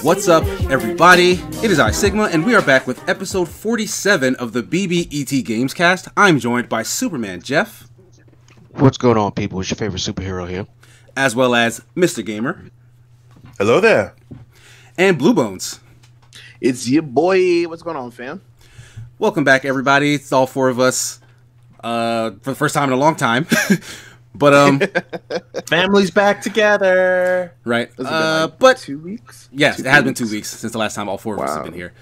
What's up, everybody? It is I, Sigma, and we are back with episode 47 of the BBET GamesCast. I'm joined by Superman Jeff. What's going on, people? It's your favorite superhero here. As well as Mr. Gamer. Hello there. And Blue Bones. It's your boy. What's going on, fam? Welcome back, everybody. It's all four of us for the first time in a long time. But family's back together. Right. Has it been but 2 weeks? Yes, it has been 2 weeks since the last time all four of us have been here.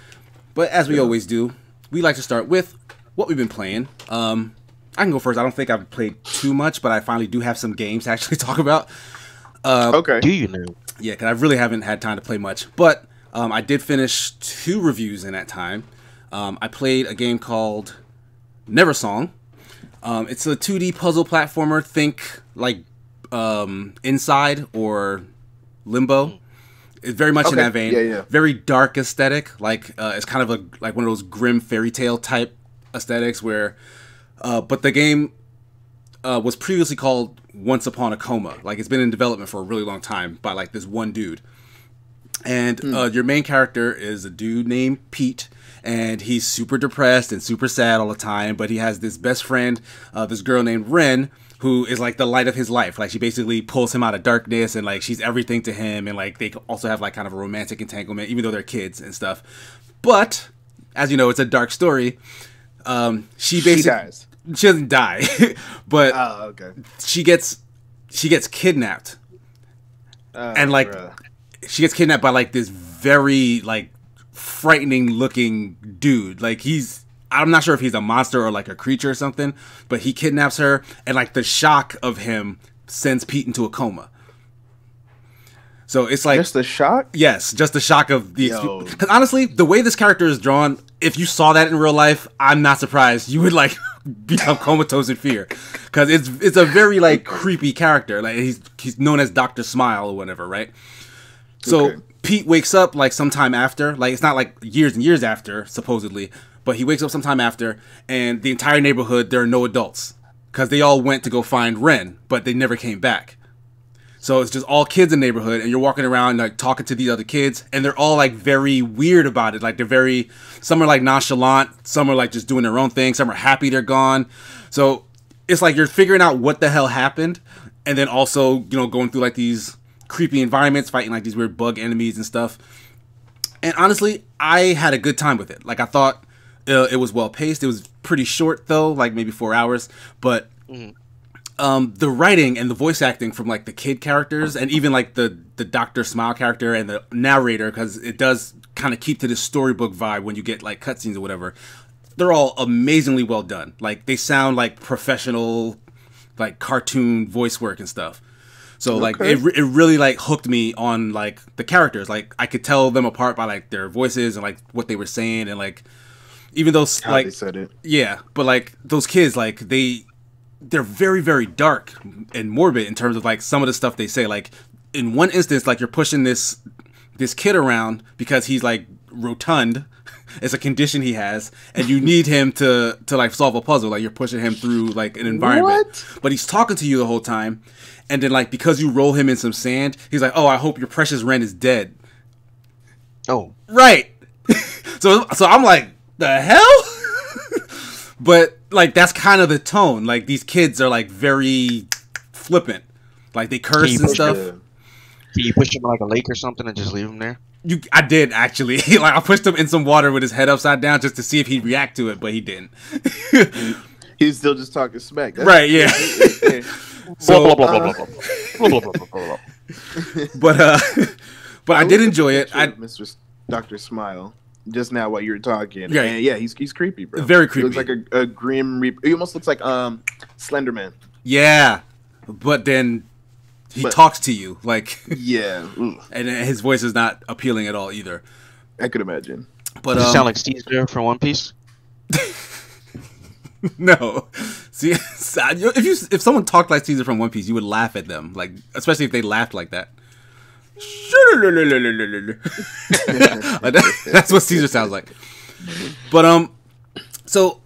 But as we always do, we like to start with what we've been playing. I can go first. I don't think I've played too much, but I finally do have some games to actually talk about. Okay. Do you know? Yeah, because I really haven't had time to play much. But I did finish 2 reviews in that time. I played a game called Neversong. It's a 2D puzzle platformer. Think like Inside or Limbo. It's very much in that vein. Yeah. Very dark aesthetic. Like it's kind of like one of those grim fairy tale type aesthetics where. But the game was previously called Once Upon a Coma. Like it's been in development for a really long time by like this one dude. And your main character is a dude named Pete. And he's super depressed and super sad all the time. But he has this best friend, this girl named Ren, who is like the light of his life. Like she basically pulls him out of darkness and like she's everything to him. And like they also have like kind of a romantic entanglement, even though they're kids and stuff. But as you know, it's a dark story. She dies. She doesn't die, but okay. she gets kidnapped. And like she gets kidnapped by like this very like frightening looking dude. Like I'm not sure if he's a monster or like a creature or something, but he kidnaps her and like the shock of him sends Pete into a coma. So it's like just the shock? Yes, just the shock of the experience. Because honestly, the way this character is drawn, if you saw that in real life, I'm not surprised you would like become comatose in fear. Because it's a very like creepy character. Like he's known as Dr. Smile or whatever, right? So Pete wakes up like sometime after, like it's not like years and years after, supposedly, but he wakes up sometime after, and the entire neighborhood, there are no adults. Because they all went to go find Ren, but they never came back. So it's just all kids in the neighborhood, and you're walking around like talking to these other kids, and they're all like very weird about it. Like some are like nonchalant, some are like just doing their own thing, some are happy they're gone. So it's like you're figuring out what the hell happened, and then also, you know, going through like these creepy environments, fighting like these weird bug enemies and stuff. And honestly, I had a good time with it. Like I thought it was well paced. It was pretty short though, like maybe 4 hours, but the writing and the voice acting from like the kid characters and even like the Dr. Smile character and the narrator, because it does kind of keep to this storybook vibe when you get like cutscenes or whatever, they're all amazingly well done. Like they sound like professional like cartoon voice work and stuff. So like it really like hooked me on like the characters. Like I could tell them apart by like their voices and like what they were saying, and like even though like they said it. Yeah, but like those kids, like they're very, very dark and morbid in terms of like some of the stuff they say. Like in one instance, like you're pushing this kid around because he's like rotund. It's a condition he has, and you need him to like solve a puzzle. Like you're pushing him through like an environment, but he's talking to you the whole time. And then like because you roll him in some sand, he's like, "Oh, I hope your precious Ren is dead." Oh, right. so I'm like, the hell? But like that's kind of the tone. Like these kids are like very flippant, like they curse and stuff. Can you push him in like a lake or something and just leave him there? I did actually. Like I pushed him in some water with his head upside down just to see if he'd react to it, but he didn't. He's still just talking smack. Right? Yeah. So, but I did enjoy it. Mr. Dr. Smile. Just now while you were talking. Yeah, and yeah, he's creepy, bro. Very creepy. He looks like a grim reaper. He almost looks like Slenderman. Yeah, but then he talks to you like yeah, and his voice is not appealing at all either. I could imagine. But does it sound like Caesar from One Piece? No. See, if someone talked like Caesar from One Piece, you would laugh at them, like especially if they laughed like that. That's what Caesar sounds like. But so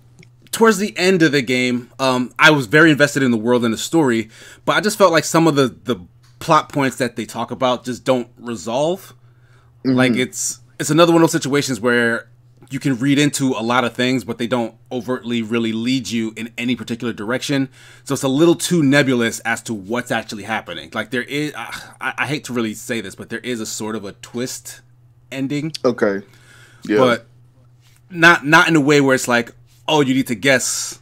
towards the end of the game, I was very invested in the world and the story, but I just felt like some of the plot points that they talk about just don't resolve. Like it's another one of those situations where you can read into a lot of things, but they don't overtly really lead you in any particular direction. So it's a little too nebulous as to what's actually happening. Like there is, I hate to really say this, but there is a sort of a twist ending. Okay. Yeah. But not in a way where it's like, oh, you need to guess.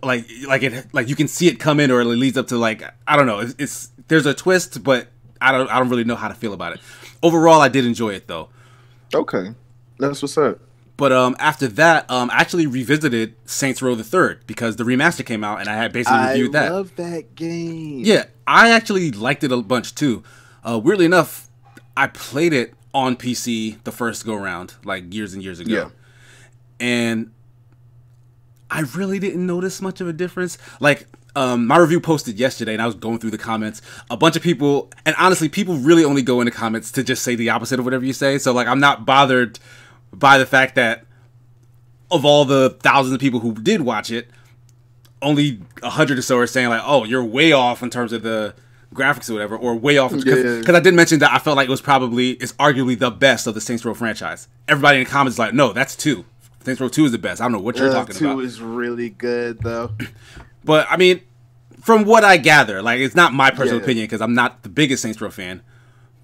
Like you can see it come in, or it leads up to like, I don't know. It's there's a twist, but I don't really know how to feel about it. Overall, I did enjoy it though. Okay, that's what's up. But after that, I actually revisited Saints Row the Third because the remaster came out, and I had basically reviewed that. I love that game. Yeah, I actually liked it a bunch too. Weirdly enough, I played it on PC the first go round, like years and years ago. Yeah. And I really didn't notice much of a difference. Like, my review posted yesterday, and I was going through the comments. A bunch of people, and honestly, people really only go into comments to just say the opposite of whatever you say. So, like, I'm not bothered by the fact that of all the thousands of people who did watch it, only 100 or so are saying, like, oh, you're way off in terms of the graphics or whatever, or way off. Because I did mention that I felt like it's arguably the best of the Saints Row franchise. Everybody in the comments is like, no, that's 2. Saints Row 2 is the best. I don't know what you're talking about. 2 is really good, though. But, I mean, from what I gather, like, it's not my personal opinion because I'm not the biggest Saints Row fan.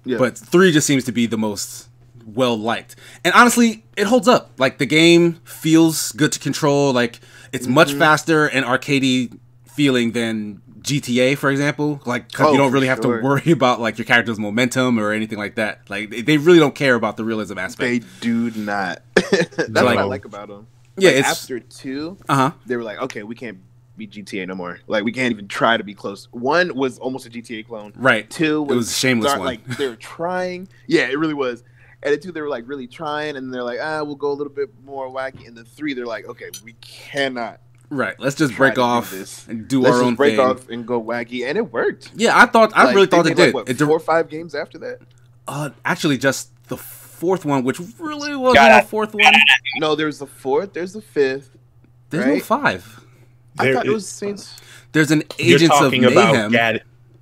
Yeah. But 3 just seems to be the most well-liked. And honestly, it holds up. Like, the game feels good to control. Like, it's much faster and arcadey feeling than GTA, for example. Like, because you don't really have to worry about, like, your character's momentum or anything like that. Like, they really don't care about the realism aspect. They do not. That's what I like about them. Yeah, like, it's after 2, they were like, okay, we can't be GTA no more. Like, we can't even try to be close. 1 was almost a GTA clone. Right. 2 was a shameless one. Like, they were trying. Yeah, it really was. And the 2, they were like really trying, and they're like, we'll go a little bit more wacky. And the 3, they're like, okay, we cannot. Right. Let's just break off and do our own thing. Break off and go wacky, and it worked. Yeah, I really thought it did. Like, what, 4 or 5 games after that? Actually, just the 4th one, which really wasn't a 4th one. No, there's the 4th. There's the 5th. There's no 5. I thought it was Saints. There's an Agents of Mayhem.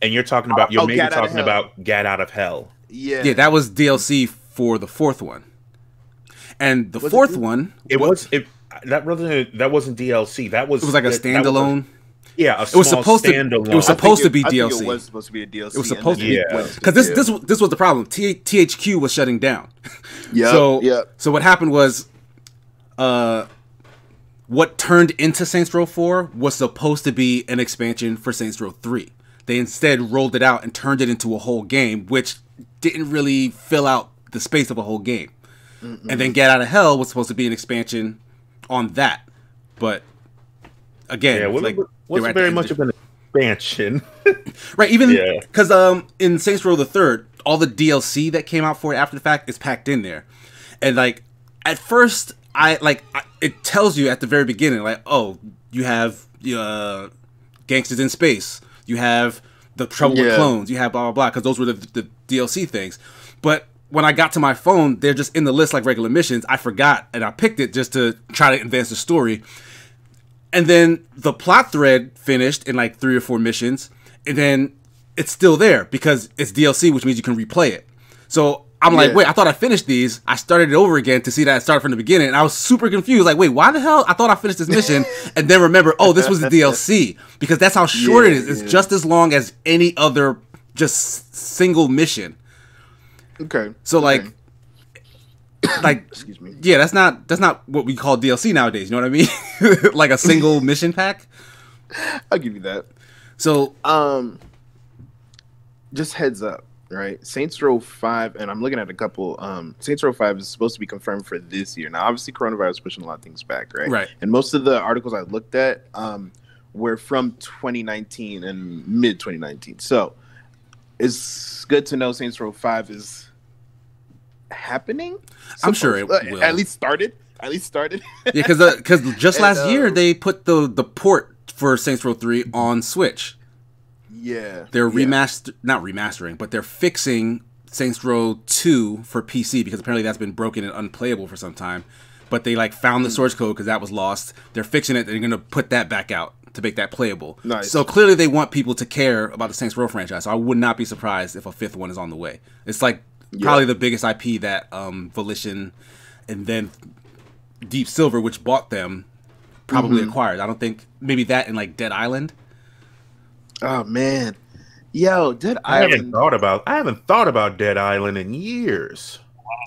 And you're talking about maybe talking about Get Out of Hell. Yeah, that was DLC for the 4th one. And the 4th one, that wasn't DLC. It was like a standalone. It was supposed standalone. It was supposed to be DLC. It was supposed to be a DLC. It was supposed to be because this was the problem. THQ was shutting down. Yeah. So what happened was, what turned into Saints Row 4 was supposed to be an expansion for Saints Row 3. They instead rolled it out and turned it into a whole game, which didn't really fill out the space of a whole game. And then Get Out of Hell was supposed to be an expansion on that, but again, wasn't very much of an expansion, right? Even because in Saints Row the Third, all the DLC that came out for it after the fact is packed in there, and like at first, it tells you at the very beginning, like, oh, you have Gangsters in Space, you have the Trouble with Clones, you have blah blah blah, because those were the DLC things, but when I got to my phone, they're just in the list like regular missions. I forgot, and I picked it just to try to advance the story. And then the plot thread finished in like 3 or 4 missions, and then it's still there because it's DLC, which means you can replay it. So I'm like, wait, I thought I finished these. I started it over again to see that it started from the beginning, and I was super confused. Like, wait, why the hell? I thought I finished this mission, and then remember, oh, this was the DLC, because that's how short it is. It's just as long as any other just single mission. Okay. So like excuse me. Yeah, that's not what we call DLC nowadays. You know what I mean? Like a single mission pack. I'll give you that. So just heads up, right? Saints Row 5, and I'm looking at a couple. Saints Row 5 is supposed to be confirmed for this year. Now, obviously, coronavirus is pushing a lot of things back, right? Right. And most of the articles I looked at were from 2019 and mid 2019. So it's good to know Saints Row 5 is happening. I'm sure it will. At least started. Yeah, because just last year they put the port for Saints Row 3 on Switch. Yeah. They're not remastering, but they're fixing Saints Row 2 for PC because apparently that's been broken and unplayable for some time. But they like found the source code because that was lost. They're fixing it. They're going to put that back out to make that playable. Nice. So clearly they want people to care about the Saints Row franchise. So I would not be surprised if a 5th one is on the way. It's like probably the biggest IP that Volition and then Deep Silver, which bought them, probably acquired. I don't think maybe that and like Dead Island. Oh man, yo, Dead I Island. I haven't thought about Dead Island in years.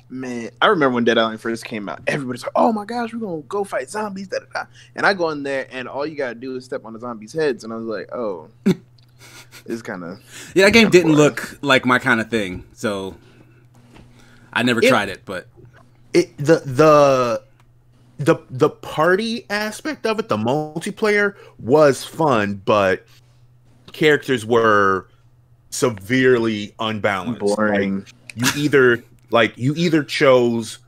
Man, I remember when Dead Island first came out. Everybody's like, "Oh my gosh, we're gonna go fight zombies!" Da, da, da. And I go in there, and all you gotta do is step on the zombies' heads, and I was like, "Oh, it's kind of." Yeah, that game didn't look like my kind of thing, so I never tried it. But The party aspect of it, the multiplayer was fun, but characters were severely unbalanced. Boring. Like, you either chose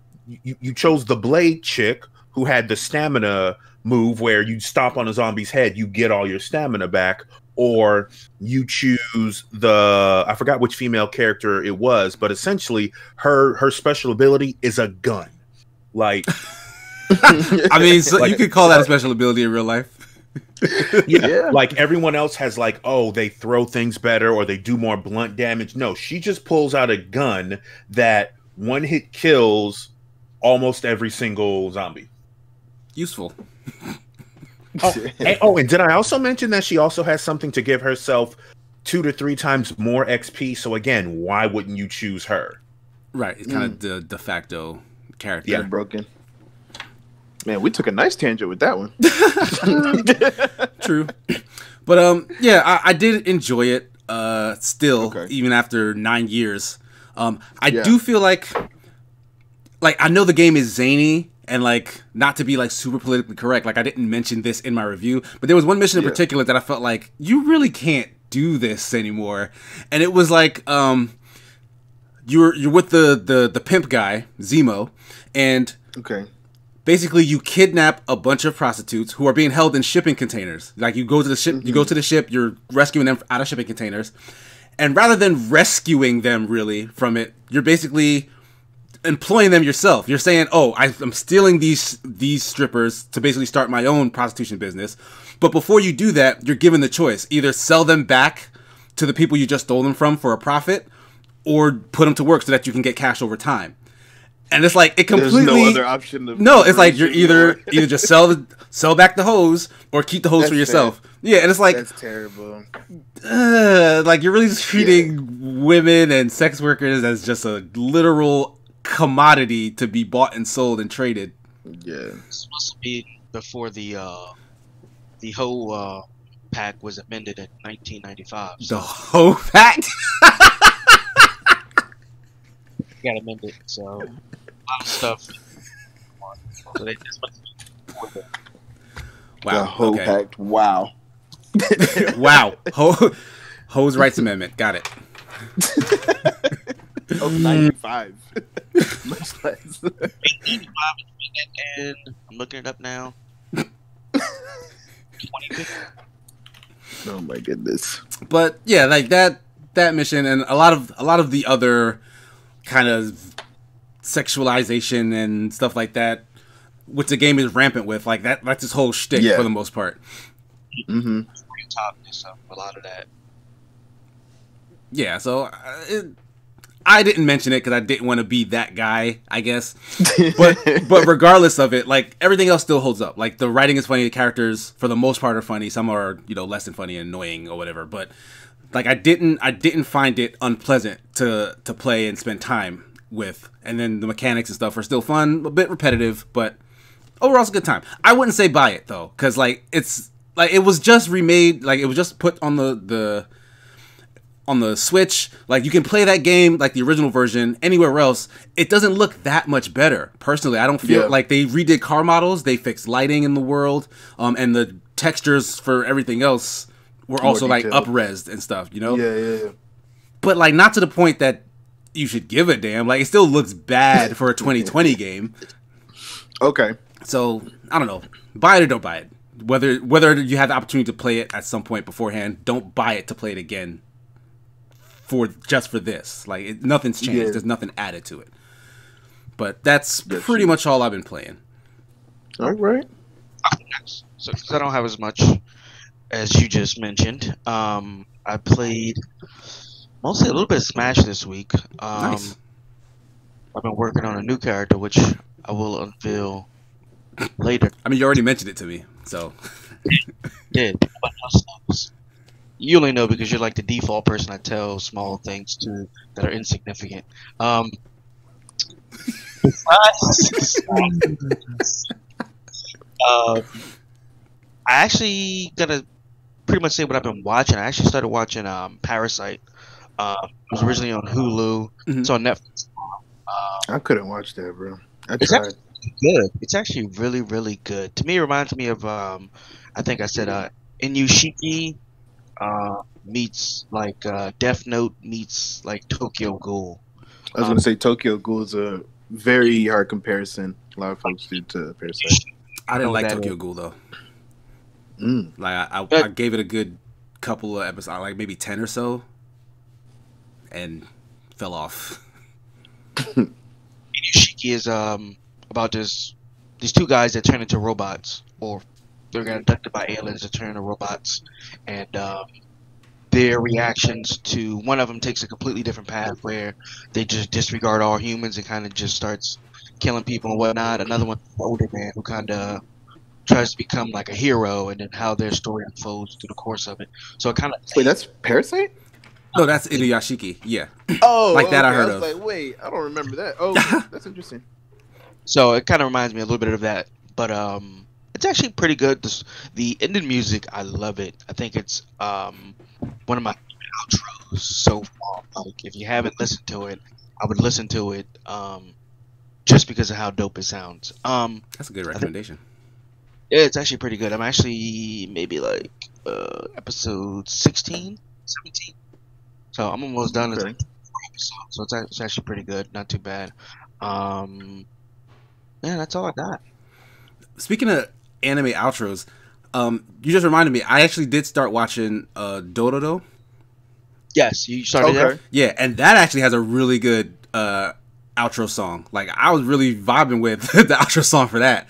you chose the blade chick who had the stamina move where you stomp on a zombie's head, you get all your stamina back, or you choose I forgot which female character it was, but essentially her special ability is a gun. Like, I mean, so like, you could call that a special ability in real life. Yeah, like everyone else has like, oh, they throw things better or they do more blunt damage. No, she just pulls out a gun that one hit kills almost every single zombie. Useful. And did I also mention that she also has something to give herself 2 to 3 times more XP? So again, why wouldn't you choose her? Right, it's kind of the de facto character. Yeah, broken. Man, we took a nice tangent with that one. True. But yeah, I did enjoy it still, even after 9 years. I do feel like I know the game is zany and like not to be like super politically correct. Like I didn't mention this in my review, but there was one mission in particular that I felt like you really can't do this anymore. And it was like you're with the pimp guy, Zemo, and basically, you kidnap a bunch of prostitutes who are being held in shipping containers. Like you go to the ship, you're rescuing them out of shipping containers, and rather than rescuing them really from it, you're basically employing them yourself. You're saying, "Oh, I'm stealing these strippers to basically start my own prostitution business." But before you do that, you're given the choice: either sell them back to the people you just stole them from for a profit, or put them to work so that you can get cash over time. And it's like it completely. There's no other option. No, it's like you're either just sell back the hose or keep the hose for yourself. Fair. Yeah, and it's like that's terrible. Like you're really treating women and sex workers as just a literal commodity to be bought and sold and traded. Yeah, this must be before the whole pact was amended in 1995. So. The whole pact. Got amended, so a lot of stuff. So they just wow. The whole pact. Wow. Wow. Hose Rights Amendment. Got it. 95. Much less. 85 and I'm looking it up now. 2050. Oh my goodness. But yeah, like that mission and a lot of the other kind of sexualization and stuff like that, which the game is rampant with, like that's his whole shtick for the most part. Mm-hmm. A lot of that. Yeah, so I didn't mention it because I didn't want to be that guy, I guess. But regardless of it, like everything else still holds up. Like the writing is funny, the characters for the most part are funny. Some are less than funny and annoying or whatever. But like I didn't find it unpleasant to play and spend time with. And then the mechanics and stuff are still fun, a bit repetitive, but overall it's a good time. I wouldn't say buy it though, because like it's like it was just remade, like it was just put on the Switch. Like you can play that game like the original version anywhere else. It doesn't look that much better. Personally, I don't feel like they redid car models, they fixed lighting in the world, and the textures for everything else were also like up-resed and stuff, Yeah. But like not to the point that you should give a damn. Like it still looks bad for a 2020 game. Okay. So I don't know. Buy it or don't buy it. Whether you have the opportunity to play it at some point beforehand, don't buy it to play it again. Just for this, like nothing's changed. Yeah. There's nothing added to it. But that's pretty much all I've been playing. All right. So 'cause I don't have as much. as you just mentioned. I played mostly a little bit of Smash this week. Nice. I've been working on a new character, which I will unveil later. I mean, you already mentioned it to me, so. Did nobody else knows. You only know because you're like the default person I tell small things to that are insignificant. Besides, I actually gotta pretty much say what I've been watching. I actually started watching Parasite. It was originally on Hulu. It's on Netflix. I couldn't watch that, bro. I It's tried. actually good. It's actually really, really good. To me, it reminds me of I think I said Inushiki meets like Death Note meets like Tokyo Ghoul. I was gonna say Tokyo Ghoul is a very hard comparison. A lot of folks do to Parasite. I didn't like that Tokyo is. Ghoul, though. Mm. Like, I gave it a good couple of episodes, like maybe 10 or so, and fell off. Inushiki is about these two guys that turn into robots, or they're got abducted by aliens that turn into robots, and their reactions to one of them takes a completely different path where they just disregard all humans and kind of just starts killing people and whatnot. Another one, an older man who kind of tries to become like a hero, and then how their story unfolds through the course of it. So it kind of Wait, that's Parasite? No, that's Inuyashiki. Yeah. Oh, Like that I okay. heard was of. like, wait, I don't remember that. Oh, that's interesting. So it kind of reminds me a little bit of that, but it's actually pretty good. The ending music, I love it. I think it's one of my outros so far. Like, if you haven't listened to it, I would listen to it just because of how dope it sounds. That's a good recommendation. Yeah, it's actually pretty good. I'm actually maybe like episode 16, 17. So I'm almost done. It's Okay. like 4 episodes, so it's actually pretty good. Not too bad. Yeah, that's all I got. Speaking of anime outros, you just reminded me. I actually did start watching Dororo. Yes, you started there? Okay. Yeah, and that actually has a really good outro song. Like, I was really vibing with the outro song for that,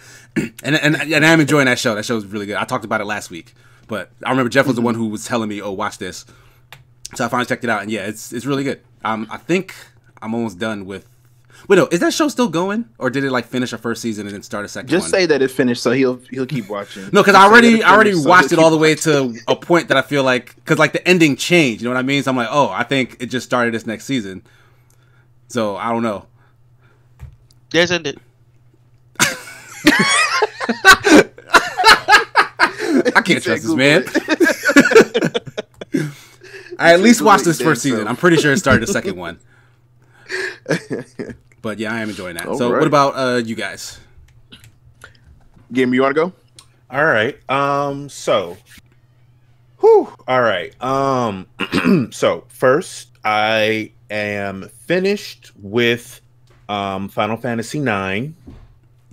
and I'm enjoying that show. That show is really good. I talked about it last week, but I remember Jeff was the one who was telling me, "Oh, watch this." So I finally checked it out, and yeah, it's really good. I think I'm almost done with. Wait, no, is that show still going, or did it like finish a first season and then start a second Just one? say that it finished, so he'll keep watching. No, because Just I say that it already finished, so watched he'll it all the keep way watching. to a point that I feel like, because like the ending changed, you know what I mean? So I'm like, oh, I think it just started this next season. So I don't know. There's ended. I can't trust this Google man. I at least watched this first season. I'm pretty sure it started the second one. But yeah, I am enjoying that. All So right. what about you guys? Game, you want to go? All right. So, whew. All right. So first, I am finished with Final Fantasy IX.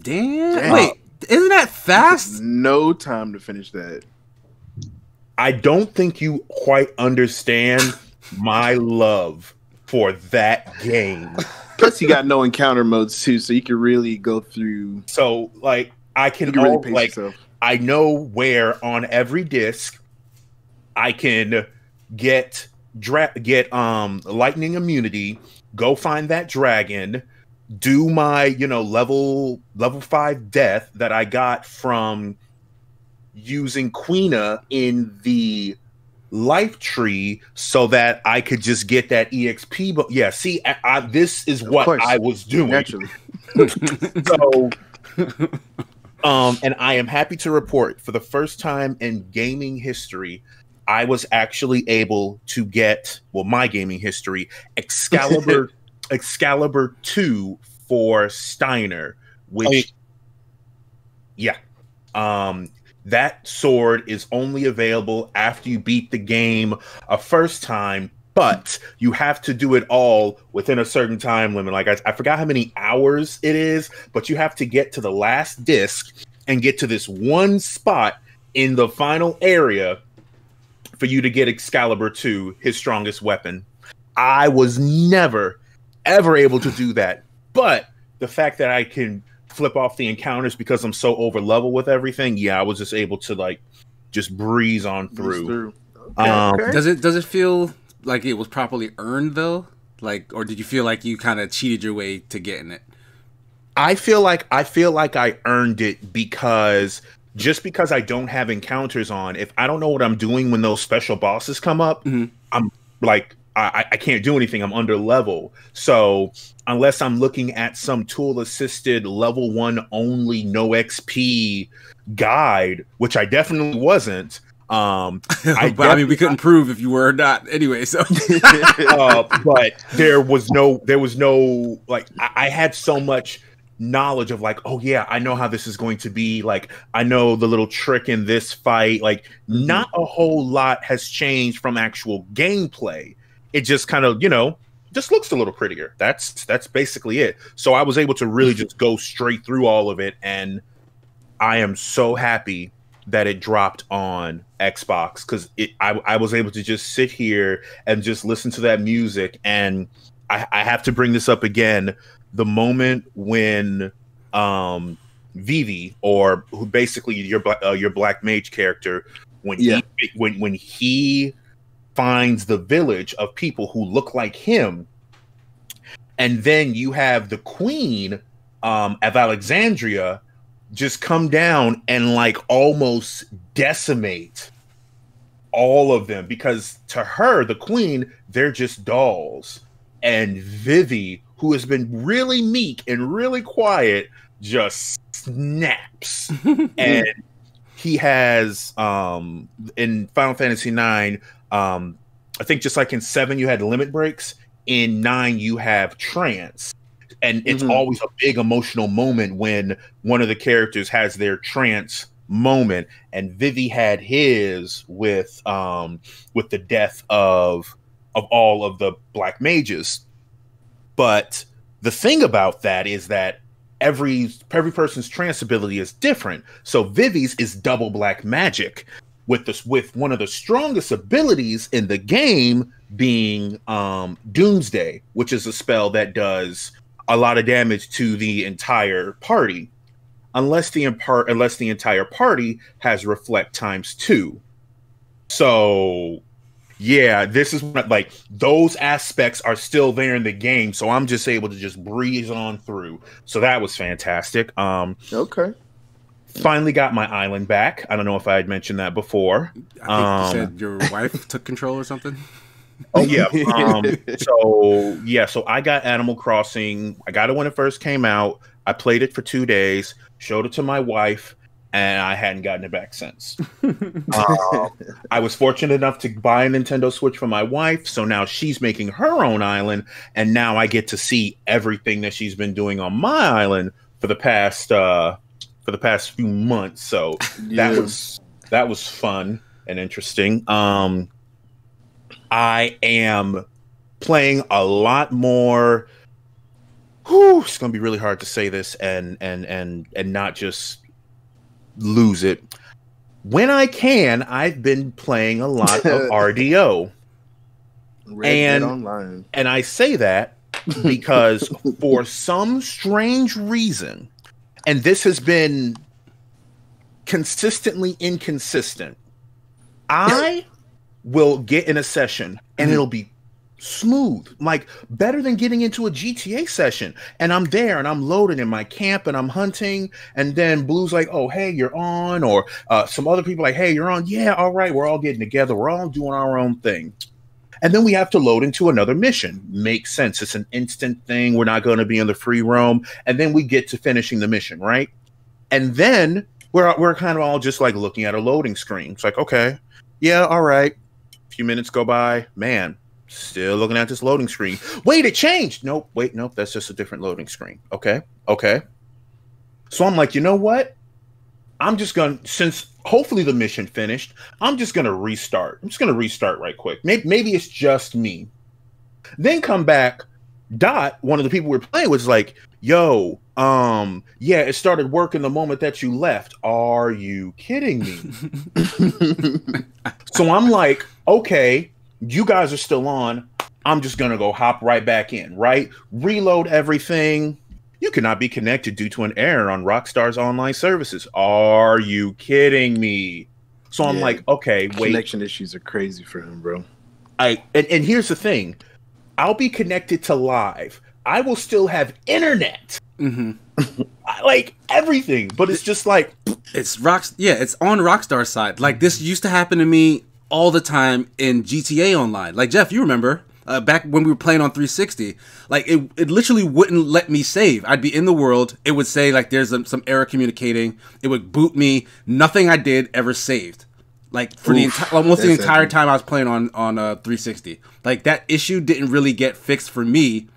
Damn. Wait, isn't that fast? No time to finish that. I don't think you quite understand my love for that game. Plus, you got no encounter modes too, so you can really go through. So, like, I You can can really all, pace like, yourself. I know where on every disc I can get lightning immunity, go find that dragon, do my, level 5 death that I got from using Quina in the life tree so that I could just get that EXP. But yeah, see, this is what course. I was doing. Naturally. So, and I am happy to report, for the first time in gaming history, I was actually able to get, my gaming history, Excalibur 2 for Steiner, which, that sword is only available after you beat the game a first time, but you have to do it all within a certain time limit. Like, I forgot how many hours it is, but you have to get to the last disc and get to this one spot in the final area for you to get Excalibur 2, his strongest weapon. I was never, ever able to do that. But the fact that I can flip off the encounters because I'm so over level with everything, I was just able to, like, just breeze on through. Okay. Does it feel like it was properly earned though? Like, or did you feel like you kind of cheated your way to getting it? I feel like I earned it because just because I don't have encounters on, if I don't know what I'm doing when those special bosses come up, I'm like, I can't do anything. I'm under level. So unless I'm looking at some tool assisted level 1 only no XP guide, which I definitely wasn't. I mean, we couldn't prove if you were or not anyway. So, but there was no like I had so much knowledge of like, oh yeah, I know how this is going to be. Like, I know the little trick in this fight. Like, not a whole lot has changed from actual gameplay. It just kind of, just looks a little prettier. That's basically it. So I was able to really just go straight through all of it, and I am so happy that it dropped on Xbox, because I was able to just sit here and just listen to that music. And I have to bring this up again. The moment when Vivi, or who basically your black mage character, when he finds the village of people who look like him, and then you have the queen of Alexandria just come down and like almost decimate all of them, because to her, the queen, they're just dolls. And Vivi, who has been really meek and really quiet, just snaps. And he has in Final Fantasy IX, I think just like in 7 you had limit breaks, in 9 you have trance. And it's always a big emotional moment when one of the characters has their trance moment. And Vivi had his with the death of all of the black mages. But the thing about that is that every person's trance ability is different. So Vivi's is double black magic, with one of the strongest abilities in the game being Doomsday, which is a spell that does a lot of damage to the entire party, unless the entire party has reflect ×2. So yeah, this is like those aspects are still there in the game, so I'm just able to just breeze on through. So that was fantastic. Okay. Finally got my island back. I don't know if I had mentioned that before. I think you said your wife took control or something. Oh yeah. So I got Animal Crossing. I got it when it first came out. I played it for 2 days, showed it to my wife, and I hadn't gotten it back since. I was fortunate enough to buy a Nintendo Switch for my wife, so now she's making her own island, and now I get to see everything that she's been doing on my island for the past few months. So that was fun and interesting. I am playing a lot more. It's going to be really hard to say this and not just lose it. When I can, I've been playing a lot of RDO. Red Online. And I say that because for some strange reason, and this has been consistently inconsistent, I will get in a session and it'll be smooth, like better than getting into a GTA session. And I'm there and I'm loaded in my camp and I'm hunting, and then Blue's like, oh hey, you're on, or some other people like, hey, you're on. Yeah, all right, we're all getting together, we're all doing our own thing. And then we have to load into another mission. Makes sense, it's an instant thing, we're not going to be in the free roam. And then we get to finishing the mission, right? And then we're kind of all just like looking at a loading screen. It's like, okay, yeah, all right. A few minutes go by, man, still looking at this loading screen. Wait, it changed. Nope, wait, nope, that's just a different loading screen. Okay. So I'm like, you know what? I'm just going to, since hopefully the mission finished, I'm just going to restart. I'm just going to restart right quick. Maybe it's just me. Then come back. Dot, one of the people we're playing with, is like, yo, yeah, it started working the moment that you left. Are you kidding me? So I'm like, okay, you guys are still on. I'm just going to go hop right back in, right? Reload everything. You cannot be connected due to an error on Rockstar's online services. Are you kidding me? So I'm Yeah. like, okay, wait. Connection issues are crazy for him, bro. And here's the thing. I'll be connected to live. I will still have internet. Like everything, but it's just like it's on Rockstar's side. Like this used to happen to me all the time in GTA Online. Like Jeff, you remember back when we were playing on 360, like it literally wouldn't let me save. I'd be in the world, it would say like there's some error communicating. It would boot me. Nothing I did ever saved. Like for almost the entire time I was playing on 360. Like that issue didn't really get fixed for me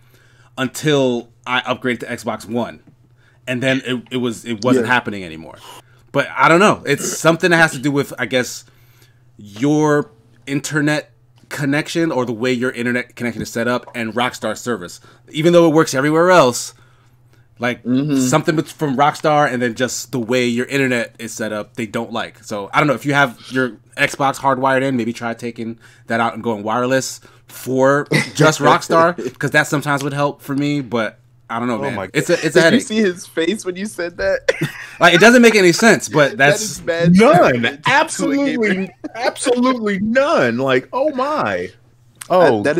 until I upgraded to Xbox One. And then it wasn't happening anymore. But I don't know. It's something that has to do with, I guess, your internet connection or the way your internet connection is set up and Rockstar service. Even though it works everywhere else, like something from Rockstar and then just the way your internet is set up, they don't like. So I don't know, if you have your Xbox hardwired in, maybe try taking that out and going wireless for just Rockstar, because that sometimes would help for me. But I don't know, man. It's a headache. Did you see his face when you said that? Like, it doesn't make any sense, but that's that is none. Absolutely none. Like, oh my. Oh, that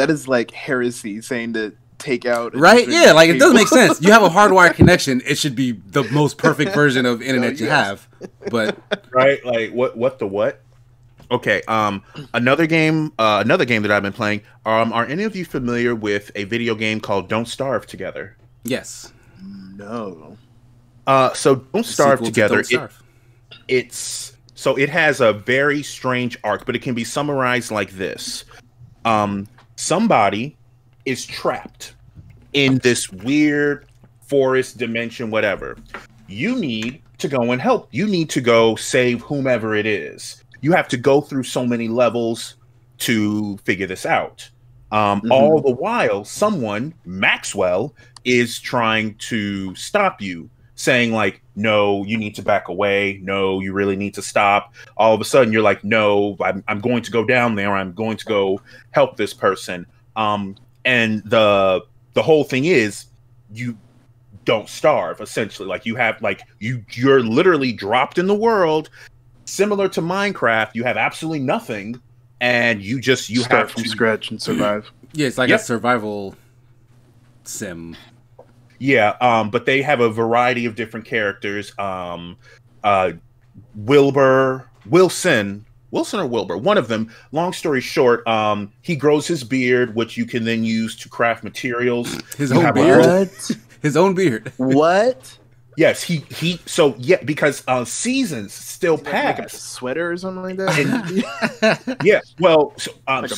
is like heresy saying to take out. Right? Yeah, like it doesn't make sense. You have a hardwired connection. It should be the most perfect version of internet you have. But right, like what the what? Okay, another game that I've been playing. Are any of you familiar with a video game called Don't Starve Together? Yes. No. So Don't Starve Together. Don't Starve. It has a very strange arc, but it can be summarized like this: somebody is trapped in this weird forest dimension, whatever. You need to go and help. You need to go save whomever it is. You have to go through so many levels to figure this out. All the while, someone, Maxwell, is trying to stop you, saying like, no, you need to back away. No, you really need to stop. All of a sudden, you're like, no, I'm going to go down there. I'm going to go help this person. And the whole thing is, you don't starve, essentially. Like, you have, like, you're literally dropped in the world. Similar to Minecraft, you have absolutely nothing, and you start from scratch and survive. Yeah, it's like a survival sim. Yeah, but they have a variety of different characters. Wilson or Wilbur, one of them. Long story short, he grows his beard, which you can then use to craft materials. His own beard? What? His own beard. What? Yes, because seasons still pass. Like a sweater or something like that. Yeah, well, Like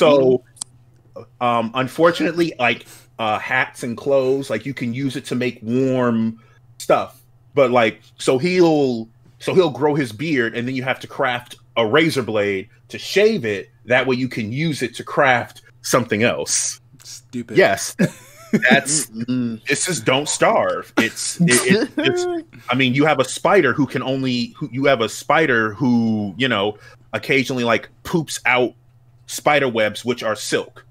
unfortunately, like hats and clothes, like you can use it to make warm stuff. But like, so he'll grow his beard, and then you have to craft a razor blade to shave it. That way, you can use it to craft something else. Stupid. Yes. This is Don't Starve. It's I mean, you have a spider who occasionally like poops out spider webs, which are silk.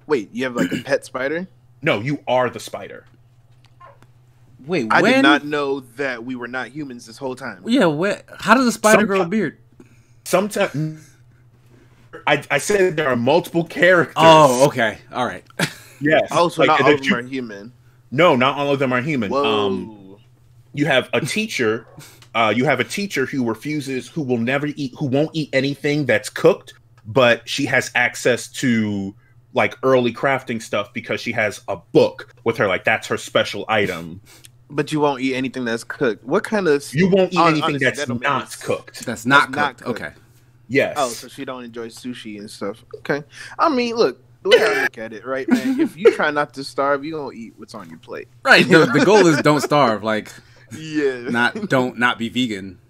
Wait, you have like a pet spider? No, you are the spider. Wait, I did not know that we were not humans this whole time. Yeah, how does a spider grow a beard? Sometimes I said there are multiple characters. Oh, okay. All right. Yes. Oh, so not all of them are human. No, not all of them are human. Whoa. You have a teacher. You have a teacher who won't eat anything that's cooked, but she has access to like early crafting stuff because she has a book with her. Like, that's her special item. But you won't eat anything that's cooked. What kind of? You won't eat anything that's not cooked. That's not cooked. Okay. Yes. Oh, so she don't enjoy sushi and stuff. Okay. I mean, look. The way I look at it, right, man? If you try not to starve, you're gonna eat what's on your plate. Right. The goal is don't starve. Like, yeah. Not be vegan.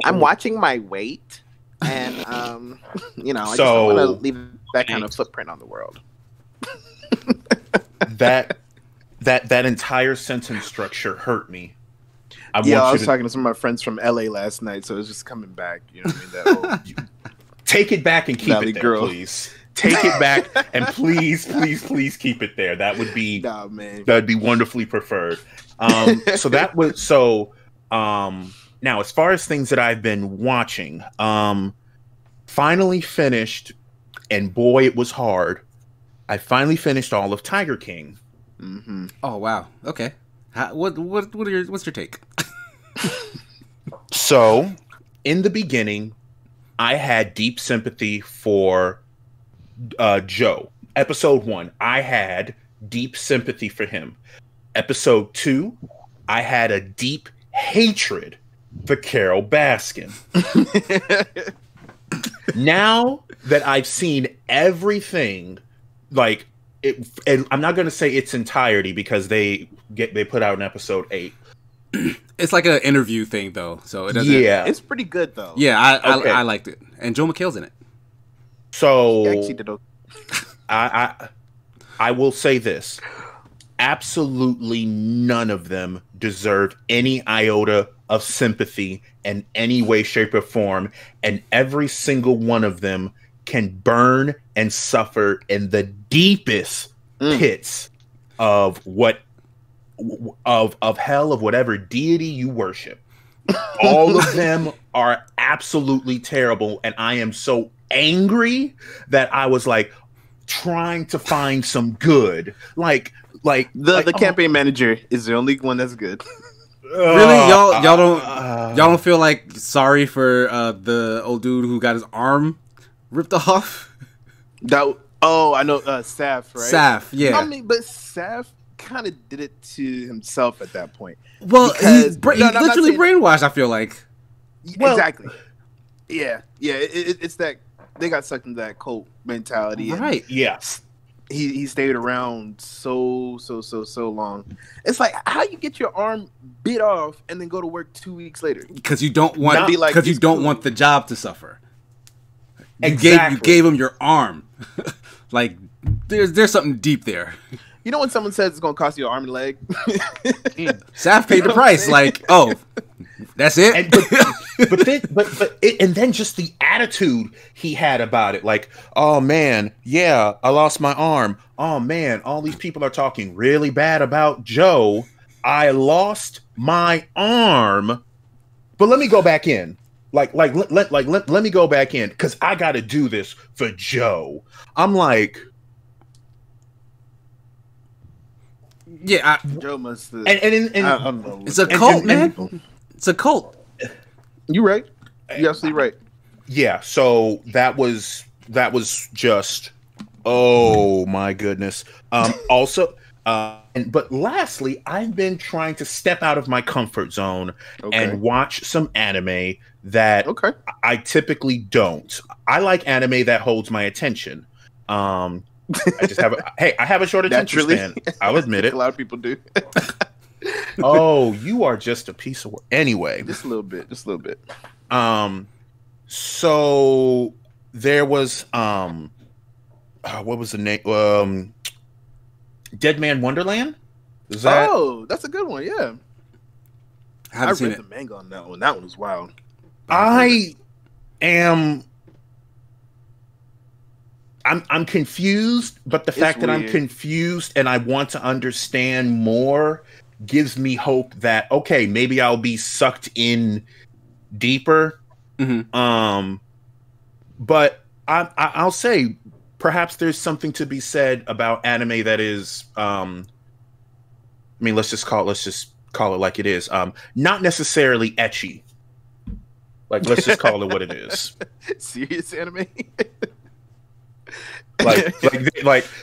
I'm watching my weight, and I just don't want to leave that kind of footprint on the world. that entire sentence structure hurt me. I was talking to some of my friends from LA last night, so it's just coming back. You know what I mean? That whole. Take it back and keep it there, please. Take it back and please keep it there. That would be that'd be wonderfully preferred. Now, as far as things that I've been watching, finally finished, and boy, it was hard. I finally finished all of Tiger King. Mm-hmm. Oh wow. Okay. What's your take? So, in the beginning, I had deep sympathy for Joe. Episode 1, I had deep sympathy for him. Episode 2, I had a deep hatred for Carol Baskin. Now that I've seen everything, like it, and I'm not going to say its entirety because they put out an episode 8. It's like an interview thing though, so it doesn't. Yeah, It's pretty good though. Yeah, I Okay. liked it, and Joe McHale's in it. so He actually did okay. I will say this. Absolutely none of them deserve any iota of sympathy in any way, shape, or form. And every single one of them can burn and suffer in the deepest pits of of hell, of whatever deity you worship. All of them are absolutely terrible. And I am so angry that I was like trying to find some good. The campaign manager is the only one that's good. Really, y'all don't feel like sorry for the old dude who got his arm ripped off? I know Saf, right? Saf, yeah. I mean, but Saf kind of did it to himself at that point. Well, Because- he's No, I'm not literally saying- brainwashed. I feel like. Well- Exactly. Yeah. It's that they got sucked into that cult mentality. and Right. Yeah. He stayed around so long. It's like, how you get your arm bit off and then go to work 2 weeks later? Because you don't want Not be like, because you it's don't cool. want the job to suffer. You Exactly. gave him your arm. Like there's something deep there. You know when someone says it's gonna cost you an arm and leg? Saf paid the price. Like, oh, that's it. And then just the attitude he had about it, like, oh man, yeah, I lost my arm. Oh man, all these people are talking really bad about Joe. I lost my arm, but let me go back in. Let me go back in because I got to do this for Joe. I'm like, yeah, Joe must. and I don't know. it's a cult, man. It's a cult. You right? You absolutely right. yeah. So that was just, oh my goodness. Also, but lastly, I've been trying to step out of my comfort zone and watch some anime that Okay. I typically don't. I like anime that holds my attention. I just have I have a short attention Naturally. span. I'll admit it. A lot of people do. Oh, you are just a piece of work. Anyway, Just a little bit. so there was what was the name? Dead Man Wonderland? Is that Oh, that's a good one. Yeah, I I haven't seen read it. the manga on that one. That one was wild. I'm confused, but the fact that I'm weird. confused and I want to understand more gives me hope that okay, maybe I'll be sucked in deeper. Mhm. But I'll say perhaps there's something to be said about anime that is I mean, let's just call it like it is. Not necessarily ecchi. Like, let's just call it what it is. Serious anime.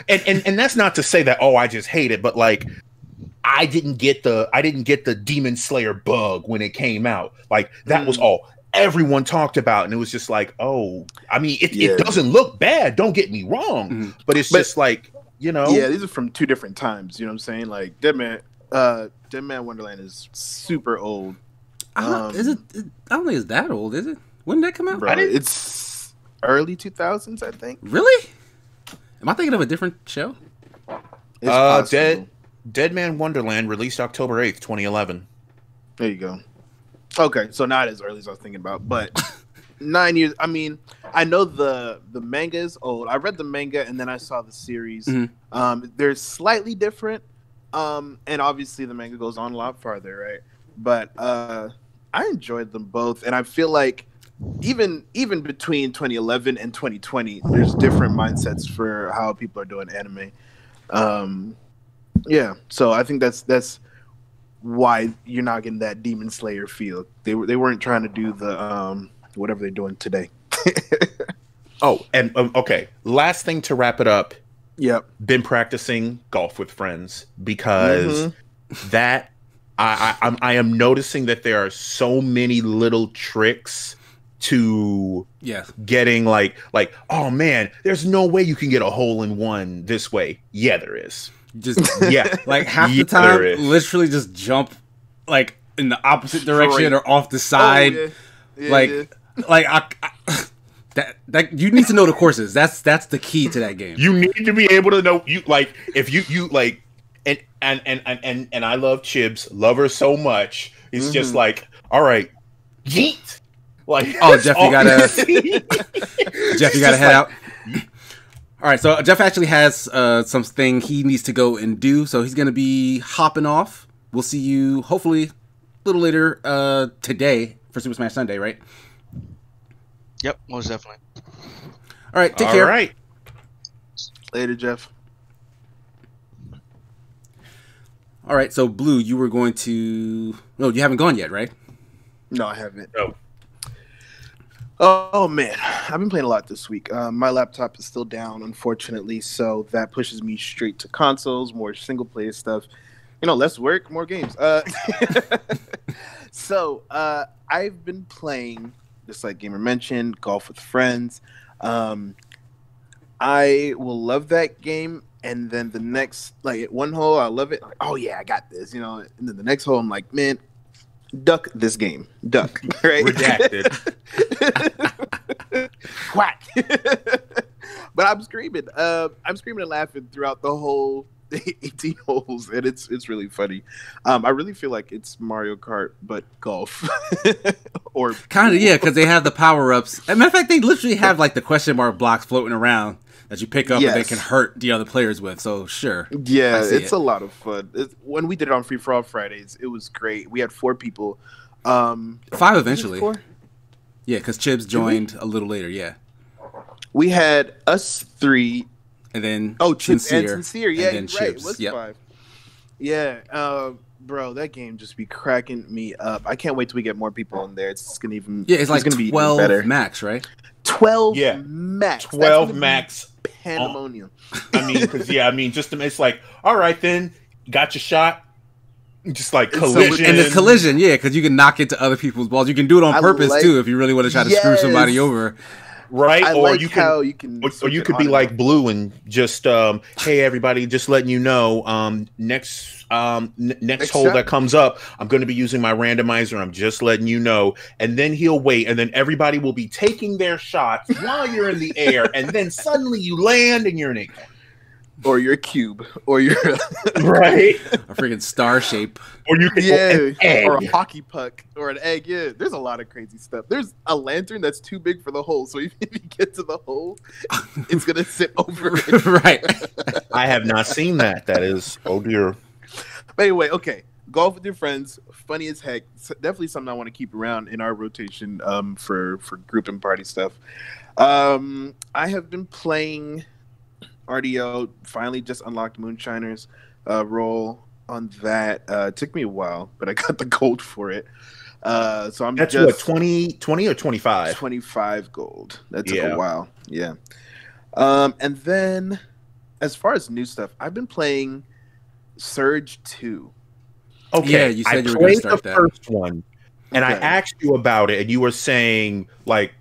And that's not to say that I just hate it, but like I didn't get the Demon Slayer bug when it came out. Like that was all everyone talked about, and it was just like, oh, I mean, it doesn't look bad. Don't get me wrong, but it's just like, you know, Yeah, these are from two different times. You know what I'm saying? Like Dead Man Wonderland is super old. Is it? I don't think it's that old, is it? When did that come out? Bro, it's early 2000s, I think. Really? Am I thinking of a different show? It's possible. Dead Man Wonderland released October 8th, 2011. There you go. Okay, so not as early as I was thinking about, but 9 years. I mean, I know the manga is old. I read the manga and then I saw the series. They're slightly different, and obviously the manga goes on a lot farther, right? But I enjoyed them both, and I feel like even between 2011 and 2020, there's different mindsets for how people are doing anime. Yeah, so I think that's why you're not getting that Demon Slayer feel. They weren't trying to do the whatever they're doing today. Oh, and okay, last thing to wrap it up. Yep. Been practicing golf with friends because that I am noticing that there are so many little tricks to getting like oh man, there's no way you can get a hole in one this way. Yeah, there is. Just like half the time, literally just jump like in the opposite direction or off the side. That you need to know the courses. That's the key to that game. You need to be able to know if you like and I love Chibs, love her so much. It's just like, all right, yeet. Like, Jeff, you gotta head out. All right, so Jeff actually has something he needs to go and do, so he's gonna be hopping off. We'll see you hopefully a little later today for Super Smash Sunday, right? Yep, most definitely. All right, take care. All right. Later, Jeff. All right, so Blue, you were going to... No, you haven't gone yet, right? No, I haven't. No. Oh, man. I've been playing a lot this week. My laptop is still down, unfortunately, so that pushes me straight to consoles, more single-player stuff. You know, less work, more games. So, I've been playing... just like Gamer mentioned, golf with friends. I will love that game, and then the next, like at one hole, I love it. Like, oh yeah, I got this, you know. And then the next hole, I'm like, man, duck this game, duck, right? Redacted. Whack. But I'm screaming and laughing throughout the whole 18 holes, and it's really funny. I really feel like it's Mario Kart but golf. Or kind of, yeah, because they have the power-ups. As a matter of fact, they literally have like the question mark blocks floating around that you pick up and they can hurt the other players with. So sure, yeah, it's a lot of fun. When we did it on Free for All Fridays, it was great. We had 4 people, 5 eventually. 4? Yeah, because Chibs joined a little later. Yeah, we had us 3. And then Chips and Sincere. Yeah, and you're right. It was 5. Yeah, bro, that game just be cracking me up. I can't wait till we get more people in there. It's gonna even it's like gonna 12 be better. Max, right? 12 max. 12 max. Pandemonium. I mean, because just to it's like, all right, then you got your shot. Just like collision. And it's collision, yeah, because you can knock into other people's balls. You can do it on purpose too if you really want to try to screw somebody over. Right, you can be like Blue and just hey everybody, just letting you know, next hole shot that comes up, I'm going to be using my randomizer. I'm just letting you know, and then he'll wait, and then everybody will be taking their shots while you're in the air, and then suddenly you land and you're an acorn. Or your cube, or your right, a freaking star shape, or you can or a hockey puck, or an egg. Yeah, there's a lot of crazy stuff. There's a lantern that's too big for the hole, so even if you get to the hole, it's gonna sit over it. Right. I have not seen that. That is, oh dear. But anyway, okay, golf with your friends, funny as heck. Definitely something I want to keep around in our rotation for group and party stuff. I have been playing RDO, finally just unlocked Moonshiner's role on that. It took me a while, but I got the gold for it. So I'm That's just what, 20 or 25? 25 gold. That took a while. Yeah. And then as far as new stuff, I've been playing Surge 2. Okay, yeah, you said you were going to start the first one, and I asked you about it, and you were saying like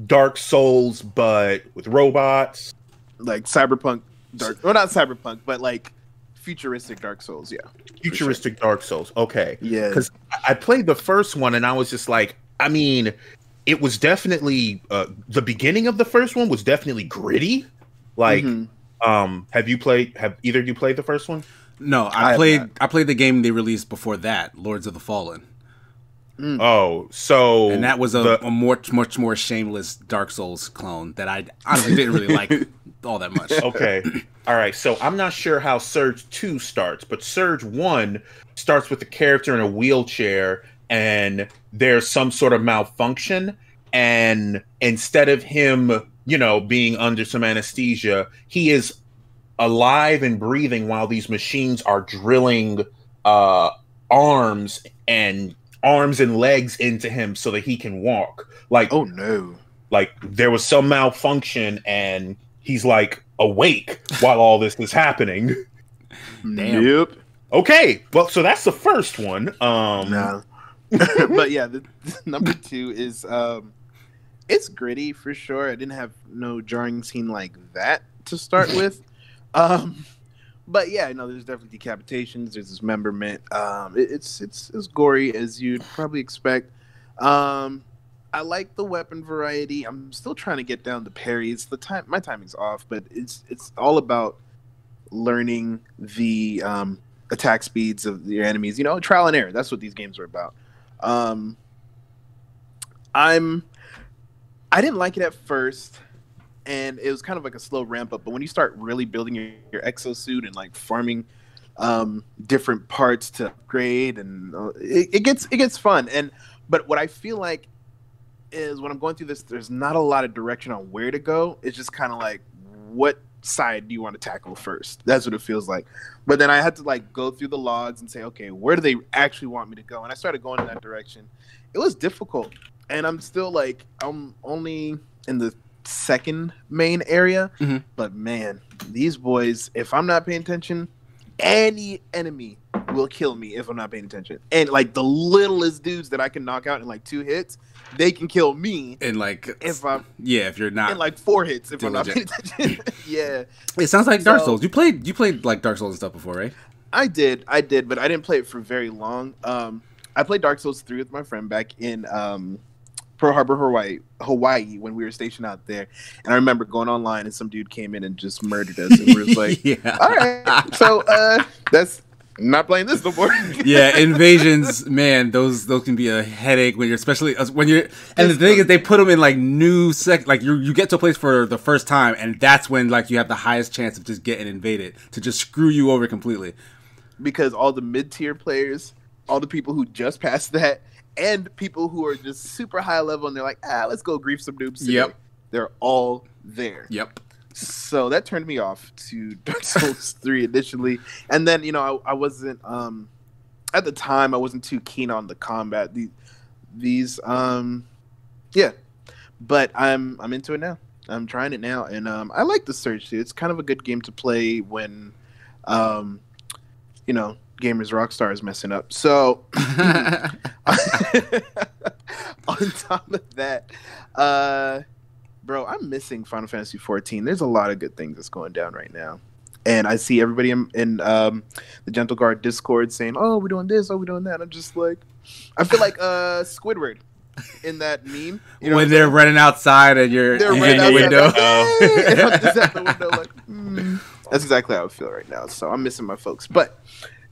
Dark Souls, but with robots. Like Cyberpunk, not Cyberpunk, but like futuristic Dark Souls, yeah. Futuristic Dark Souls, okay. Yeah. Because I played the first one, and I was just like, I mean, it was definitely, the beginning of the first one was definitely gritty. Like, have either of you played the first one? No, I played the game they released before that, Lords of the Fallen. Oh, so and that was a much more shameless Dark Souls clone that I honestly didn't really like all that much. Okay, all right. So I'm not sure how Surge 2 starts, but Surge 1 starts with the character in a wheelchair, and there's some sort of malfunction, and instead of him, being under some anesthesia, he is alive and breathing while these machines are drilling arms and legs into him so that he can walk. Like, oh no. Like, there was some malfunction and he's like awake while all this is happening. Damn. Yep. Okay, well, so that's the first one. No. But yeah, the number 2 is it's gritty for sure. I didn't have no jarring scene like that to start with. But yeah, there's definitely decapitations, there's dismemberment. It's as gory as you'd probably expect. I like the weapon variety. I'm still trying to get down the parries. My timing's off, but it's all about learning the attack speeds of your enemies. Trial and error. That's what these games are about. I didn't like it at first, and it was kind of like a slow ramp up. But when you start really building your exosuit and like farming different parts to upgrade, and it gets fun. But what I feel like is when I'm going through this, there's not a lot of direction on where to go. It's just kind of like, what side do you want to tackle first? That's what it feels like. But then I had to like go through the logs and say, okay, where do they actually want me to go? And I started going in that direction. It was difficult, and I'm still like, I'm only in the second main area. Mm-hmm. But man, these boys, if I'm not paying attention, any enemy will kill me if I'm not paying attention. And like the littlest dudes that I can knock out in like 2 hits, they can kill me in like if you're not in like 4 hits if diligent. I'm not paying attention. Yeah, it sounds like Dark Souls. You played like Dark Souls and stuff before, right? I did, but I didn't play it for very long. I played Dark Souls 3 with my friend back in Pearl Harbor, Hawaii, when we were stationed out there. And I remember going online and some dude came in and just murdered us. And we was like, yeah. All right, so that's not playing this no more. Yeah, invasions, man, those can be a headache when you're, especially when you're. And the thing is, they put them in like new like you get to a place for the first time, and that's when like you have the highest chance of just getting invaded to just screw you over completely. Because all the mid-tier players, all the people who just passed that, and people who are just super high level, and they're like, let's go grief some noobs today. Yep. They're all there. Yep. So that turned me off to Dark Souls 3 initially. And then, I wasn't, at the time, I wasn't too keen on the combat. Yeah. But I'm into it now. I'm trying it now. And I like the Surge too. It's kind of a good game to play when, Gamers Rockstar is messing up. So on top of that, bro, I'm missing Final Fantasy 14. There's a lot of good things that's going down right now. And I see everybody in the Gentle Guard Discord saying, oh, we're doing this, oh, we're doing that. I'm just like, I feel like Squidward in that meme. When they're running outside and you're in the window. And I'm just at the window like, That's exactly how I feel right now. So I'm missing my folks. But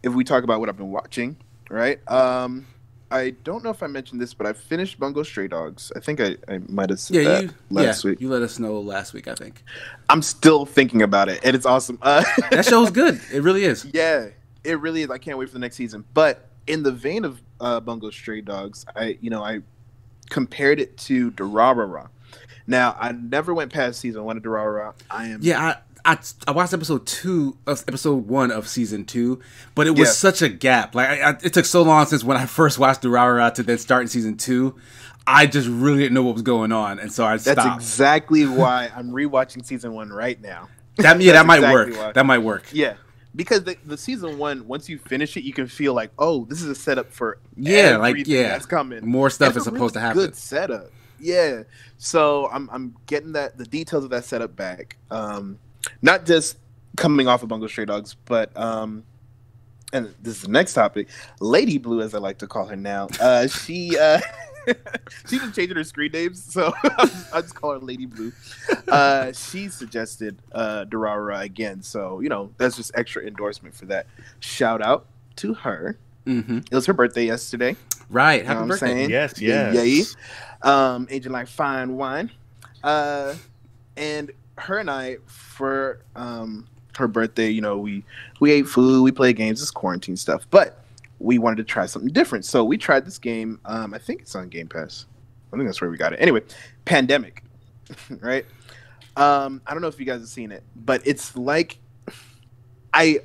if we talk about what I've been watching, right? I don't know if I mentioned this, but I finished Bungo Stray Dogs. I think I might have said that last week. You let us know last week, I think. I'm still thinking about it, and it's awesome. That show's good. It really is. Yeah, it really is. I can't wait for the next season. But in the vein of Bungo Stray Dogs, I compared it to Durarara. Now, I never went past season 1 of Durarara. I watched episode 1 of season 2, but it was such a gap. Like it took so long since when I first watched Durarara to then start in season 2. I just really didn't know what was going on, and so I stopped. That's exactly why I'm rewatching season 1 right now. That might work. Why. That might work. Yeah, because the season 1, once you finish it, you can feel like, oh, this is a setup for everything that's coming. More stuff is supposed to happen. Good setup. Yeah. So I'm getting the details of that setup back. Not just coming off of Bungo Stray Dogs, but and this is the next topic. Lady Blue, as I like to call her now, she just changed her screen names, so I just call her Lady Blue. She suggested Durarara again, so that's just extra endorsement for that. Shout out to her. Mm-hmm. It was her birthday yesterday. Right, happy birthday! Yes. Yay. Aging like fine wine. And her and I, for her birthday, we ate food, we played games, it's quarantine stuff. But we wanted to try something different. So we tried this game. I think it's on Game Pass. I think that's where we got it. Anyway, Pandemic, right? I don't know if you guys have seen it, but it's like I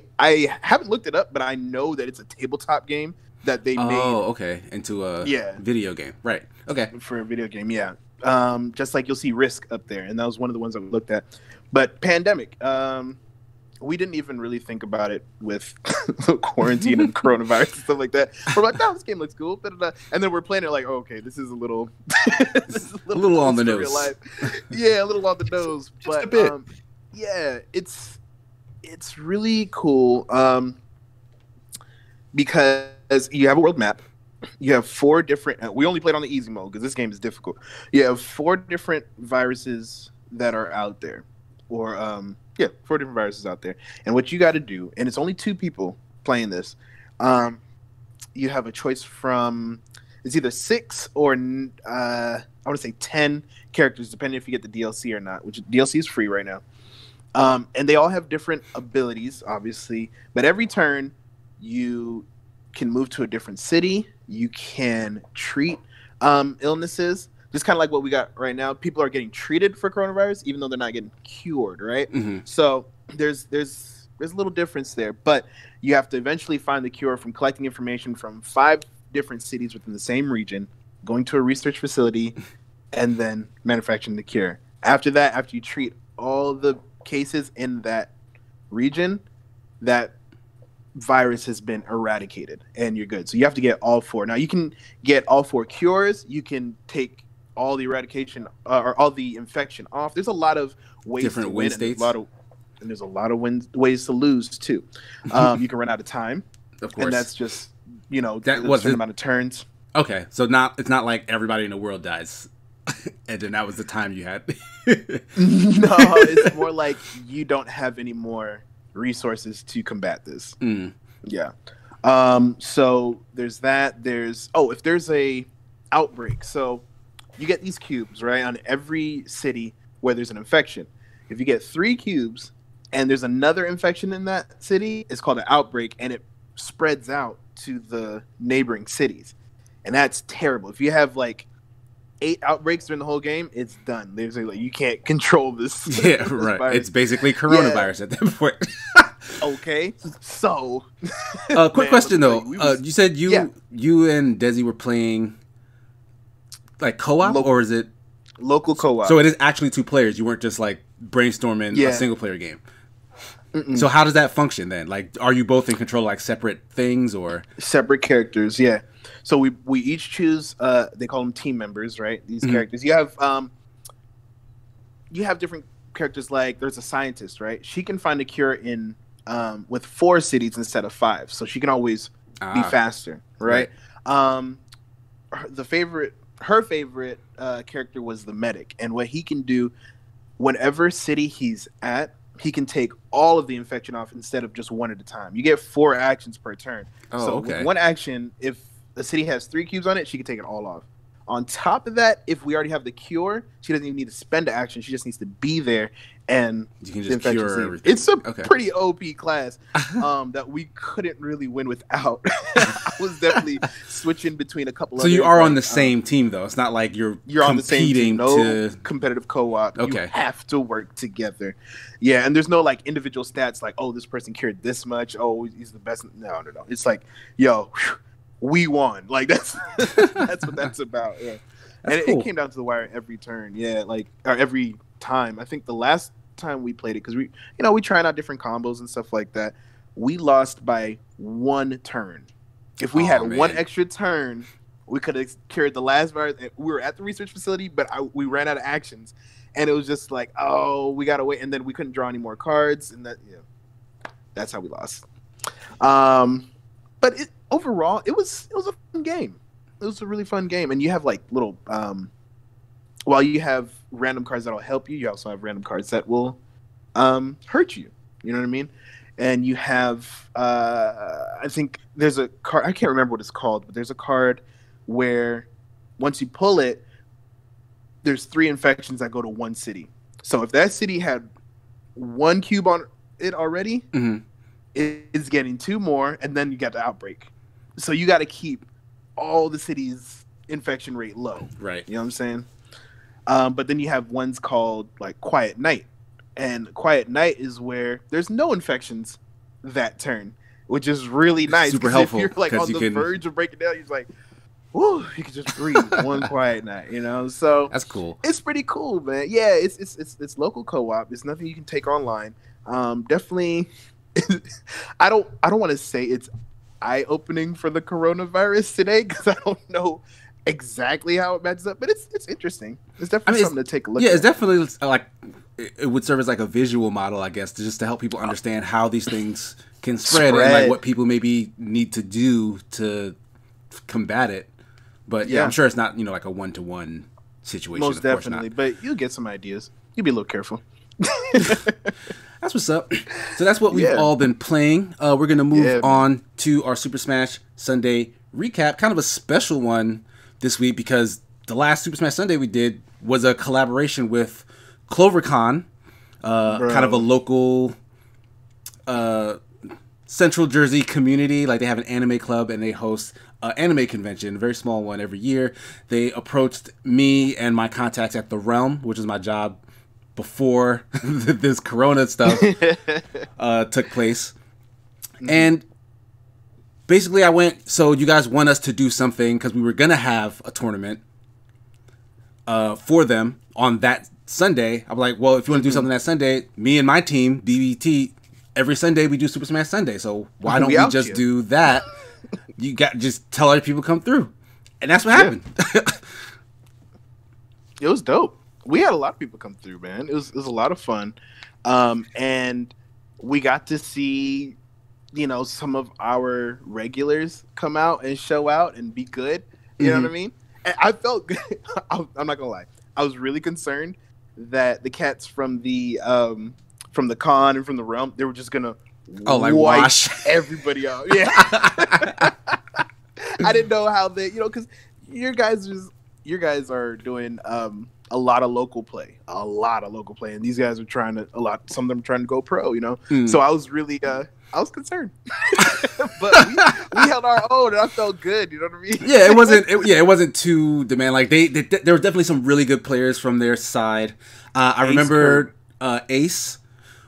haven't looked it up, but I know that it's a tabletop game that they made. Oh, okay, into a video game, right? Okay, for a video game, yeah. Just like you'll see Risk up there, and that was one of the ones that we looked at. But Pandemic, we didn't even really think about it with quarantine and coronavirus and stuff like that. We're like, no, this game looks cool. And then we're playing it like, oh, okay, this is a little, a little on the nose. Yeah, a little on the nose. But a bit. Yeah, it's really cool because you have a world map. You have 4 different. We only played on the easy mode because this game is difficult. You have 4 different viruses that are out there, or 4 different viruses out there. And what you got to do, and it's only 2 people playing this. You have a choice from it's either 6 or I want to say 10 characters, depending if you get the DLC or not. Which DLC is free right now. And they all have different abilities, obviously. But every turn, you can move to a different city. You can treat illnesses. Just kind of like what we got right now. People are getting treated for coronavirus, even though they're not getting cured, right? Mm-hmm. So there's a little difference there. But you have to eventually find the cure from collecting information from 5 different cities within the same region, going to a research facility, and then manufacturing the cure. After that, after you treat all the cases in that region, that virus has been eradicated and you're good. So you have to get all 4. Now you can get all 4 cures. You can take all the eradication or all the infection off. There's a lot of ways different to win, states. And there's a lot of ways to lose too. You can run out of time, of course, and that's just that was the amount of turns. Okay, so it's not like everybody in the world dies, and then that was the time you had. No, it's more like you don't have any more resources to combat this. Yeah. So there's that. If there's a outbreak, so you get these cubes, right, on every city where there's an infection. If you get 3 cubes and there's another infection in that city, it's called an outbreak, and it spreads out to the neighboring cities. And that's terrible. If you have like 8 outbreaks during the whole game, it's done. There's like you can't control this. Yeah, this right. Virus. It's basically coronavirus at that point. Okay, so quick question though. You said you and Desi were playing like co-op, or is it local co-op? So it is actually 2 players. You weren't just like brainstorming a single player game. Mm-mm. So how does that function then? Like, are you both in control of like separate things or separate characters? Yeah. So we each choose. They call them team members, right? These characters. You have different characters. Like there's a scientist, right? She can find a cure in with 4 cities instead of 5, so she can always be faster, right? Her favorite character was the medic, and what he can do, whatever city he's at, he can take all of the infection off instead of just 1 at a time. You get 4 actions per turn. With 1 action, if the city has 3 cubes on it, she can take it all off. On top of that, if we already have the cure, she doesn't even need to spend an action. She just needs to be there, and you can just cure everything. It's a pretty OP class that we couldn't really win without. I was definitely switching between a couple. So you are on the same team, though. It's not like you're on the same team. No to competitive co-op. Okay, you have to work together. Yeah, and there's no like individual stats like, oh, this person cured this much. Oh, he's the best. No. It's like, yo. We won. Like that's what that's about. Yeah, and cool. It came down to the wire every turn. Yeah, or every time. I think the last time we played it, because we trying out different combos and stuff like that. We lost by 1 turn. If we had 1 extra turn, we could have cured the last virus. We were at the research facility, but we ran out of actions, and it was just like, oh, we gotta wait, and then we couldn't draw any more cards, and that's how we lost. But overall, it was a fun game. It was a really fun game, and you have like little. While you have random cards that'll help you, you also have random cards that will hurt you. You know what I mean? And you have, I think there's a card. I can't remember what it's called, but there's a card where once you pull it, there's 3 infections that go to 1 city. So if that city had 1 cube on it already. Mm-hmm. It's getting 2 more, and then you got the outbreak. So you got to keep all the city's infection rate low. Right. You know what I'm saying? But then you have ones called like Quiet Night. And Quiet Night is where there's no infections that turn, which is really nice. Super helpful. If you're like on the verge of breaking down, you're like, whoo, you can just breathe one quiet night, you know? So that's cool. It's pretty cool, man. Yeah, it's local co-op. It's nothing you can take online. Definitely I don't want to say it's eye-opening for the coronavirus today because I don't know exactly how it matches up, but it's interesting. It's definitely something to take a look at. Yeah, it's definitely like it would serve as like a visual model, I guess, just to help people understand how these things can spread and like what people maybe need to do to combat it. But yeah, I'm sure it's not, like a one-to-one situation. Most definitely, but you'll get some ideas. You'll be a little careful. That's what's up. So that's what we've all been playing. We're going to move on to our Super Smash Sunday recap. Kind of a special one this week because the last Super Smash Sunday we did was a collaboration with CloverCon, kind of a local Central Jersey community. Like they have an anime club and they host an anime convention, a very small one every year. They approached me and my contacts at The Realm, which is my job before this Corona stuff took place. And basically I went, so you guys want us to do something because we were going to have a tournament for them on that Sunday. I'm like, well, if you want to do something that Sunday, me and my team, BBET, every Sunday we do Super Smash Sunday. So why don't we just do that? You got just tell other people come through. And that's what happened. It was dope. We had a lot of people come through, man. It was a lot of fun. And we got to see, some of our regulars come out and show out and be good. You know what I mean? And I felt good. I'm not gonna lie. I was really concerned that the cats from the con and from the realm, they were just gonna wash everybody out. Yeah. I didn't know how they, because your guys are doing a lot of local play, and these guys are trying to some of them are trying to go pro, So I was really I was concerned, but we held our own, and I felt good. You know what I mean? Yeah, it wasn't too demanding. Like there were definitely some really good players from their side. I remember Ace,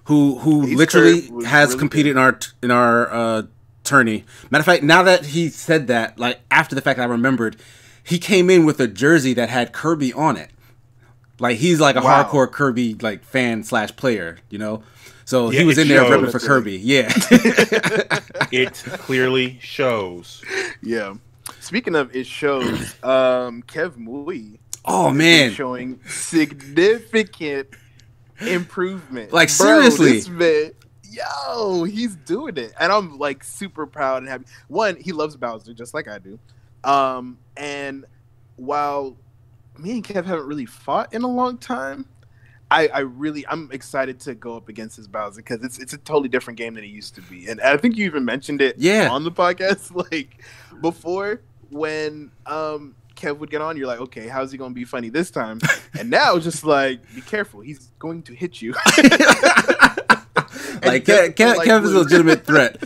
who Ace literally has really competed good in our tourney. Matter of fact, now that he said that, like after the fact, I remembered he came in with a jersey that had Kirby on it. Like he's like a hardcore Kirby like fan / player, So he was in there repping for Kirby. Yeah. It clearly shows. Yeah. Speaking of it shows, Kev Mui. Oh man, showing significant improvement. Like seriously, this man, he's doing it, and I'm like super proud and happy. One, he loves Bowser just like I do. And while me and Kev haven't really fought in a long time, I'm excited to go up against this Bowser because it's a totally different game than it used to be. And I think you even mentioned it on the podcast. Like before when Kev would get on, you're like, okay, how's he gonna be funny this time? And now it's just like, be careful, he's going to hit you. Like Kev is a legitimate threat.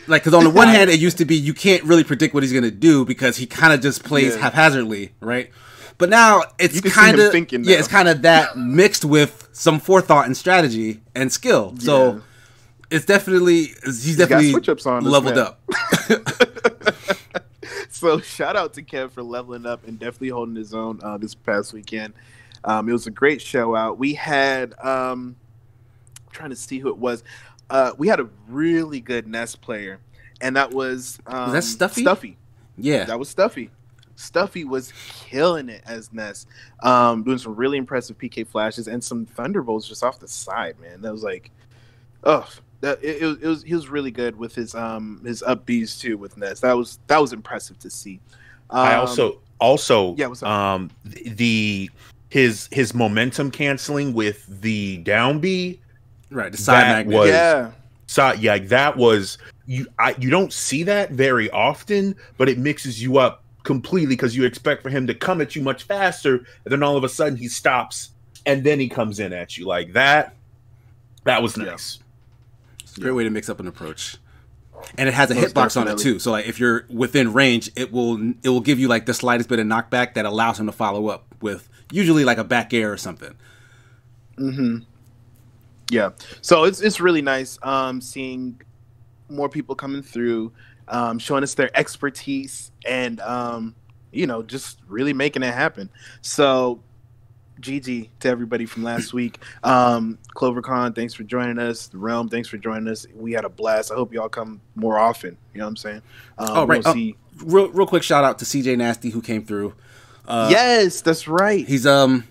Like, because on the one hand, it used to be you can't really predict what he's gonna do because he kind of just plays haphazardly, right? But now it's kind of it's kind of that mixed with some forethought and strategy and skill. So it's definitely he's definitely leveled up. So shout out to Kev for leveling up and definitely holding his own this past weekend. It was a great show out. We had I'm trying to see who it was. We had a really good Ness player, and that was that Stuffy? Stuffy. Yeah, that was Stuffy. Stuffy was killing it as Ness, doing some really impressive PK flashes and some thunderbolts just off the side. Man, that was like, he was really good with his up Bs too with Ness. That was impressive to see. I also his momentum canceling with the down B, right? The side magnet. That was you don't see that very often, but it mixes you up completely because you expect for him to come at you much faster, and then all of a sudden he stops and then he comes in at you like that. That was nice. It's a great way to mix up an approach. And it has a Most hitbox on it definitely. too. So like if you're within range, it will give you like the slightest bit of knockback that allows him to follow up with usually like a back air or something. Yeah. So it's really nice seeing more people coming through, showing us their expertise and just really making it happen. So GG to everybody from last week. CloverCon, thanks for joining us. The Realm, thanks for joining us. We had a blast. I hope y'all come more often. You know what I'm saying? Real quick shout out to CJ Nasty who came through. Yes, that's right. He's one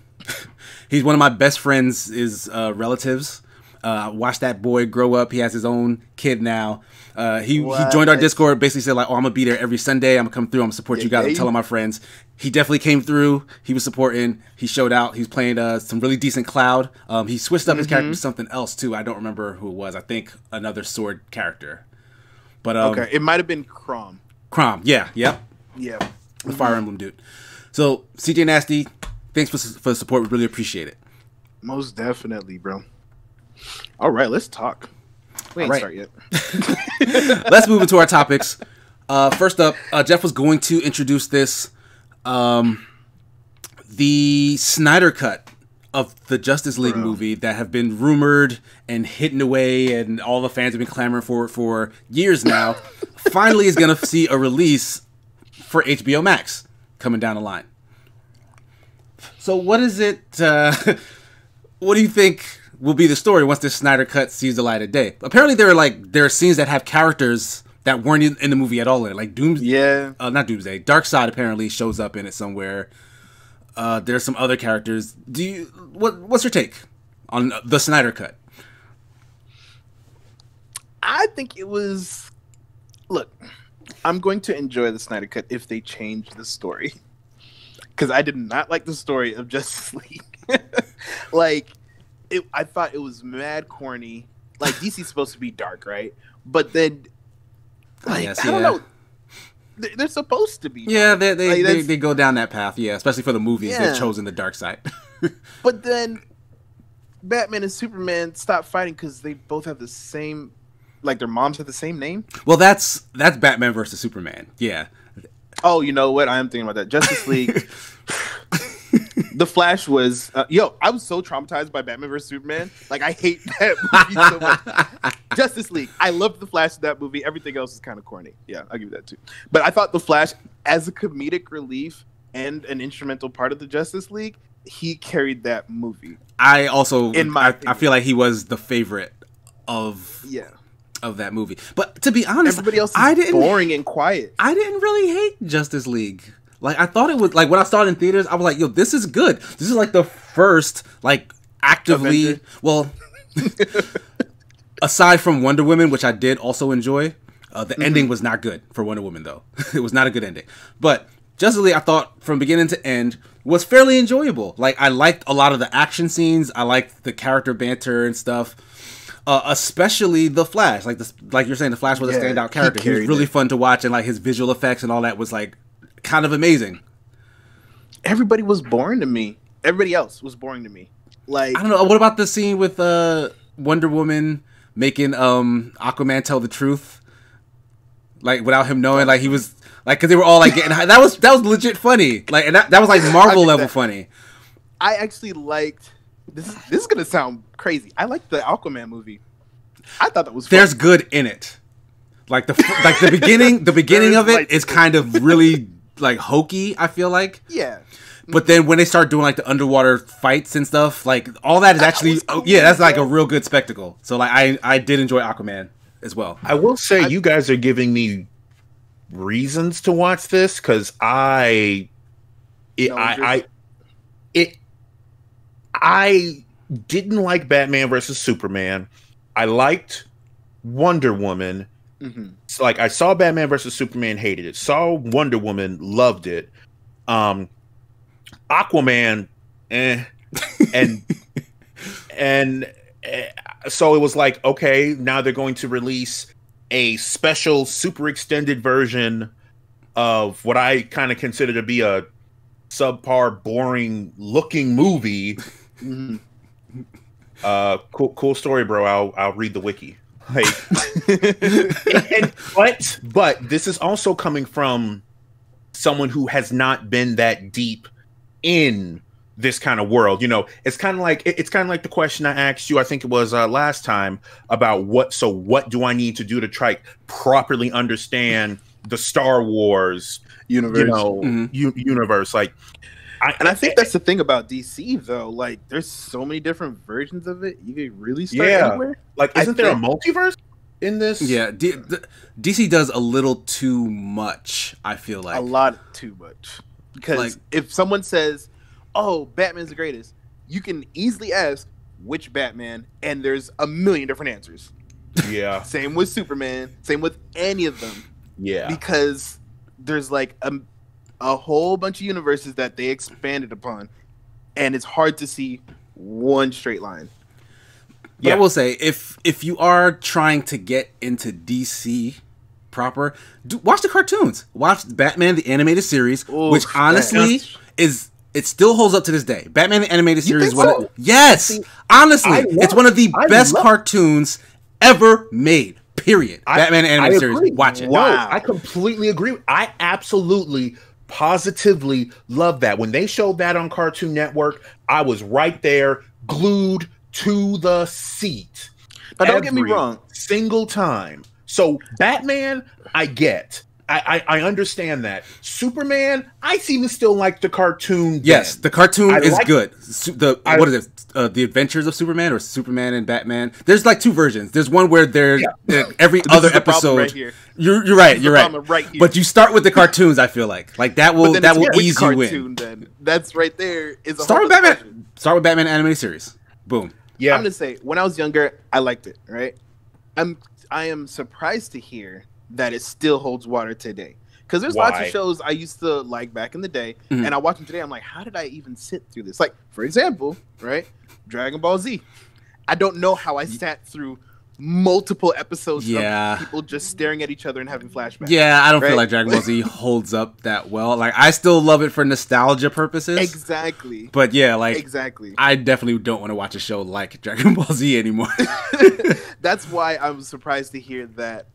of my best friends' relatives. Watch that boy grow up. He has his own kid now. He joined our Discord, basically said like, "Oh, I'm gonna be there every Sunday. I'm gonna come through. I'm gonna support you guys. I'm telling my friends." He definitely came through. He was supporting. He showed out. He's playing some really decent Cloud. He switched up his character to something else too. I don't remember who it was. I think another sword character. But okay, it might have been Crom. Crom, yeah, yep, Yeah, the Fire Emblem dude. So CJ Nasty, thanks for the support. We really appreciate it. Most definitely, bro. All right, let's talk. We ain't start yet. Let's move into our topics. First up, Jeff was going to introduce this. The Snyder Cut of the Justice League movie that have been rumored and hidden away, and all the fans have been clamoring for years now, finally is going to see a release for HBO Max coming down the line. So what is it? What do you think will be the story once this Snyder Cut sees the light of day? Apparently there are scenes that have characters that weren't in the movie at all. Like not Doomsday. Darkseid apparently shows up in it somewhere. There's some other characters. What's your take on the Snyder Cut? I think it was. Look, I'm going to enjoy the Snyder Cut if they change the story, because I did not like the story of Justice League. I thought it was mad corny. Like, DC's supposed to be dark, right? But then, I don't know. They're supposed to be. Yeah, they go down that path. Yeah, especially for the movies, they've chosen the dark side. But then, Batman and Superman stop fighting because they both have the same, like their moms have the same name. Well, that's Batman versus Superman. Yeah. Oh, you know what? I am thinking about that. Justice League. The Flash was I was so traumatized by Batman vs Superman. Like, I hate that movie so much. Justice League, I loved the Flash in that movie. Everything else is kind of corny. Yeah, I'll give you that too. But I thought the Flash, as a comedic relief and an instrumental part of the Justice League, he carried that movie. I also I feel like he was the favorite of that movie. But to be honest, everybody else is boring and quiet. I didn't really hate Justice League. Like, I thought it was, like, when I saw it in theaters, I was like, yo, this is good. This is, like, the first, like, actively, Avenger. Well, aside from Wonder Woman, which I did also enjoy, the ending was not good for Wonder Woman, though. It was not a good ending. But Justice League, I thought, from beginning to end, was fairly enjoyable. Like, I liked a lot of the action scenes. I liked the character banter and stuff. Especially the Flash. Like you're saying, the Flash was a standout character. He was really fun to watch, and, like, his visual effects and all that was, like, kind of amazing. Everybody was boring to me. Everybody else was boring to me. Like, I don't know. What about the scene with Wonder Woman making Aquaman tell the truth, like, without him knowing? Like, he was like, because they were all like getting high. That was legit funny. Like, and that was like Marvel level funny. I actually liked this. This is gonna sound crazy. I liked the Aquaman movie. I thought that was funny. There's good in it. Like the beginning of it is kind of really, like, hokey, I feel like. Yeah. But then when they start doing, like, the underwater fights and stuff, like, all that is actually cool, that's like a real good spectacle. So, like, I did enjoy Aquaman as well. I will say you guys are giving me reasons to watch this, because I didn't like Batman versus Superman. I liked Wonder Woman. Mm-hmm. So, like, I saw Batman versus Superman, hated it. Saw Wonder Woman, loved it. Aquaman, so it was like, okay, now they're going to release a special, super extended version of what I kind of consider to be a subpar, boring looking movie. Mm-hmm. Cool story, bro. I'll read the wiki. Like, but this is also coming from someone who has not been that deep in this kind of world. You know, it's kind of like the question I asked you, I think it was last time, about what do I need to do to try properly understand the Star Wars universe, you know, universe. Like, I think that's the thing about DC though. Like, there's so many different versions of it. You could really start anywhere. Like, isn't there a multiverse in this? Yeah, DC does a little too much, I feel like. A lot too much. Because like, if someone says, "Oh, Batman's the greatest," you can easily ask which Batman, and there's a million different answers. Yeah. Same with Superman. Same with any of them. Yeah. Because there's like a whole bunch of universes that they expanded upon, and it's hard to see one straight line. But I will say, if you are trying to get into DC proper, watch the cartoons. Watch Batman the Animated Series, which honestly it still holds up to this day. Batman the Animated Series, yes, honestly, it's one of the best cartoons ever made. Period. Batman the Animated Series. Watch it. Wow. No, I completely agree. I absolutely, positively love that. When they showed that on Cartoon Network, I was right there, glued to the seat. Now, don't get me wrong. Single time. So Batman, I get. I understand that. Superman, I even still like the cartoon. Yes, the cartoon is good. What is it? The Adventures of Superman or Superman and Batman? There's like two versions. There's one where there's every other episode. Right here. You're right. You're right. But you start with the cartoons. I feel like that will ease you in. Then that's right there. Is start with Batman. Question. Start with Batman animated series. Boom. Yeah. I'm gonna say when I was younger, I liked it. Right. I am surprised to hear that it still holds water today, because there's lots of shows I used to like back in the day, and I watch them today. I'm like, how did I even sit through this? Like, for example, right, Dragon Ball Z. I don't know how I sat through multiple episodes of people just staring at each other and having flashbacks. Yeah, I don't feel like Dragon Ball Z holds up that well. Like, I still love it for nostalgia purposes. Exactly. But yeah, like, exactly. I definitely don't want to watch a show like Dragon Ball Z anymore. That's why I was surprised to hear that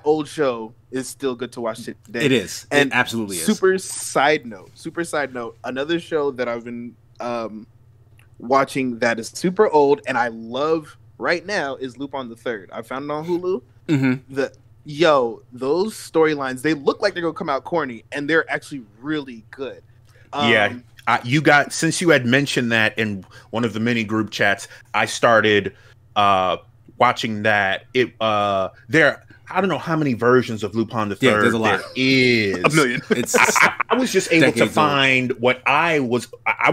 old show is still good to watch today. It is. And it absolutely is. Super side note, another show that I've been watching that is super old and I love right now is Lupin the Third. I found it on Hulu. Those storylines, they look like they're gonna come out corny, and they're actually really good. You got, since you had mentioned that in one of the mini group chats, I started watching that. I don't know how many versions of Lupin the Third there's a lot. There is. A million. I was just able to find what I was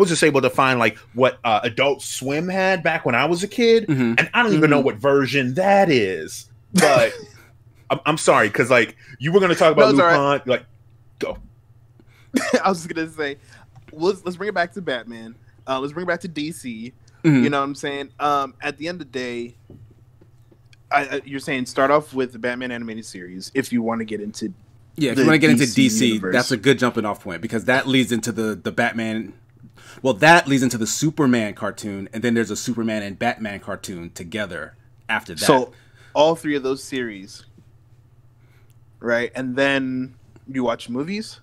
just able to find, like, what Adult Swim had back when I was a kid, and I don't even know what version that is. But I'm sorry, because like you were going to talk about Lupin, right. Like, go. I was going to say, let's bring it back to Batman. Let's bring it back to DC. You know what I'm saying? At the end of the day, you're saying start off with the Batman animated series if you want to get into if you want to get into DC universe. That's a good jumping off point, because that leads into the Batman. Well, that leads into the Superman cartoon, and then there's a Superman and Batman cartoon together after that. So all three of those series, right? And then you watch movies.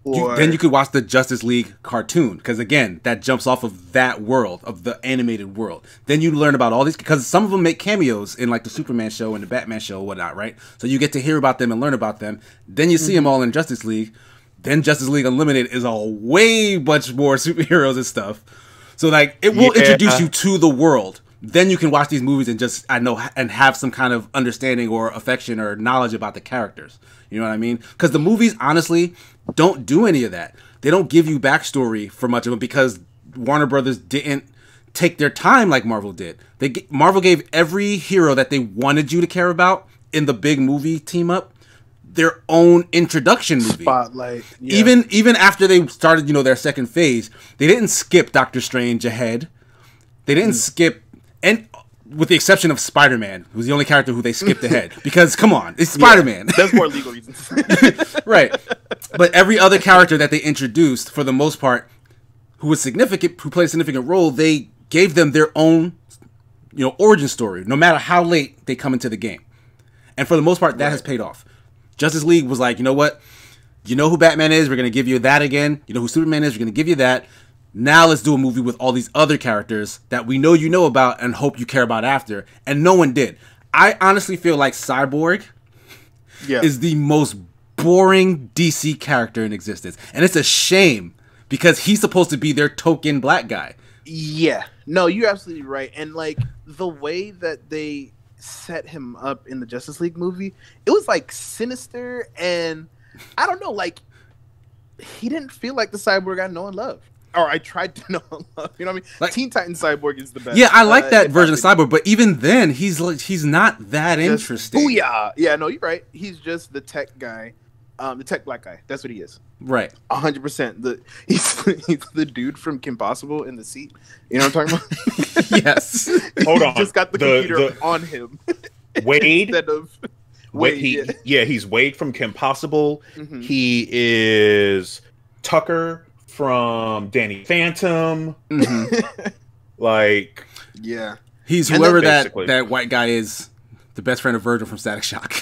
Then you could watch the Justice League cartoon, because again, that jumps off of that world, of the animated world. Then you learn about all these, because some of them make cameos in like the Superman show and the Batman show and whatnot, right? So you get to hear about them and learn about them. Then you see them all in Justice League. Then Justice League Unlimited is a way much more superheroes and stuff. So like it will introduce you to the world. Then you can watch these movies and have some kind of understanding or affection or knowledge about the characters. You know what I mean? Because the movies, honestly, don't do any of that. They don't give you backstory for much of it, because Warner Brothers didn't take their time like Marvel did. Marvel gave every hero that they wanted you to care about in the big movie team up their own introduction movie. Spotlight. Yeah. Even after they started, their second phase, they didn't skip Doctor Strange ahead. They didn't skip, and with the exception of Spider-Man, who's the only character who they skipped ahead. Because, come on, it's Spider-Man. That's more legal reasons. Right. But every other character that they introduced, for the most part, who played a significant role, they gave them their own origin story, no matter how late they come into the game. And for the most part, that has paid off. Justice League was like, you know what? You know who Batman is? We're going to give you that again. You know who Superman is? We're going to give you that. Now let's do a movie with all these other characters that we know you know about and hope you care about after. And no one did. I honestly feel like Cyborg is the most boring DC character in existence. And it's a shame because he's supposed to be their token black guy. Yeah. No, you're absolutely right. And like the way that they set him up in the Justice League movie, it was like sinister, and I don't know, like he didn't feel like the Cyborg I know and love. Or I tried to know and love. You know what I mean? Like, Teen Titan Cyborg is the best. Yeah, I like that version of Cyborg, but even then, he's not that interesting. Booyah! Yeah, no, you're right. He's just the tech guy, the tech black guy. That's what he is. Right. 100%. He's the dude from Kim Possible in the seat. You know what I'm talking about? Yes. Hold on. Just got the computer on him. Wade. Instead of Wade. He's Wade from Kim Possible. Mm-hmm. He is Tucker from Danny Phantom. Mm-hmm. Like, yeah. He's whoever that white guy is, the best friend of Virgil from Static Shock.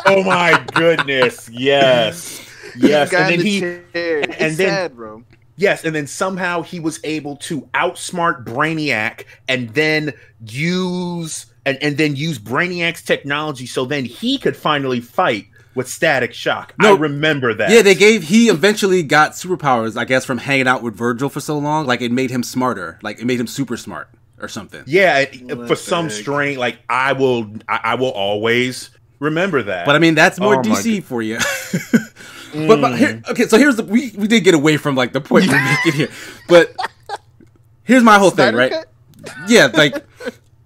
Oh my goodness! Yes, yes, and then sad, bro. Yes, and then somehow he was able to outsmart Brainiac, and then use Brainiac's technology, so then he could finally fight with Static Shock. No, I remember that. Yeah, he eventually got superpowers, I guess, from hanging out with Virgil for so long. Like it made him smarter. Like it made him super smart or something. Yeah, for some strange, like I will always remember that. But I mean, that's more DC for you. but here, okay, so here's we did get away from like the point we're making here. But here's my whole thing, right? Yeah, like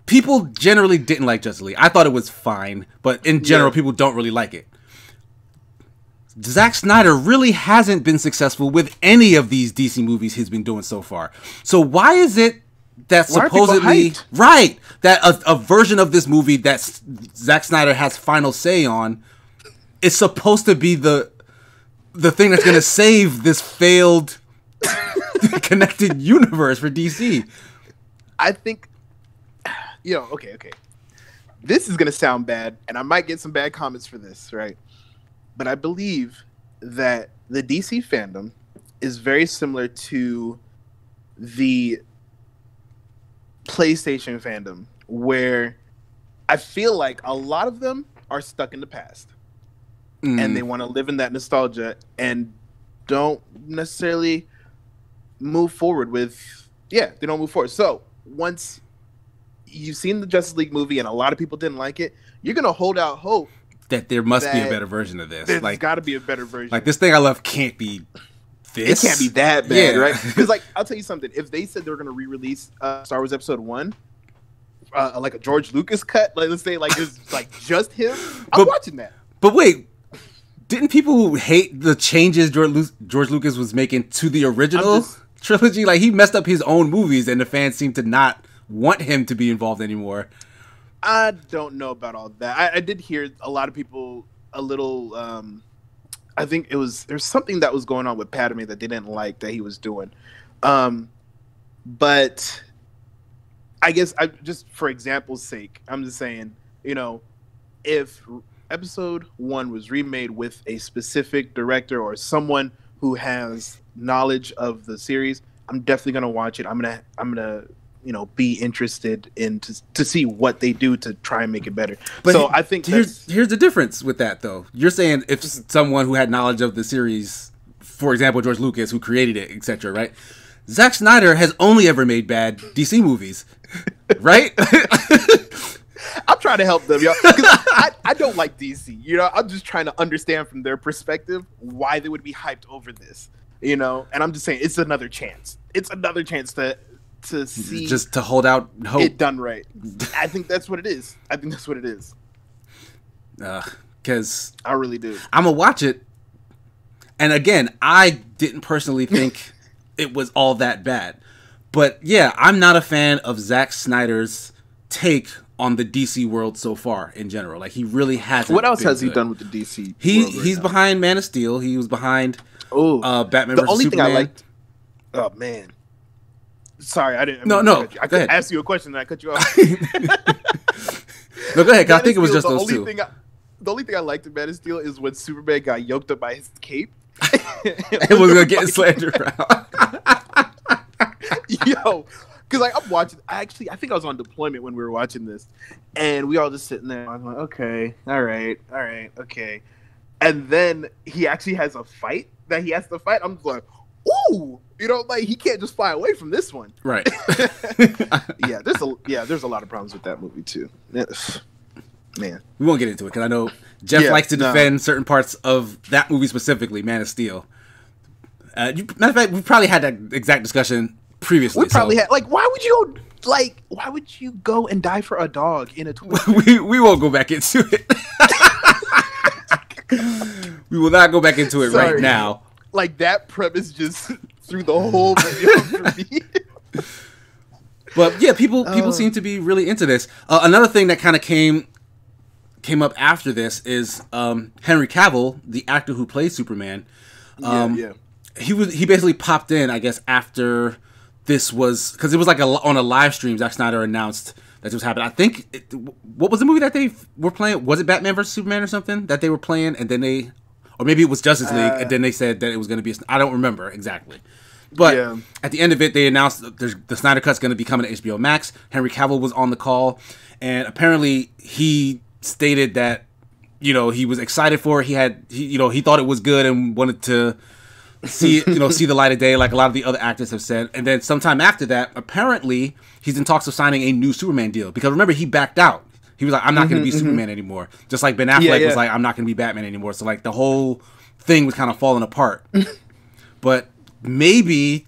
people generally didn't like Justice League. I thought it was fine, but in general, people don't really like it. Zack Snyder really hasn't been successful with any of these DC movies he's been doing so far. So why is it that supposedly that a version of this movie that Zack Snyder has final say on is supposed to be the thing that's going to save this failed connected universe for DC? I think, okay. This is going to sound bad, and I might get some bad comments for this, right? But I believe that the DC fandom is very similar to the PlayStation fandom, where I feel like a lot of them are stuck in the past and they want to live in that nostalgia and don't necessarily move forward they don't move forward. So once you've seen the Justice League movie and a lot of people didn't like it, you're going to hold out hope that there must be a better version of this. There's got to be a better version. Like, this thing I love can't be this. It can't be that bad, right? Because, like, I'll tell you something. If they said they were going to re-release Star Wars Episode 1, like a George Lucas cut, like, let's say, like, it's like just him, I'm watching that. But wait, didn't people hate the changes George Lucas was making to the original trilogy? Like, he messed up his own movies, and the fans seem to not want him to be involved anymore. I don't know about all that. I did hear a lot of people a little. I think there's something that was going on with Padme that they didn't like that he was doing. But I guess just for example's sake, I'm just saying, if Episode 1 was remade with a specific director or someone who has knowledge of the series, I'm definitely gonna watch it. I'm gonna be interested in to see what they do to try and make it better. But so I think here's the difference with that, though. You're saying if someone who had knowledge of the series, for example, George Lucas, who created it, etc., right? Zack Snyder has only ever made bad DC movies, right? I'm trying to help them, y'all. I don't like DC. I'm just trying to understand from their perspective why they would be hyped over this. And I'm just saying it's another chance. It's another chance to see, just to hold out hope it done right. I think that's what it is. Because I really do. I'm gonna watch it, and again, I didn't personally think it was all that bad, but yeah, I'm not a fan of Zack Snyder's take on the DC world so far in general. Like, he really hasn't. What else has he done with the DC? He's behind Man of Steel. He was behind Batman. The only thing I liked. Oh man. Sorry, I didn't. No. I could ask you a question and I cut you off. No, go ahead. 'Cause I think it was just those two. The only thing I liked in Man of Steel is when Superman got yoked up by his cape. It was gonna get slandered around. Yo, because like I'm watching. I think I was on deployment when we were watching this, and we all just sitting there. I'm like, okay, all right, okay. And then he actually has a fight that he has to fight. I'm just like, ooh, like he can't just fly away from this one. Right. There's a lot of problems with that movie too. Man, we won't get into it because I know Jeff likes to defend certain parts of that movie specifically, Man of Steel. Matter of fact, we probably had that exact discussion previously. We probably had why would you go and die for a dog in a toy? we won't go back into it. We will not go back into it right now. Like that premise just threw the whole video for me. But yeah, people seem to be really into this. Another thing that kind of came up after this is Henry Cavill, the actor who plays Superman. He basically popped in, I guess, after this was, because it was like on a live stream. Zack Snyder announced that this was happening. I think what was the movie that they were playing? Was it Batman vs Superman or something that they were playing? And then or maybe it was Justice League, and then they said that it was going to be. I don't remember exactly. But at the end of it, they announced that the Snyder Cut's going to be coming to HBO Max. Henry Cavill was on the call, and apparently he stated that he was excited for it. He thought it was good and wanted to see the light of day, like a lot of the other actors have said. And then sometime after that, apparently he's in talks of signing a new Superman deal, because remember, he backed out. He was like, I'm not going to be Superman anymore. Just like Ben Affleck was like, I'm not going to be Batman anymore. So like the whole thing was kind of falling apart. But maybe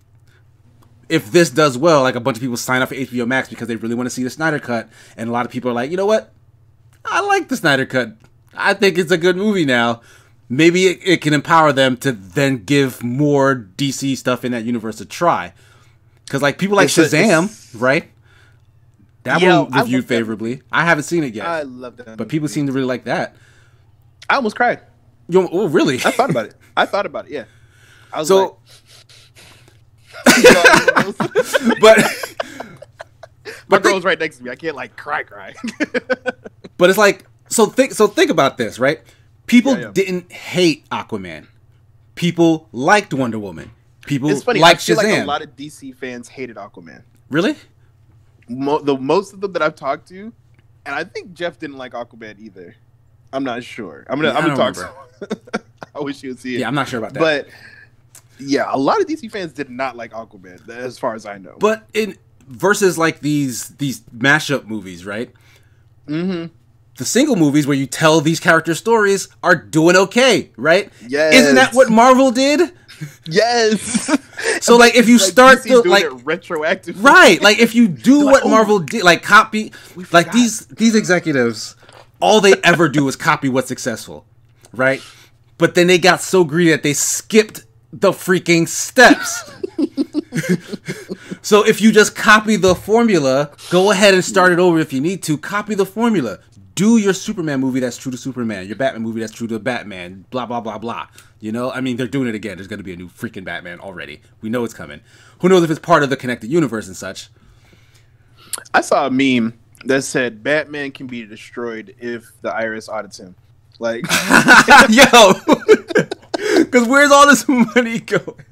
if this does well, like a bunch of people sign up for HBO Max because they really want to see the Snyder Cut, and a lot of people are like, you know what? I like the Snyder Cut. I think it's a good movie now. Maybe it can empower them to then give more DC stuff in that universe a try. Because like people like Shazam, right? That one reviewed favorably. I haven't seen it yet. I love that. But people seem to really like that. I almost cried. Oh, really? I thought about it. Yeah. I was but my girl's right next to me. I can't cry. But it's like, so think about this, right? People didn't hate Aquaman. People liked Wonder Woman. People liked Shazam. I feel like a lot of DC fans hated Aquaman. Really? Most of them that I've talked to, and I think Jeff didn't like Aquaman either. I'm not sure. I'm gonna talk to him. I wish you would see it. Yeah, I'm not sure about that. But yeah, a lot of DC fans did not like Aquaman, as far as I know. But versus like these mashup movies, right? Mm-hmm. The single movies where you tell these character stories are doing okay, right? Yes. Isn't that what Marvel did? Yes. So like if you start to like retroactive, right? Like if you do what Marvel did, like copy, like these executives, all they ever do is copy what's successful, right? But then they got so greedy that they skipped the freaking steps. So if you just copy the formula, go ahead and start it over if you need to. Copy the formula. Do your Superman movie that's true to Superman. Your Batman movie that's true to Batman. Blah, blah, blah, blah. I mean, they're doing it again. There's going to be a new freaking Batman already. We know it's coming. Who knows if it's part of the connected universe and such. I saw a meme that said Batman can be destroyed if the IRS audits him. Like, yo, because where's all this money going?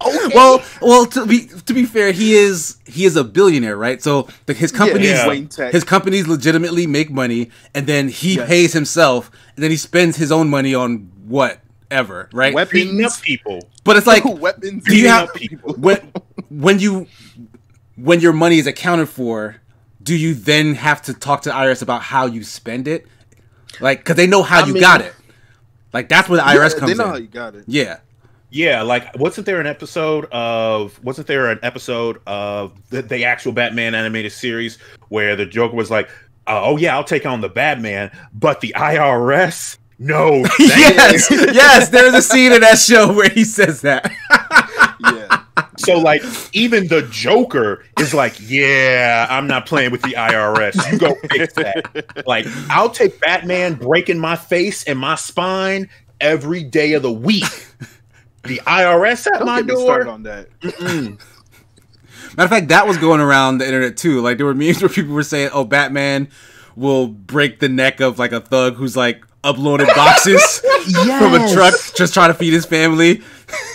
Okay. Well. To be fair, he is a billionaire, right? So his companies legitimately make money, and then he pays himself, and then he spends his own money on whatever, right? Weapons, up people. But it's like weapons. Do you have people when your money is accounted for? Do you then have to talk to the IRS about how you spend it? Like, because they know how you got it. Like that's where the IRS comes in. They know how you got it. Yeah. Yeah, like wasn't there an episode of the actual Batman animated series where the Joker was like, "Oh yeah, I'll take on the Batman, but the IRS, no." yes, there's a scene in that show where he says that. Yeah. So like even the Joker is like, "Yeah, I'm not playing with the IRS. You go fix that." Like I'll take Batman breaking my face and my spine every day of the week. The IRS at my door. On that. Matter of fact, that was going around the internet too. Like there were memes where people were saying, "Oh, Batman will break the neck of like a thug who's like uploading boxes from a truck just trying to feed his family."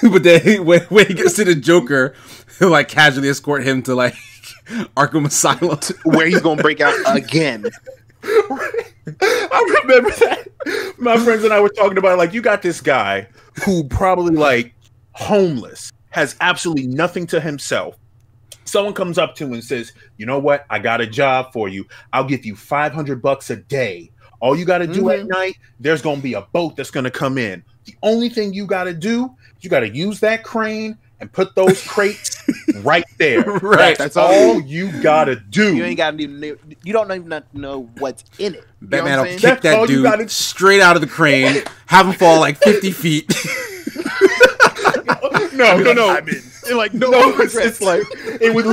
But then when he gets to the Joker, he'll like casually escort him to like Arkham Asylum, where he's gonna break out again. I remember that. My friends and I were talking about, like, you got this guy who probably like homeless, has absolutely nothing to himself. Someone comes up to him and says, "You know what? I got a job for you. I'll give you $500 a day. All you got to do at night, there's going to be a boat that's going to come in. The only thing you got to do, you got to use that crane and put those crates right there. Right. That's all you got to do. You ain't got to even. You don't even know what's in it. Batman will saying? kick that dude straight out of the crane, have him fall like 50 feet. No. Like It's like it would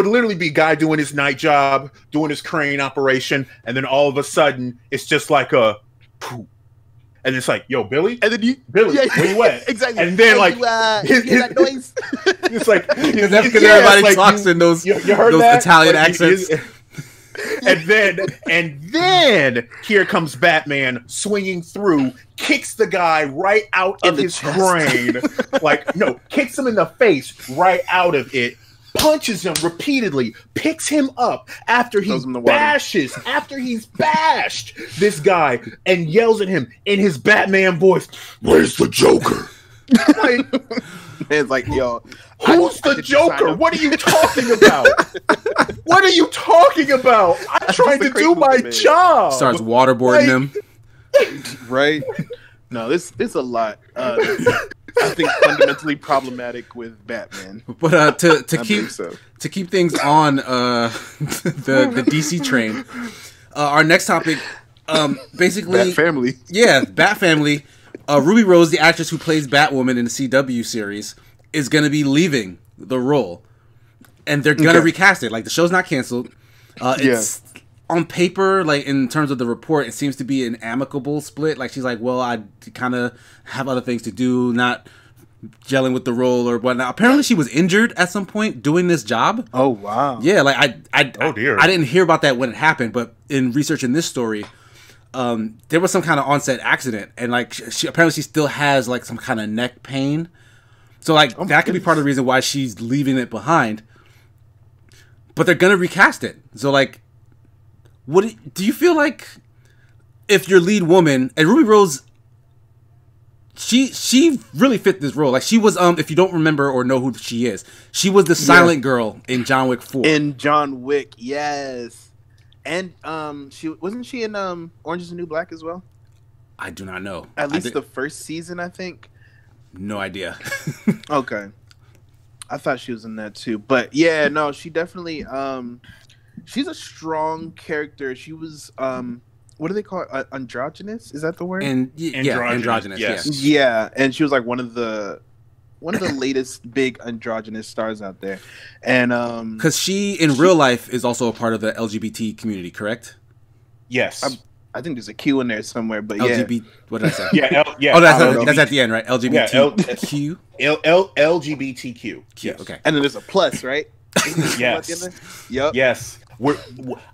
literally be guy doing his night job, doing his crane operation, and then all of a sudden it's just like a poof. And it's like, "Yo, Billy," and then Billy, where you at? Exactly. And then like his that noise. It's like Because everybody like talks in those heard those that? Italian Like, accents. And then here comes Batman swinging through, kicks the guy right out of his crane. Like, no, kicks him in the face right out of it, punches him repeatedly, picks him up after he's bashed this guy, and yells at him in his Batman voice, "Where's the Joker?" Like, it's like, yo, who's the Joker? What are you talking about? What are you talking about? I'm trying to do my job. Starts waterboarding him. Right? No, this a lot. I think fundamentally problematic with Batman. But to keep things on the DC train, our next topic, basically, Bat Family. Yeah, Bat Family. Ruby Rose, the actress who plays Batwoman in the CW series, is going to be leaving the role, and they're going to recast it. Like, the show's not canceled. It's on paper, like in terms of the report, it seems to be an amicable split. Like, she's like, "Well, I kind of have other things to do, not gelling with the role or whatnot." Apparently, she was injured at some point doing this job. Oh wow! Yeah, like oh dear, I didn't hear about that when it happened, but in researching this story, there was some kind of onset accident, and like she apparently still has like some kind of neck pain. So like that could be part of the reason why she's leaving it behind. But they're gonna recast it. So like, what do you feel like if your lead woman, and Ruby Rose, she really fit this role. Like, she was if you don't remember or know who she is, she was the silent girl in John Wick 4. In John Wick, yes. And she wasn't in Orange Is the New Black as well? I do not know. At least the first season, I think. No idea. Okay. I thought she was in that too. But yeah, no, she definitely she's a strong character. She was what do they call it? Androgynous? Is that the word? And androgynous. Yes. Yeah, and she was like one of the latest big androgynous stars out there. And because she in real life is also a part of the LGBT community, correct? Yes. I think there's a Q in there somewhere, but LGBT, what did I say? Yeah. Oh, that's at the end, right? LGBTQ? LGBTQ. Yes. Okay. And then there's a plus, right? Yes. Yep. Yes.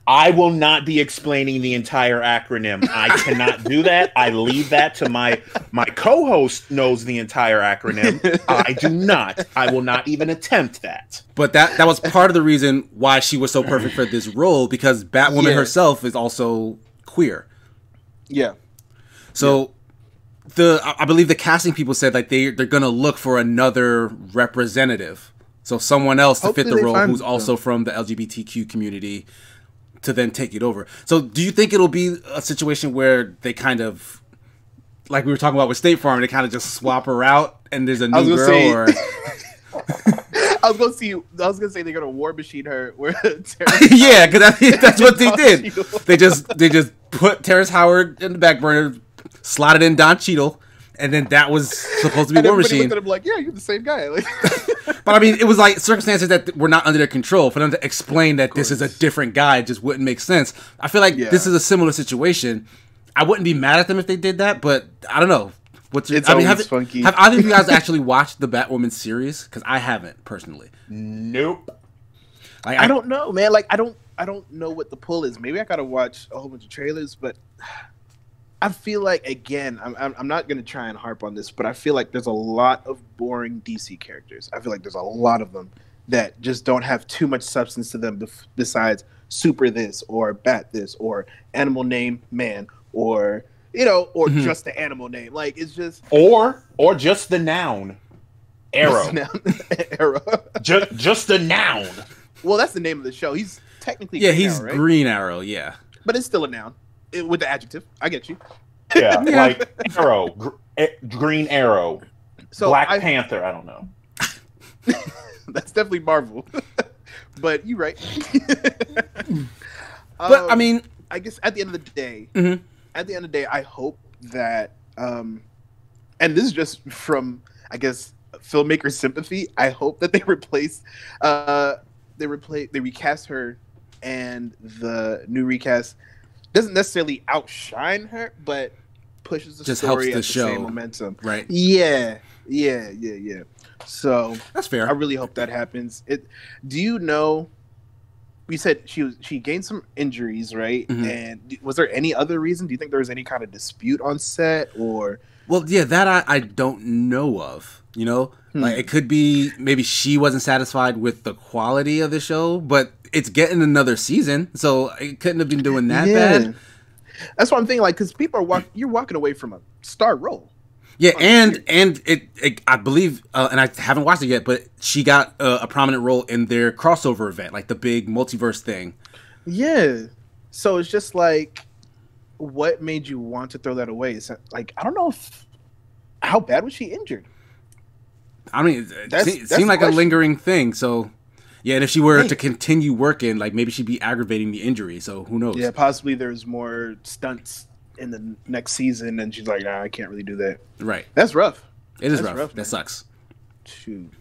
I will not be explaining the entire acronym. I cannot do that. I leave that to my co-host knows the entire acronym. I do not. I will not even attempt that. But that was part of the reason why she was so perfect for this role, because Batwoman herself is also queer. Yeah. So I believe the casting people said like they're gonna look for another representative. So someone else to fit the role who's also from the LGBTQ community to then take it over. So do you think it'll be a situation where they kind of, like we were talking about with State Farm, they kind of just swap her out and there's a new girl? Or I was gonna say they're gonna War Machine her. Yeah, because that's what they did. They just put Terrence Howard in the back burner, slotted in Don Cheadle, and then that was supposed to be War Machine. Looked at him like, yeah, you're the same guy. Like, but I mean, it was like circumstances that were not under their control. For them to explain that this is a different guy just wouldn't make sense. I feel like this is a similar situation. I wouldn't be mad at them if they did that, but I don't know. Funky. Have either of you guys actually watched the Batwoman series? Because I haven't personally. Nope. Like, I don't know, man. Like I don't know what the pull is. Maybe I gotta watch a whole bunch of trailers, but I feel like, again, I'm not gonna try and harp on this, but I feel like there's a lot of boring DC characters. I feel like there's a lot of them that just don't have too much substance to them besides super this or bat this or animal name man or or just the animal name. Like it's just or just the noun Arrow. Arrow. just the noun. Well, that's the name of the show. He's technically he's Arrow, right? Green Arrow, yeah. But it's still a noun with the adjective. I get you. Yeah, like Arrow, Green Arrow, So Black Panther. I don't know. That's definitely Marvel. But you're right. But I mean, I guess at the end of the day, I hope that, and this is just from, I guess, filmmaker sympathy. I hope that they recast her, and the new recast doesn't necessarily outshine her, but pushes the just story helps at the the show, same momentum. right? Yeah. So That's fair. I really hope that happens. Do you know? We said she gained some injuries, right? Mm-hmm. And was there any other reason? Do you think there was any kind of dispute on set, or? Well, yeah, that I don't know of. Like it could be maybe she wasn't satisfied with the quality of the show, but it's getting another season, so it couldn't have been doing that bad. That's what I'm thinking. Like, because people are you're walking away from a star role. Yeah, and it I believe, and I haven't watched it yet, but she got a prominent role in their crossover event, like the big multiverse thing. Yeah. So it's just like, what made you want to throw that away? It's like, I don't know how bad was she injured? I mean, it seemed like a lingering thing. So, yeah, and if she were to continue working, like maybe she'd be aggravating the injury. So who knows? Yeah, possibly there's more stunts in the next season, and she's like, nah, I can't really do that. Right. That's rough. It is rough. That sucks. Shoot.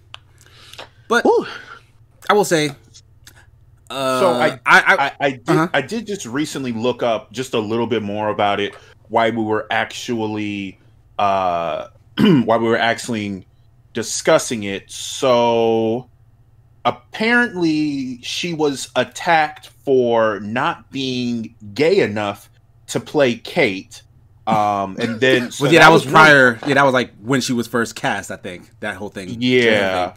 But I will say, so I did just recently look up just a little bit more about it. Why we were actually discussing it. So apparently she was attacked for not being gay enough to play Kate. And then well, yeah, that was prior. Yeah, that was like when she was first cast, I think. That whole thing. Yeah.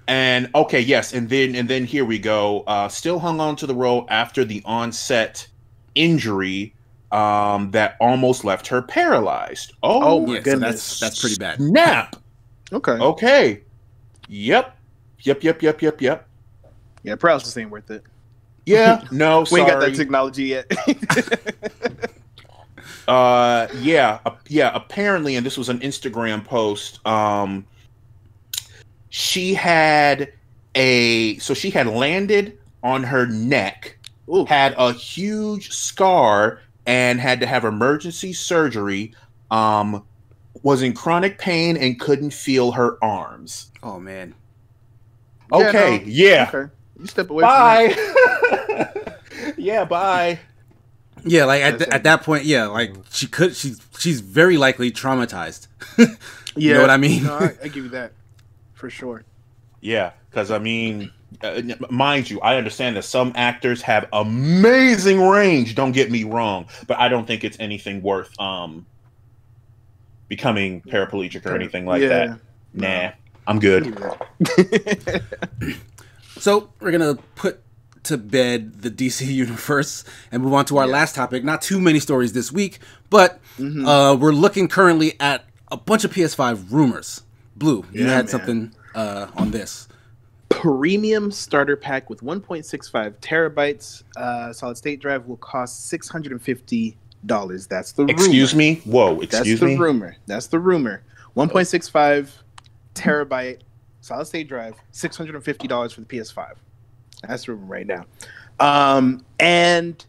And okay, yes, and then here we go. Still hung on to the role after the onset injury that almost left her paralyzed. Oh my goodness. So that's pretty bad. Snap. Okay. Yep. Yeah, paralysis ain't worth it. Yeah. No, we sorry. ain't got that technology yet. Yeah. Apparently, and this was an Instagram post. She had landed on her neck, had a huge scar, and had to have emergency surgery. Was in chronic pain and couldn't feel her arms. Oh man. Okay. Okay. You step away. Bye. From that. Yeah. Bye. Yeah, like at that point, yeah, like she's very likely traumatized. You know what I mean? No, I give you that for sure. Yeah, because I mean, mind you, I understand that some actors have amazing range. Don't get me wrong, but I don't think it's anything worth becoming paraplegic or anything like that. Nah, I'm good. So we're gonna put to bed the DC universe and move on to our last topic. Not too many stories this week, but we're looking currently at a bunch of PS5 rumors. Blue, you had something on this. Premium starter pack with 1.65 terabytes solid state drive will cost $650. That's the rumor. Excuse me? Whoa, excuse me? That's the rumor. 1.65 terabyte solid state drive, $650 for the PS5. That's the rumor right now. And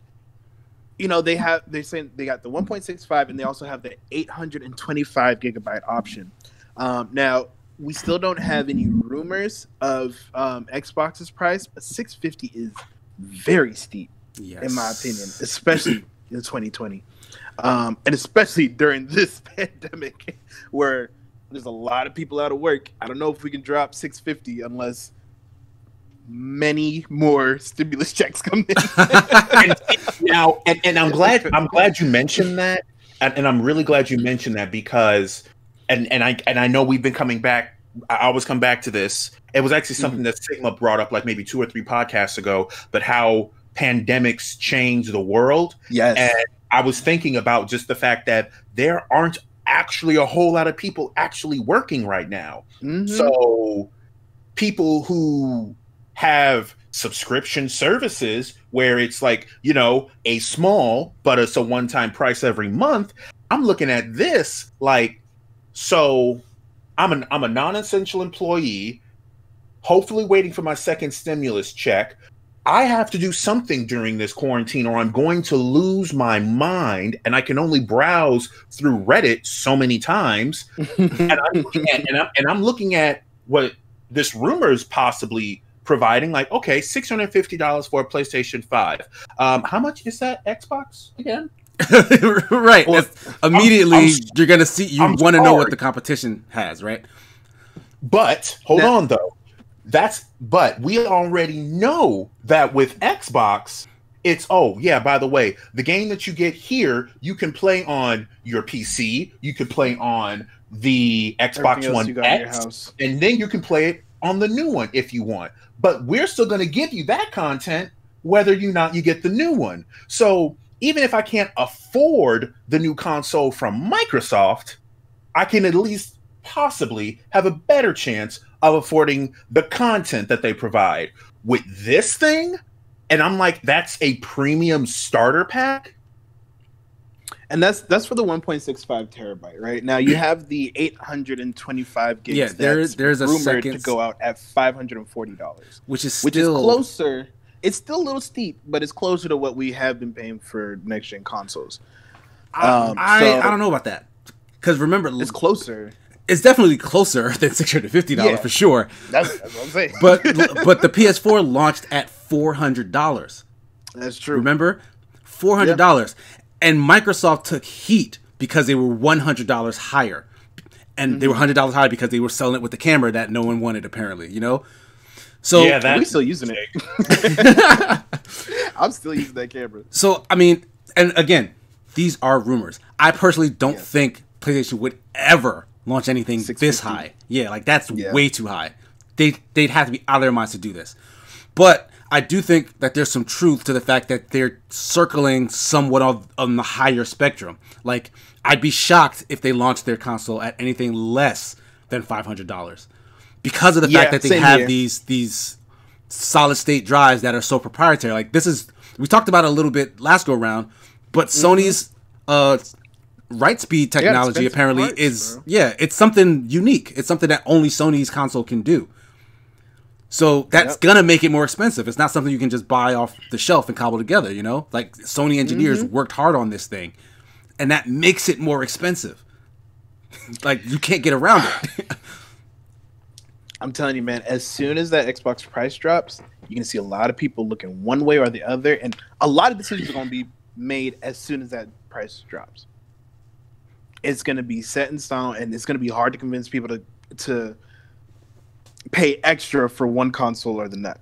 they're saying they got the 1.65 and they also have the 825 gigabyte option. Now we still don't have any rumors of Xbox's price, but $650 is very steep, in my opinion, especially in 2020, and especially during this pandemic where there's a lot of people out of work. I don't know if we can drop $650 unless many more stimulus checks come in. and I'm glad you mentioned that, and I'm really glad you mentioned that because, and I know we've been coming back. I always come back to this. It was actually something that Sigma brought up like maybe 2 or 3 podcasts ago, but how pandemics change the world. Yes. And I was thinking about just the fact that there aren't actually a whole lot of people actually working right now. So people who have subscription services where it's like, you know, a small, but it's a one-time price every month. I'm looking at this like, so I'm a non-essential employee, hopefully waiting for my second stimulus check. I have to do something during this quarantine or I'm going to lose my mind, and I can only browse through Reddit so many times. And I'm looking at what this rumor is possibly providing, like, okay, $650 for a PlayStation 5. How much is that Xbox again? Right. Well, immediately, you're going to see, you want to know what the competition has, right? But, hold on, though. But we already know that with Xbox, it's, oh, yeah, by the way, the game that you get here, you can play on your PC, you can play on the Xbox One X, and then you can play it on the new one if you want. But we're still going to give you that content whether you get the new one. So even if I can't afford the new console from Microsoft, I can at least possibly have a better chance of affording the content that they provide. With this thing, and I'm like, that's a premium starter pack? And that's for the 1.65 terabyte, right? Now you have the 825 gigs. Yeah, there's a rumored second to go out at $540, which is closer. It's still a little steep, but it's closer to what we have been paying for next gen consoles. I don't know about that, because remember, it's closer. It's definitely closer than $650 for sure. That's what I'm saying. but the PS4 launched at $400. That's true. Remember, $400, and Microsoft took heat because they were $100 higher, and they were $100 higher because they were selling it with the camera that no one wanted, apparently. You know. So yeah, we're still using it. I'm still using that camera. So I mean, and again, these are rumors. I personally don't think PlayStation would ever launch anything this high. Yeah, like that's way too high. They'd have to be out of their minds to do this. But I do think that there's some truth to the fact that they're circling somewhat on the higher spectrum. Like, I'd be shocked if they launched their console at anything less than $500 because of the fact that they have these solid state drives that are so proprietary. Like, we talked about it a little bit last go around, but Sony's write speed technology apparently it's something unique. It's something that only Sony's console can do. So that's gonna make it more expensive. It's not something you can just buy off the shelf and cobble together, you know? Like, Sony engineers worked hard on this thing, and that makes it more expensive. Like, you can't get around it. I'm telling you, man, as soon as that Xbox price drops, you're gonna see a lot of people looking one way or the other, and a lot of decisions are gonna be made as soon as that price drops. It's going to be set in stone, and it's going to be hard to convince people to pay extra for one console or the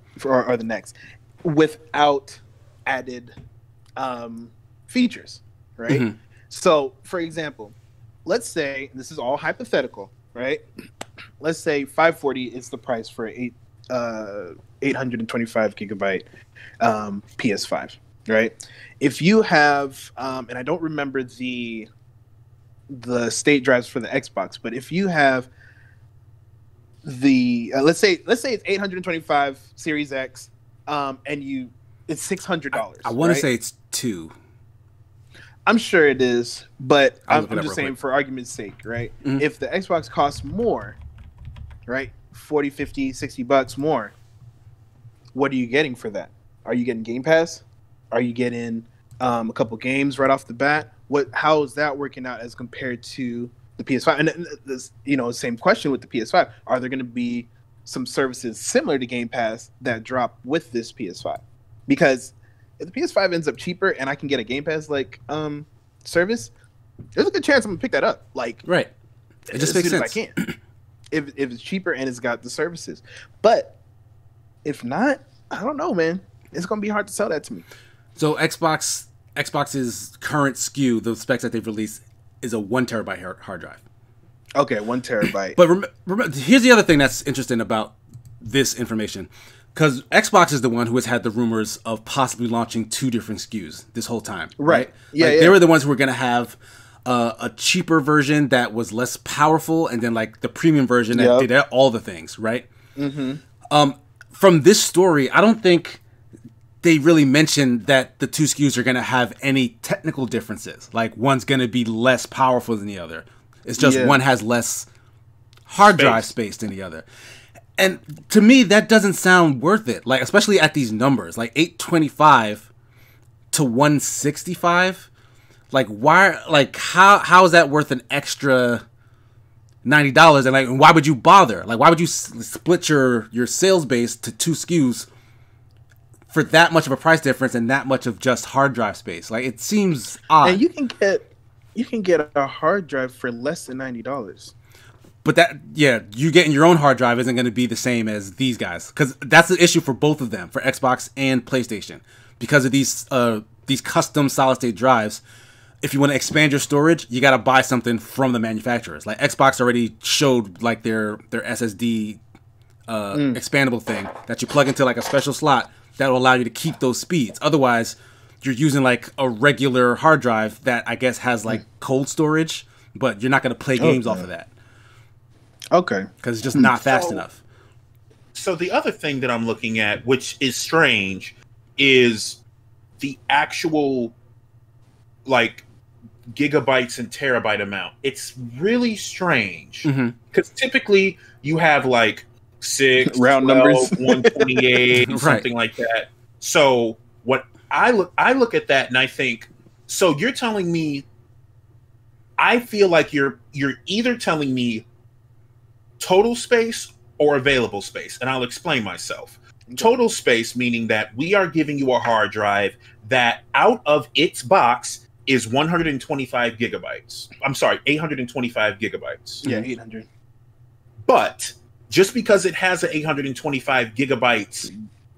next without added features, right? So, for example, let's say, this is all hypothetical, right? Let's say $540 is the price for 825 gigabyte PS5, right? If you have, and I don't remember the state drives for the Xbox, but if you have the let's say it's 825 Series X, and it's $600. I want to say it's 2. I'm sure it is, but I'm just saying for argument's sake, right? If the Xbox costs more, right, $40, $50, $60 more, what are you getting for that? Are you getting Game Pass? Are you getting a couple games right off the bat? How is that working out as compared to the PS5? And this, same question with the PS5. Are there going to be some services similar to Game Pass that drop with this PS5? Because if the PS5 ends up cheaper and I can get a Game Pass service, there's a good chance I'm gonna pick that up. Like, right, it just makes sense. As I can, if it's cheaper and it's got the services. But If not, I don't know, man. It's gonna be hard to sell that to me. So Xbox's current SKU, the specs that they've released, is a 1 terabyte hard drive. Okay, 1 terabyte. But remember, here's the other thing that's interesting about this information, because Xbox is the one who has had the rumors of possibly launching 2 different SKUs this whole time. Right? Yeah, They were the ones who were going to have a cheaper version that was less powerful, and then like the premium version that did all the things. Right? Mm-hmm. From this story, I don't think they really mentioned that the 2 SKUs are going to have any technical differences. Like one's going to be less powerful than the other. It's just one has less hard drive space than the other. And to me, that doesn't sound worth it. Like, especially at these numbers, like 825 to 165. Like, why? Like, how is that worth an extra $90? And like, why would you bother? Like, why would you split your sales base to 2 SKUs for that much of a price difference and that much of just hard drive space? Like, it seems odd. And you can get a hard drive for less than $90. But you getting your own hard drive isn't going to be the same as these guys, because that's the issue for both of them, for Xbox and PlayStation, because of these custom solid state drives. If you want to expand your storage, you got to buy something from the manufacturers. Like Xbox already showed like their SSD expandable thing that you plug into like a special slot that will allow you to keep those speeds. Otherwise, you're using like a regular hard drive that I guess has like cold storage, but you're not going to play games off of that. Okay. Because it's just not fast enough. So the other thing that I'm looking at, which is strange, is the actual like gigabytes and terabyte amount. It's really strange because typically you have like 6, round 12, numbers, 128, something like that. So what I look at that and I think, so you're telling me, I feel like you're either telling me total space or available space, and I'll explain myself. Total space meaning that we are giving you a hard drive that out of its box is 125 gigabytes. I'm sorry, 825 gigabytes. Yeah, 800. But just because it has an 825 gigabytes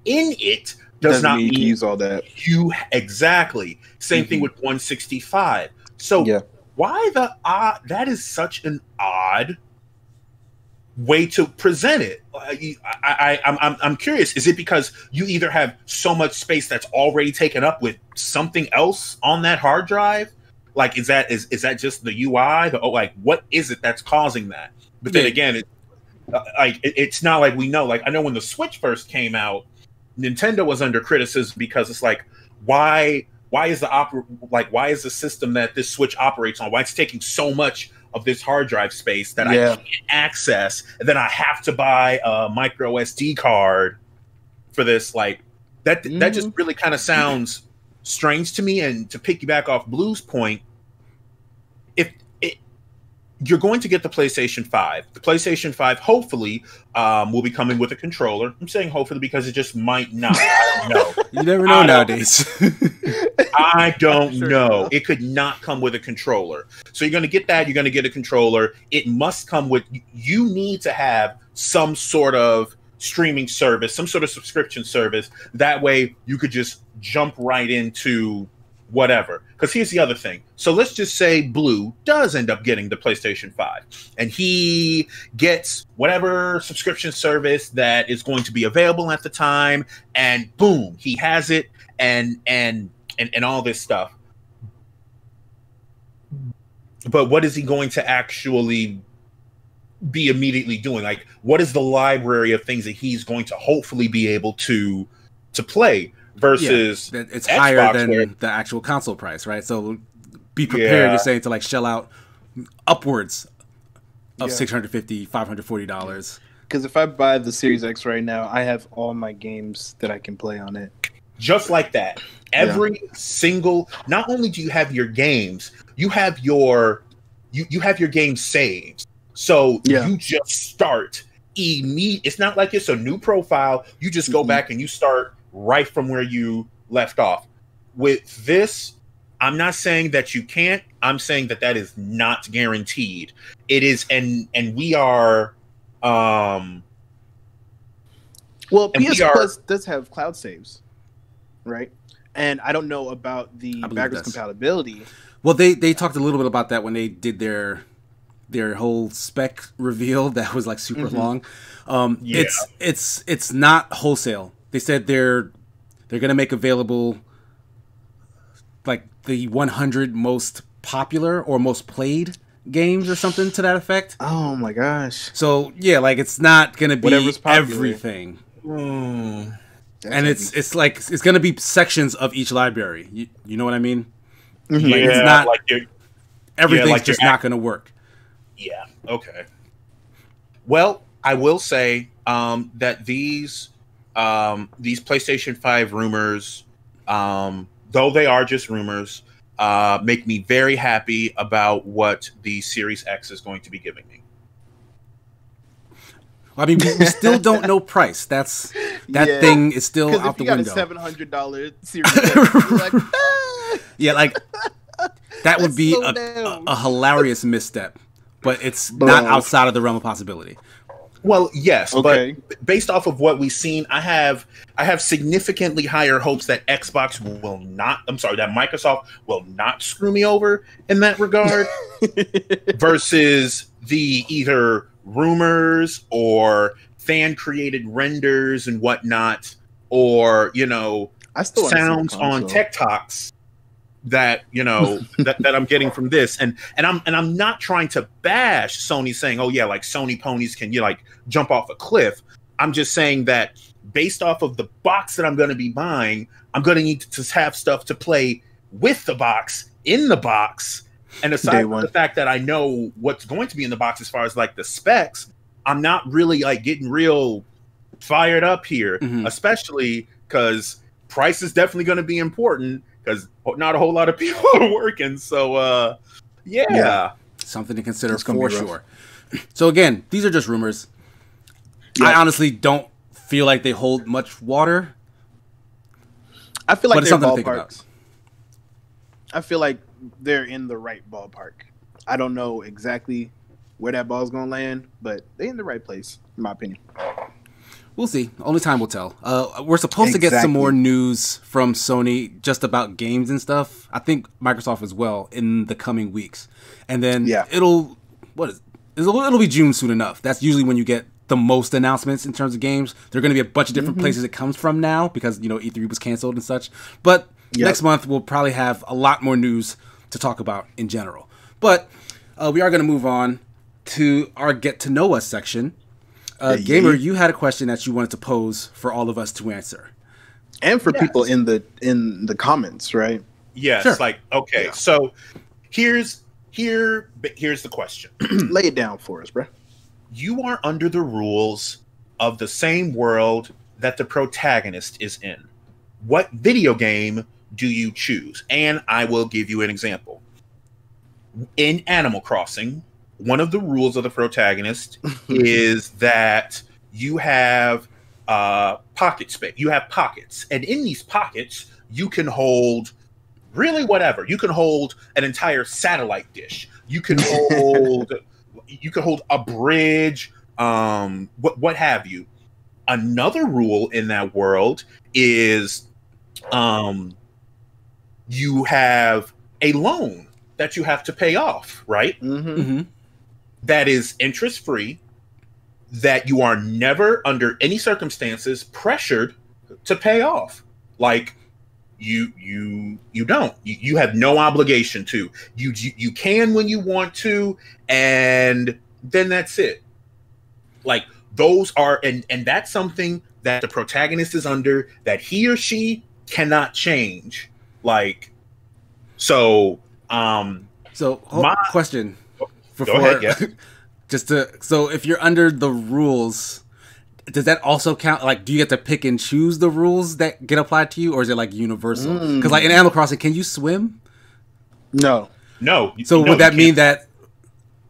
in it does not mean you can use all that. Exactly. Same thing with 165. So why the odd? That is such an odd way to present it. I'm curious. Is it because you either have so much space that's already taken up with something else on that hard drive? Like, is that just the UI? Like, what is it that's causing that? But then again, it's not like we know. Like, I know when the Switch first came out, Nintendo was under criticism because it's like, why is the system that this Switch operates on, why it's taking so much of this hard drive space that I can't access, and then I have to buy a micro SD card for this? Like that just really kind of sounds strange to me. And to piggyback off Blue's point, you're going to get the PlayStation 5. The PlayStation 5 hopefully will be coming with a controller. I'm saying hopefully because it just might not. I don't know. You never know nowadays. I don't know. It could not come with a controller. So you're going to get that. You're going to get a controller. It must come with, you need to have some sort of streaming service, some sort of subscription service. That way you could just jump right into whatever. Because here's the other thing. So let's just say Blue does end up getting the PlayStation 5 and he gets whatever subscription service that is going to be available at the time, and boom, he has it and all this stuff. But what is he going to actually be immediately doing? Like, what is the library of things that he's going to hopefully be able to play? Versus it's higher than the actual console price, right? So be prepared, you're saying, to like shell out upwards of $650, $540. Because if I buy the Series X right now, I have all my games that I can play on it. Just like that. Every single, not only do you have your games, you have your game saves. So you just start immediately. It's not like it's a new profile. You just go back and you start right from where you left off. With this, I'm not saying that you can't. I'm saying that is not guaranteed. It is, and we are Well, And PS VR Plus does have cloud saves, right? And I don't know about the backwards compatibility. Well, they talked a little bit about that when they did their whole spec reveal that was like super long. It's not wholesale. They said they're gonna make available like the 100 most popular or most played games or something to that effect. Oh my gosh! So yeah, like it's not gonna be popular. everything. And it's like it's gonna be sections of each library. You know what I mean? Mm-hmm. Like, it's not like everything's just not gonna work. Yeah. Okay. Well, I will say that these PlayStation 5 rumors, though they are just rumors, make me very happy about what the Series X is going to be giving me. I mean, we still don't know price. That thing is still out the window. If you got a $700 Series X, you're like, yeah, like that would be a hilarious misstep, but it's not outside of the realm of possibility. Well, yes, but based off of what we've seen, I have significantly higher hopes that Xbox will not. I'm sorry, that Microsoft will not screw me over in that regard, versus the either rumors or fan created renders and whatnot, or sounds on TikToks that that I'm getting from this, and I'm not trying to bash Sony saying, oh yeah, like Sony ponies can jump off a cliff. I'm just saying that based off of the box that I'm going to be buying, I'm going to need to have stuff to play with the box, in the box, and aside from the fact that I know what's going to be in the box as far as like the specs, I'm not really like getting real fired up here, especially because price is definitely going to be important, because not a whole lot of people are working. So, yeah. Something to consider for sure. So, again, these are just rumors. Yep. I honestly don't feel like they hold much water. I feel like they're ballparks. I feel like they're in the right ballpark. I don't know exactly where that ball's going to land, but they're in the right place, in my opinion. We'll see. Only time will tell. We're supposed to get some more news from Sony just about games and stuff. I think Microsoft as well in the coming weeks. And then it'll be June soon enough. That's usually when you get the most announcements in terms of games. There are going to be a bunch of different places it comes from now because, E3 was canceled and such. But next month we'll probably have a lot more news to talk about in general. But we are going to move on to our Get to Know Us section. Gamer, you had a question that you wanted to pose for all of us to answer, and for people in the comments, right? Yes. Sure. Like, okay, so here's the question. Lay it down for us, bro. You are under the rules of the same world that the protagonist is in. What video game do you choose? And I will give you an example. In Animal Crossing, one of the rules of the protagonist is that you have pocket space. You have pockets. And in these pockets, you can hold really whatever. You can hold an entire satellite dish. You can hold a bridge, what have you. Another rule in that world is you have a loan that you have to pay off, right? That is interest-free, that you are never, under any circumstances, pressured to pay off. Like, you don't. You have no obligation to. You can when you want to, and then that's it. Like, those are, and that's something that the protagonist is under, that he or she cannot change. Like, so, question. Go ahead, yeah. So if you're under the rules, does that also count? Like, do you get to pick and choose the rules that get applied to you, or is it like universal? Because like in Animal Crossing, can you swim? No. So would that mean that?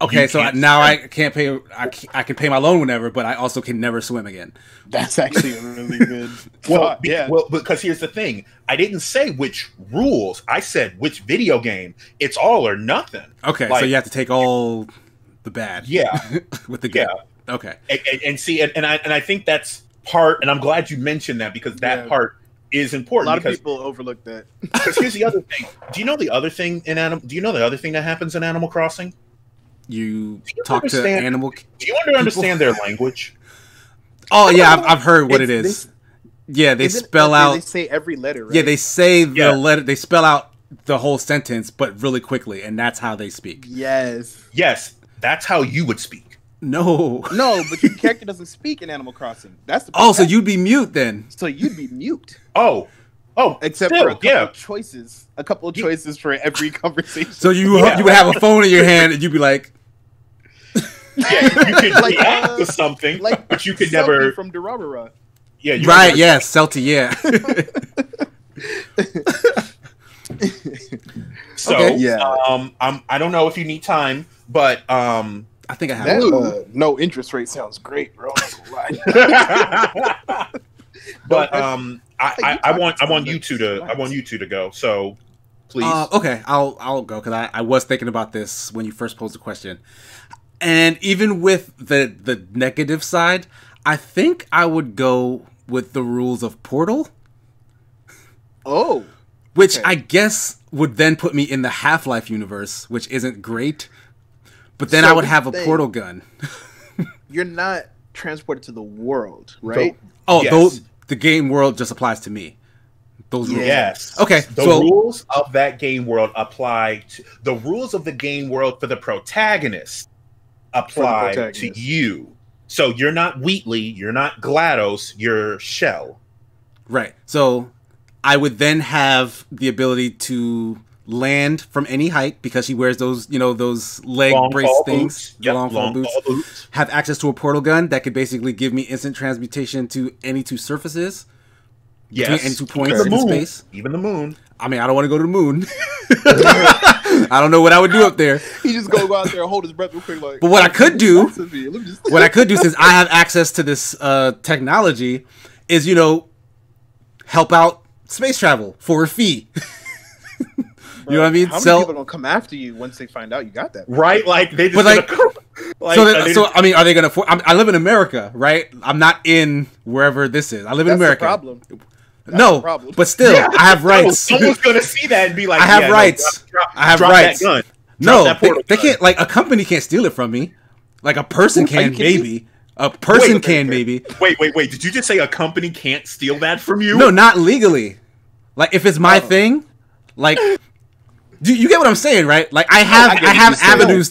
Okay, so now I can't pay. I can pay my loan whenever, but I also can never swim again. That's actually a really good. Well, because here's the thing: I didn't say which rules. I said which video game. It's all or nothing. Okay, so you have to take all the bad. Yeah, with the good. Yeah. Okay, and see, and I think that's part, and I'm glad you mentioned that because that part is important. A lot of people overlook that. Because here's the other thing. Do you know the other thing that happens in Animal Crossing? You talk to animal. Do you understand their language? Oh yeah, I've heard what it is. They spell out. They say every letter. Right? Yeah, they say the letter. They spell out the whole sentence, but really quickly, and that's how they speak. Yes, that's how you would speak. No, but your character doesn't speak in Animal Crossing. That's the. Oh, so you'd be mute then? So you'd be mute. Oh, except for a couple of choices for every conversation. So you would have a phone in your hand, and you'd be like. Yeah, you could react to something, but you could never from Durarara. Yeah, right. Yeah, Celti. Yeah. So, I don't know if you need time, but I think I have. That, no interest rate sounds great, bro. But I want you two to go. So, please. Okay, I'll go because I was thinking about this when you first posed the question. And even with the negative side, I think I would go with the rules of Portal. Oh. Which I guess would then put me in the Half-Life universe, which isn't great. But then I would have a portal gun. You're not transported to the world, right? The game world just applies to me. Those rules. Yes. Okay. The rules of that game world apply to the rules of the game world for the protagonist. Apply to you. So you're not Wheatley, you're not GLaDOS, you're Shell. Right. So I would then have the ability to land from any height because she wears those, those leg brace things. Long fall boots. Have access to a portal gun that could basically give me instant transmutation to any two surfaces. Yes. Any 2 points in space. Even the moon. I mean, I don't want to go to the moon. I don't know what I would do up there. He just go out there and hold his breath real quick. But what I could do, since I have access to this technology, is help out space travel for a fee. You know what I mean? How many people don't come after you once they find out you got that? Right? Like they just. I mean, are they gonna? I live in America, right? I'm not in wherever this is. I live in America. That's the problem. No, but still, I have rights. Someone's gonna see that and be like, I have rights. I have rights. That gun. No, they can't. Like a company can't steal it from me. Like a person can, maybe. A person can, maybe. Wait. Did you just say a company can't steal that from you? No, not legally. Like if it's my thing, like. You get what I'm saying, right? Like I have avenues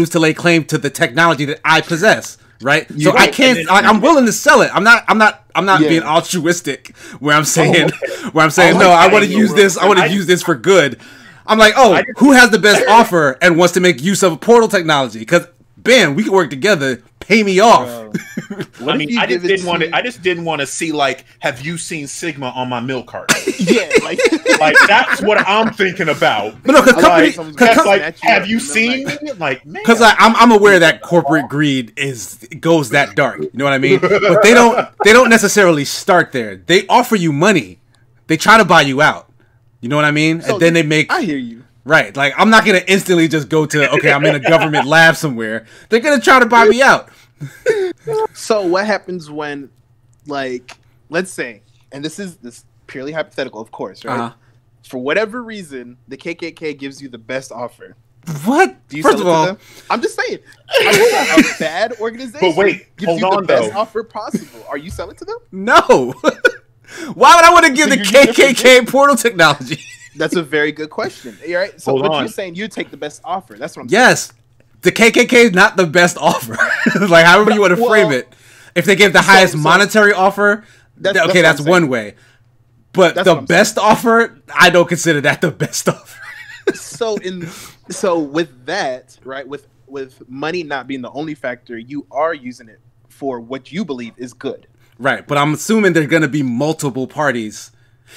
to lay claim to the technology that I possess, right? So I can't. I'm willing to sell it. I'm not being altruistic where I'm saying no. I want to use this. I want to use this for good. I'm like, who has the best offer and wants to make use of portal technology? Because bam, we can work together. Pay me off. I mean, I just didn't want to see like, have you seen Sigma on my milk cart? Yeah, like that's what I'm thinking about. But no, because have you seen me? Like, man, because I'm aware that corporate greed goes that dark. You know what I mean? But they don't necessarily start there. They offer you money. They try to buy you out. You know what I mean? So and then they make. I hear you. Right, like I'm not gonna instantly just go to I'm in a government lab somewhere. They're gonna try to buy me out. So what happens when, like, let's say, and this is purely hypothetical, of course, right? Uh-huh. For whatever reason, the KKK gives you the best offer. What? Do you First sell of it to all, them? I'm just saying, a bad organization But wait, gives you the best offer possible. Are you selling to them? No. Why would I want to give the KKK portal technology? That's a very good question. All right. So you're saying you take the best offer. That's what I'm saying. Yes. The KKK is not the best offer. Like, however you want to frame it. If they give the highest monetary offer, that's one way. But the best offer, I don't consider that the best offer. So with that, right, with money not being the only factor, you are using it for what you believe is good. Right. But I'm assuming there's going to be multiple parties.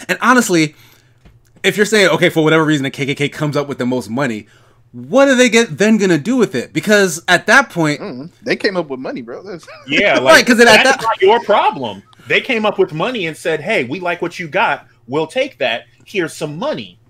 And honestly, if you're saying, okay, for whatever reason, the KKK comes up with the most money, what are they then going to do with it? Because at that point... they came up with money, bro. Yeah, like, right, that's not your problem. They came up with money and said, hey, we like what you got. We'll take that. Here's some money.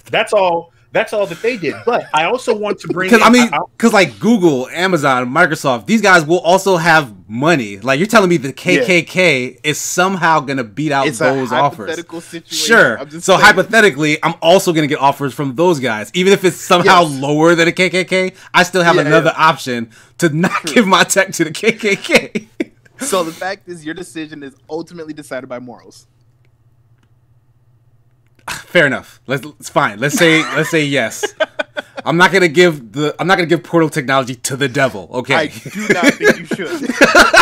That's all That's all that they did. But I also want to bring because like Google, Amazon, Microsoft, these guys will also have money. Like you're telling me the KKK is somehow gonna beat out those offers. Situation. Sure. So hypothetically, I'm also gonna get offers from those guys, even if it's somehow lower than a KKK. I still have another option to not give my tech to the KKK. So the fact is, your decision is ultimately decided by morals. Fair enough. It's fine. Let's say yes. I'm not gonna give portal technology to the devil. Okay. I do not think you should.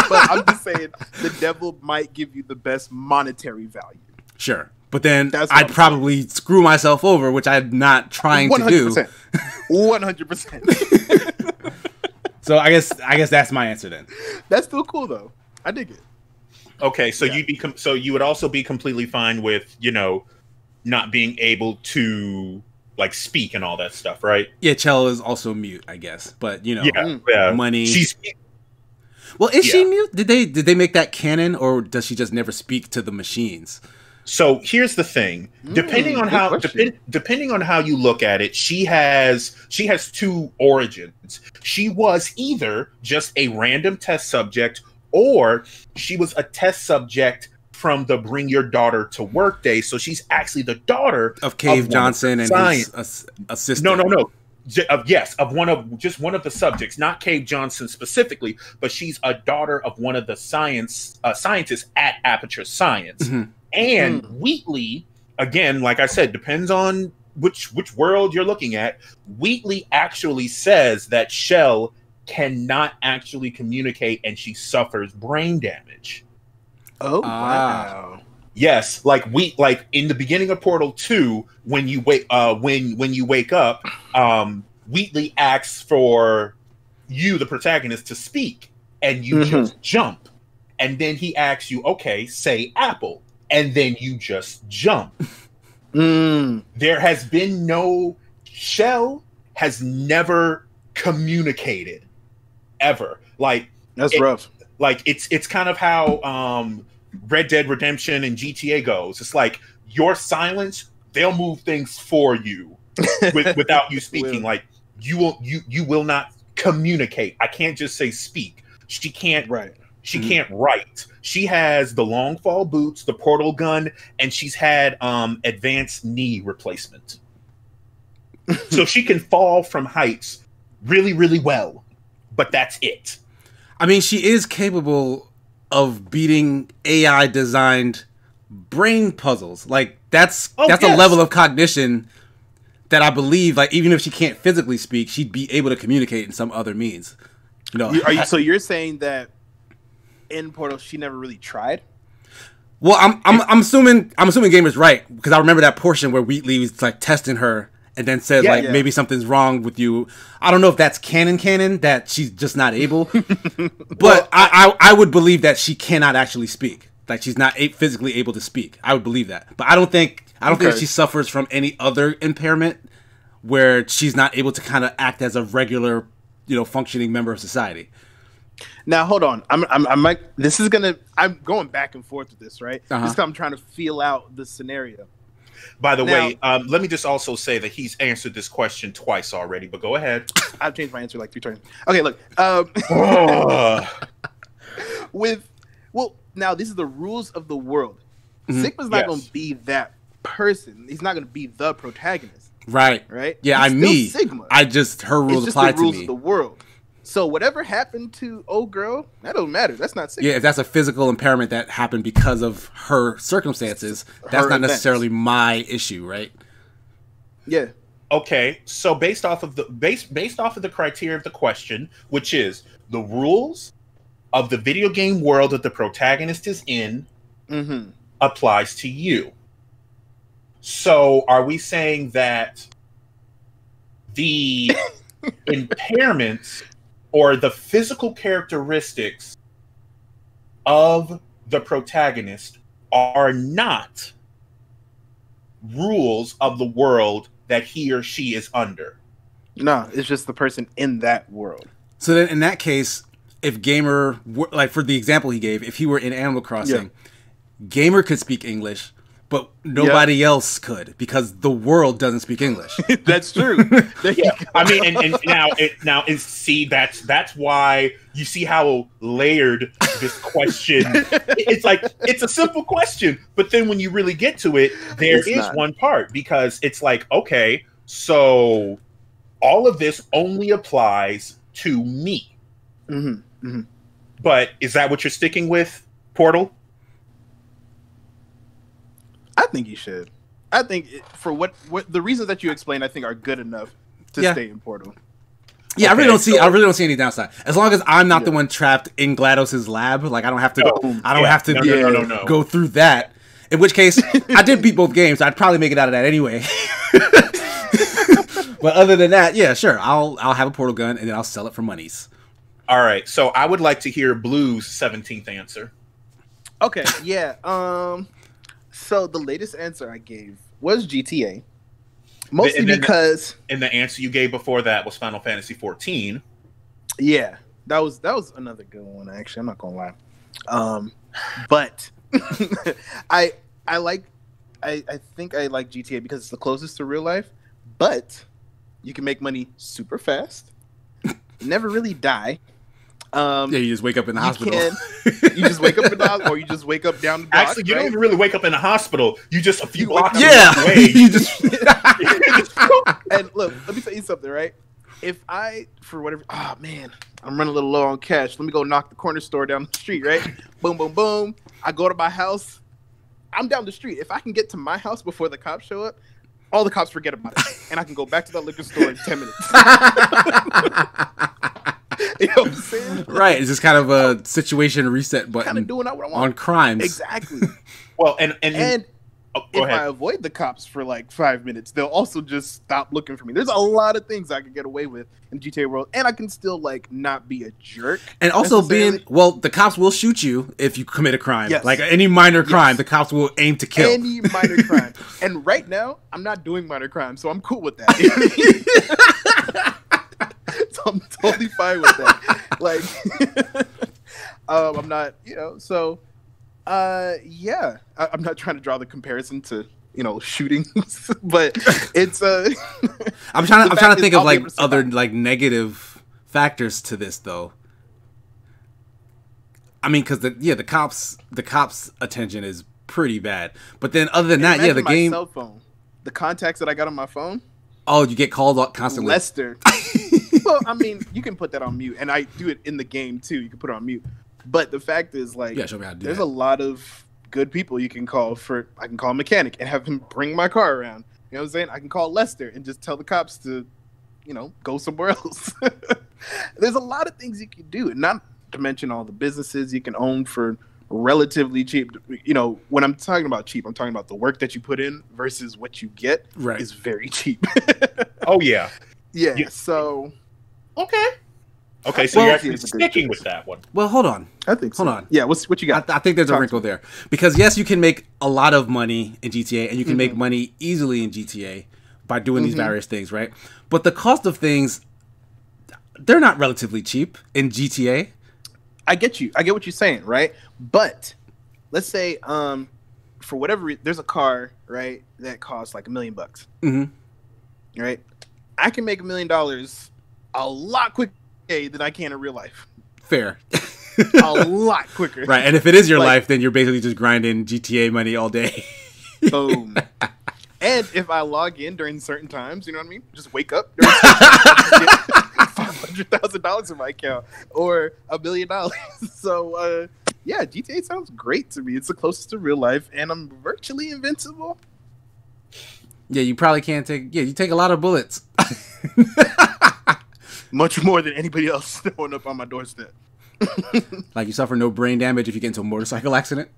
But I'm just saying the devil might give you the best monetary value. Sure. But then I'd probably screw myself over, which I'm not trying to do. 100%. So I guess that's my answer then. That's still cool though. I dig it. Okay, so you would also be completely fine with, not being able to like speak and all that stuff, right? Yeah, Chell is also mute, I guess. But money. Is she mute? Did they make that canon, or does she just never speak to the machines? So here's the thing. Depending on how you look at it, she has two origins. She was either just a random test subject, or she was a test subject from the Bring Your Daughter to Work day. So she's actually the daughter of Cave Johnson and his assistant. No. Yes, of one of the subjects, not Cave Johnson specifically, but she's a daughter of one of the scientists at Aperture Science. Mm-hmm. And Wheatley, again, like I said, depends on which world you're looking at. Wheatley actually says that Shell cannot actually communicate, and she suffers brain damage. Oh wow! Yes, like in the beginning of Portal 2, when you wake up, Wheatley asks for you, the protagonist, to speak, and you just jump, and then he asks you, okay, say apple, and then you just jump. There has been Shell has never communicated ever. Like that's rough. Like it's kind of how Red Dead Redemption and GTA goes. It's like your silence, they'll move things for you without you speaking. Like you will not communicate. I can't just say speak. She can't write. She can't write. She has the long fall boots, the portal gun, and she's had advanced knee replacement. So she can fall from heights really, really well. But that's it. I mean, she is capable of beating AI-designed brain puzzles. Like that's a level of cognition that I believe, like, even if she can't physically speak, she'd be able to communicate in some other means. So you're saying that in Portal she never really tried? Well, I'm assuming Gamer's right, because I remember that portion where Wheatley was like testing her and then said maybe something's wrong with you. I don't know if that's canon that she's just not able, but I would believe that she cannot actually speak. Like she's not physically able to speak. I would believe that, but I don't think she suffers from any other impairment where she's not able to kind of act as a regular, functioning member of society. Now hold on, I'm going back and forth with this, right? Just 'cause I'm trying to feel out the scenario. By the way, let me just also say that he's answered this question twice already, but go ahead. I've changed my answer like 3 times. Okay, look. Now this is the rules of the world. Sigma's not going to be that person. He's not going to be the protagonist. Right. Yeah, I'm me. Sigma. Her rules apply to me. It's just the rules of the world. So whatever happened to old girl, that don't matter. That's not Sigma. Yeah, if that's a physical impairment that happened because of her circumstances, that's not necessarily my issue, right? Yeah. Okay, so based off of the criteria of the question, which is the rules of the video game world that the protagonist is in, applies to you. So are we saying that the impairments or the physical characteristics of the protagonist are not rules of the world that he or she is under? No, it's just the person in that world. So then in that case, if Gamer, like for the example he gave, if he were in Animal Crossing, Gamer could speak English, but nobody else could because the world doesn't speak English. That's true. Yeah, I mean, and that's why you see how layered this question. It's like it's a simple question, but then when you really get to it, there is one part because it's like, okay, so all of this only applies to me. Mm-hmm. Mm-hmm. But is that what you're sticking with, Portal? I think you should. I think for what the reasons that you explained, I think are good enough to stay in Portal. Yeah, okay, I really don't see any downside. As long as I'm not the one trapped in GLaDOS's lab, like I don't have to go through that. In which case, I did beat both games. So I'd probably make it out of that anyway. But other than that, yeah, sure. I'll have a portal gun and then I'll sell it for monies. All right. So I would like to hear Blue's 17th answer. Okay. Yeah. So the latest answer I gave was GTA. Mostly because and the answer you gave before that was Final Fantasy 14. Yeah. That was another good one, actually. I'm not gonna lie. But I think I like GTA because it's the closest to real life, but you can make money super fast, never really die. You just wake up in the hospital. You just wake up in the hospital, or you just wake up down the block. Actually, you don't even really wake up in the hospital. You just a few blocks away. You just And look, let me tell you something, right? If I, for whatever, man, I'm running a little low on cash. Let me go knock the corner store down the street, right? Boom, boom, boom. I go to my house. I'm down the street. If I can get to my house before the cops show up, all the cops forget about it. And I can go back to that liquor store in 10 minutes. You know what I'm saying? Right. It's just kind of a situation reset button kind of doing what I want on crimes. Exactly. Well, and if I avoid the cops for like 5 minutes, they'll also just stop looking for me. There's a lot of things I can get away with in GTA World, and I can still like not be a jerk. And also the cops will shoot you if you commit a crime. Yes. Like any minor crime, the cops will aim to kill. Any minor crime. And right now, I'm not doing minor crimes, so I'm cool with that. You know what I mean? So I'm totally fine with that. Like, I'm not, so. Yeah, I'm not trying to draw the comparison to shootings, but it's I'm trying to think of like other like negative factors to this though. I mean, because the cops' attention is pretty bad. But then other than that, the game, cell phone, the contacts that I got on my phone. Oh, you get called out constantly. Lester. Well, I mean, you can put that on mute, and I do it in the game too. You can put it on mute. But the fact is, like, show me how to do there's that. A lot of good people you can call I can call a mechanic and have him bring my car around. You know what I'm saying? I can call Lester and just tell the cops to, go somewhere else. There's a lot of things you can do, and not to mention all the businesses you can own for relatively cheap. When I'm talking about cheap, I'm talking about the work that you put in versus what you get is very cheap. Oh, yeah. Yeah, so... Okay, so you're actually sticking with that one. Well, hold on. I think so. Hold on. Yeah, what you got? I think there's a wrinkle there. Because, yes, you can make a lot of money in GTA, and you can make money easily in GTA by doing these various things, right? But the cost of things, they're not relatively cheap in GTA. I get you. I get what you're saying, right? But let's say, for whatever reason, there's a car, right, that costs like $1 million. Mm-hmm. Right? I can make $1 million a lot quicker than I can in real life. Fair. A lot quicker. Right, and if it is your life, then you're basically just grinding GTA money all day. Boom. And if I log in during certain times, you know what I mean? Just wake up during $500,000 in my account or $1 million. So, yeah, GTA sounds great to me. It's the closest to real life, and I'm virtually invincible. Yeah, you probably can't you take a lot of bullets. Much more than anybody else showing up on my doorstep. Like you suffer no brain damage if you get into a motorcycle accident.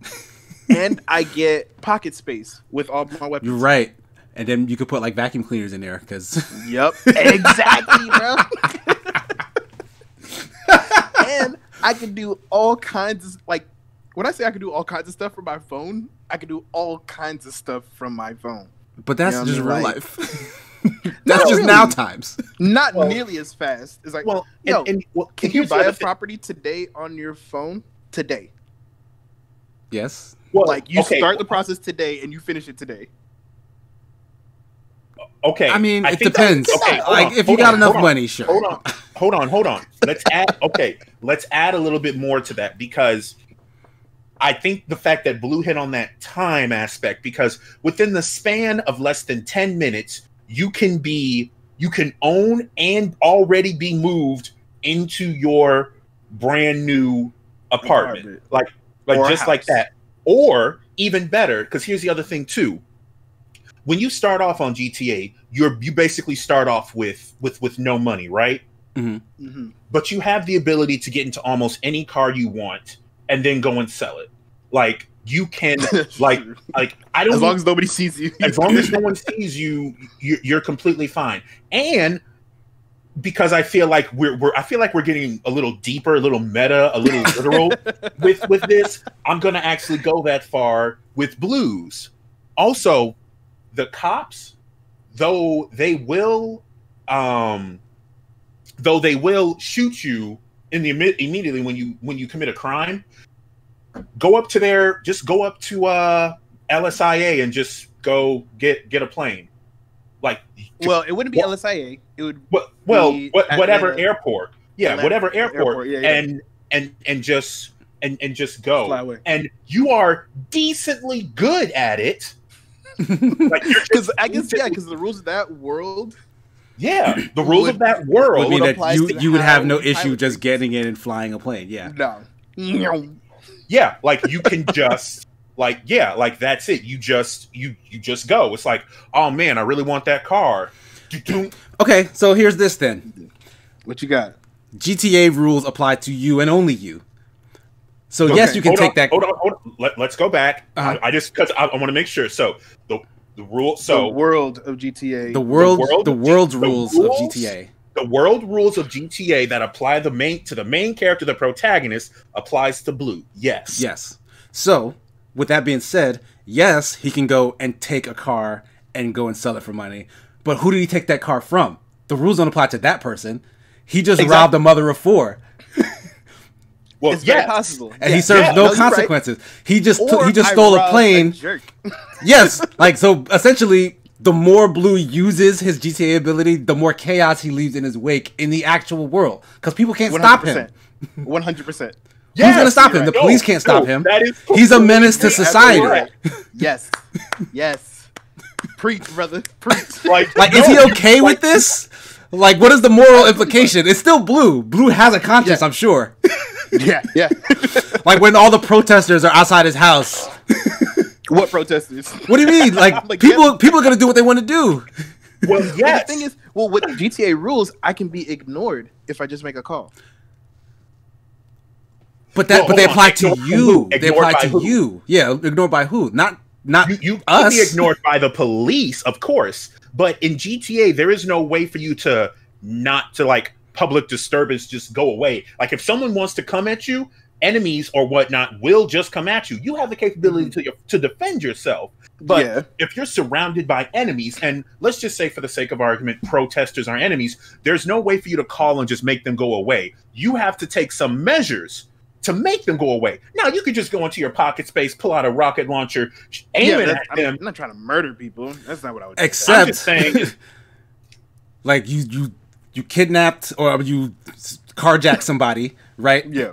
And I get pocket space with all my weapons. You're right. And then you could put like vacuum cleaners in there because. Yep. Exactly, bro. And I can do all kinds of when I say I can do all kinds of stuff from my phone, I can do all kinds of stuff from my phone. But that's just real life. That's just really. Now times. Not nearly as fast. It's like, can you buy a property today on your phone? Today. Yes. Well, like you okay. start the process today and you finish it today. Okay. I mean, it think depends. Okay, Like, if you got enough money, sure. Hold on. Let's add a little bit more to that, because I think the fact that Blue hit on that time aspect, because within the span of less than 10 minutes, you can own and already be moved into your brand new apartment. Like just like that. Or even better, because here's the other thing too. When you start off on GTA, you basically start off with no money, right? Mm-hmm. Mm-hmm. But you have the ability to get into almost any car you want and then go and sell it. Like you can, like I don't. As long as nobody sees you. As long as no one sees you, you're completely fine. And because I feel like we're getting a little deeper, a little meta, a little literal with this, I'm gonna actually go that far with Blues. Also, the cops, though they will shoot you in the immediately when you commit a crime, go up to LSIA and just go get a plane. Like, well, it wouldn't be LSIA. It would whatever airport. Yeah, Atlanta whatever airport. Yeah. And just go. Fly away. And you are decently good at it. Like, because I guess because the rules of that world. Yeah, the rules of that world would mean that you would have no issue pilot just getting in and flying a plane. Yeah. No. Yeah, like you can just like that's it. You just go. It's like, oh man, I really want that car. Okay, so here's this then. What you got? GTA rules apply to you and only you. So yes, you can take that. Hold on. Let's go back. I just because I want to make sure. So the rule. So the world of GTA. The world's rules of GTA. The world rules of GTA that apply to the main character, the protagonist, applies to Blue. Yes. Yes. So with that being said, yes, he can go and take a car and go and sell it for money. But who did he take that car from? The rules don't apply to that person. He just robbed a mother of 4. Well, it's very possible, and he serves no consequences. Right. He just stole a plane. Jerk. Yes, like so. Essentially, the more Blue uses his GTA ability, the more chaos he leaves in his wake in the actual world. Because people can't stop him. 100%. Who's gonna stop him? The police can't stop him. He's a menace to society. Right. Yes. Preach, brother. Preach. Like, is he okay with this? Like, what is the moral implication? It's still Blue. Blue has a conscience, I'm sure. Yeah. Like when all the protesters are outside his house. What protesters? What do you mean? Like people are gonna do what they want to do. Well, yes. The thing is, with GTA rules, I can be ignored if I just make a call. But they apply to you. They apply to you. Yeah, ignored by who? Not you us. Can be ignored by the police, of course. But in GTA, there is no way for you to not to like public disturbance just go away. Like if someone wants to come at you, enemies or whatnot will just come at you. You have the capability to defend yourself. But if you're surrounded by enemies, and let's just say for the sake of argument, protesters are enemies, there's no way for you to call and just make them go away. You have to take some measures to make them go away. Now, you could just go into your pocket space, pull out a rocket launcher, aim it at them. I'm not trying to murder people. That's not what I would do. Except, I'm just saying, like you kidnapped or you carjacked somebody, right? Yeah.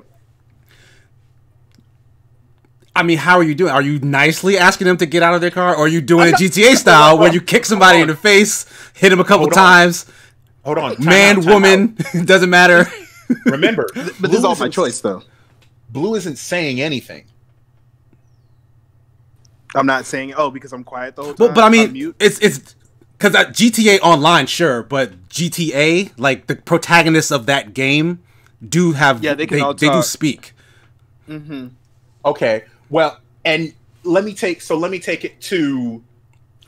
I mean, how are you doing? Are you nicely asking them to get out of their car, or are you doing it GTA style where you kick somebody in the face, hit him a couple times? Hold on. Man, woman, doesn't matter. Remember, but this is all my choice, though. Blue isn't saying anything. I'm not saying because I'm quiet the whole time. But I mean, it's because GTA Online, sure, but GTA, like the protagonists of that game, do have they do speak. Mm-hmm. Okay, well, and let me take it to.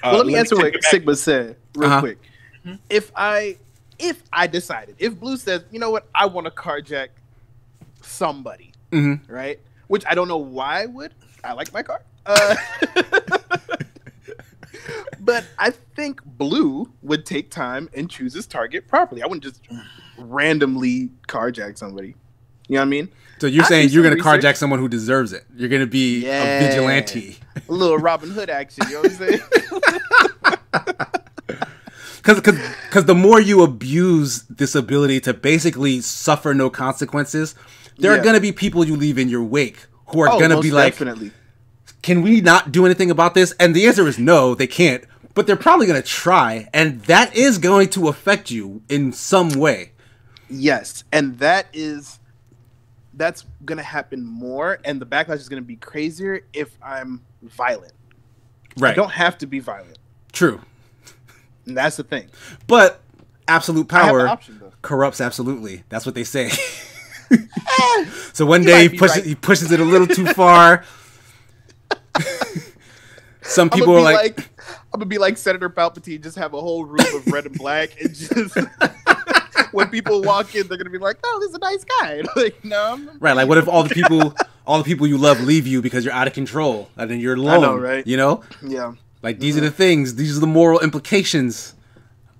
Let me answer what Sigma said real quick. Mm-hmm. If I decided, if Blue says, you know what, I want to carjack somebody, right? Which I don't know why I would. I like my car. But I think Blue would take time and choose his target properly. I wouldn't just randomly carjack somebody. You know what I mean? So you're I saying do you're some going to research. carjack someone who deserves it. You're going to be a vigilante. A little Robin Hood action, you know what I'm saying? Because the more you abuse this ability to basically suffer no consequences, there are going to be people you leave in your wake who are going to be like, definitely. can we not do anything about this? And the answer is no, they can't. But they're probably going to try, and that is going to affect you in some way. Yes, and that's going to happen more, and the backlash is going to be crazier if I'm violent. Right. I don't have to be violent. True. And that's the thing. But absolute I have power an option, though. corrupts absolutely. That's what they say. So one day he pushes it a little too far. Some people are like, I'm gonna be like Senator Palpatine, just have a whole room of red and black, and just when people walk in, they're gonna be like, "Oh, this is a nice guy." Like, no, right? Like, what if all the people you love leave you because you're out of control, and then you're alone? I know, right? You know? Yeah. Like, these are the things. These are the moral implications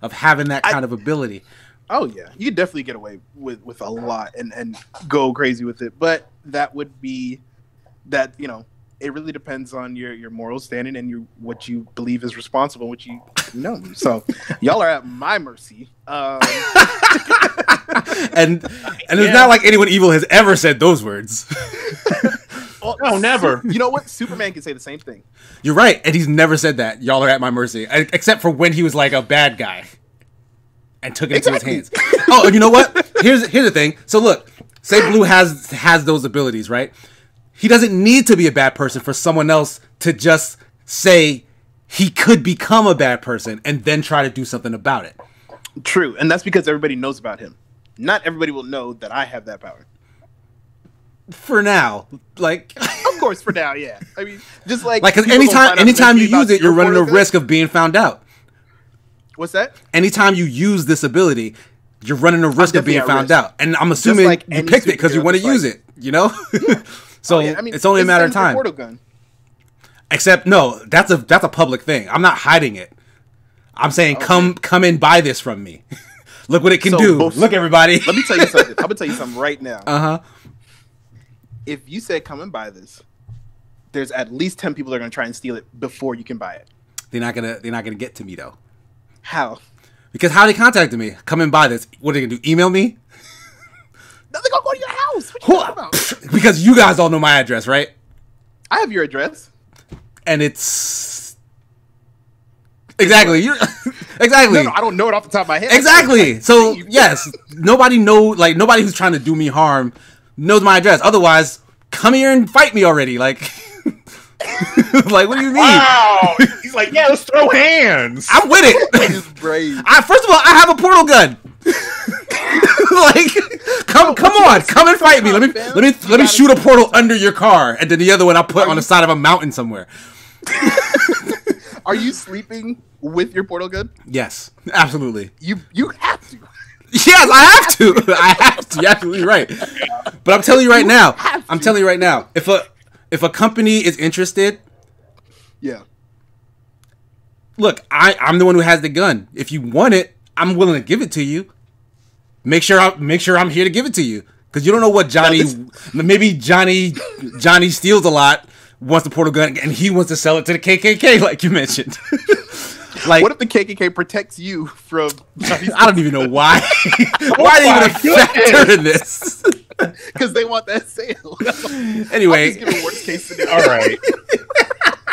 of having that kind of ability. Oh yeah, you definitely get away with a lot and go crazy with it, but that would be that, you know, it really depends on your moral standing and what you believe is responsible, what you know. So y'all are at my mercy. And it's not like anyone evil has ever said those words. Well, No, never. You know what? Superman can say the same thing. You're right, and he's never said that. Y'all are at my mercy, except for when he was like a bad guy and took it into his hands. Oh, and you know what? Here's the thing. So look, say Blue has those abilities, right? He doesn't need to be a bad person for someone else to just say he could become a bad person and then try to do something about it. True, and that's because everybody knows about him. Not everybody will know that I have that power. For now, like, Of course, for now, yeah. I mean, just like because people gonna find out anytime you eventually use it, about you're your running a portal risk of being found out. What's that? Anytime you use this ability, you're running a risk of being definitely at found risk. out. And I'm assuming like you any picked it because you superhero, want to just use like- it, you know? So Oh, yeah, I mean, it's only a the matter of same with time. Portal gun. Except, no, that's a public thing. I'm not hiding it. I'm saying, come and buy this from me. Look what it can So do. both- Look, everybody. Let me tell you something. I'm gonna tell you something right now. Uh-huh. If you say come and buy this, there's at least 10 people that are gonna try and steal it before you can buy it. They're not gonna get to me, though. How? Because how they contacted me? Come and buy this. What are they gonna do? Email me? No, they're gonna go to your house. What you talking about? Because you guys all know my address, right? I have your address. And it's exactly you. Exactly. No, I don't know it off the top of my head. Exactly. So yes, nobody who's trying to do me harm knows my address. Otherwise, come here and fight me already. Like, like, what do you mean? Wow. He's like, yeah, let's throw hands. I'm with it. He's brave. First of all, I have a portal gun. Like, come on, come and fight me. Let me shoot a portal under your car, and then the other one I'll put on the side of a mountain somewhere. Are you sleeping with your portal gun? Yes, absolutely. You have to. Yes, I have to. I have to. You're absolutely right. But I'm telling you right now. I'm telling you right now. If a company is interested, Yeah. look, I'm the one who has the gun. If you want it, I'm willing to give it to you. Make sure I'm here to give it to you, because you don't know what maybe Johnny steals a lot, wants the portal gun, and he wants to sell it to the KKK, like you mentioned. Like, What if the KKK protects you from? I don't even know why. Why are they even a factor in this? Because they want that sale. Anyway, I'm just giving worst case scenario. All right.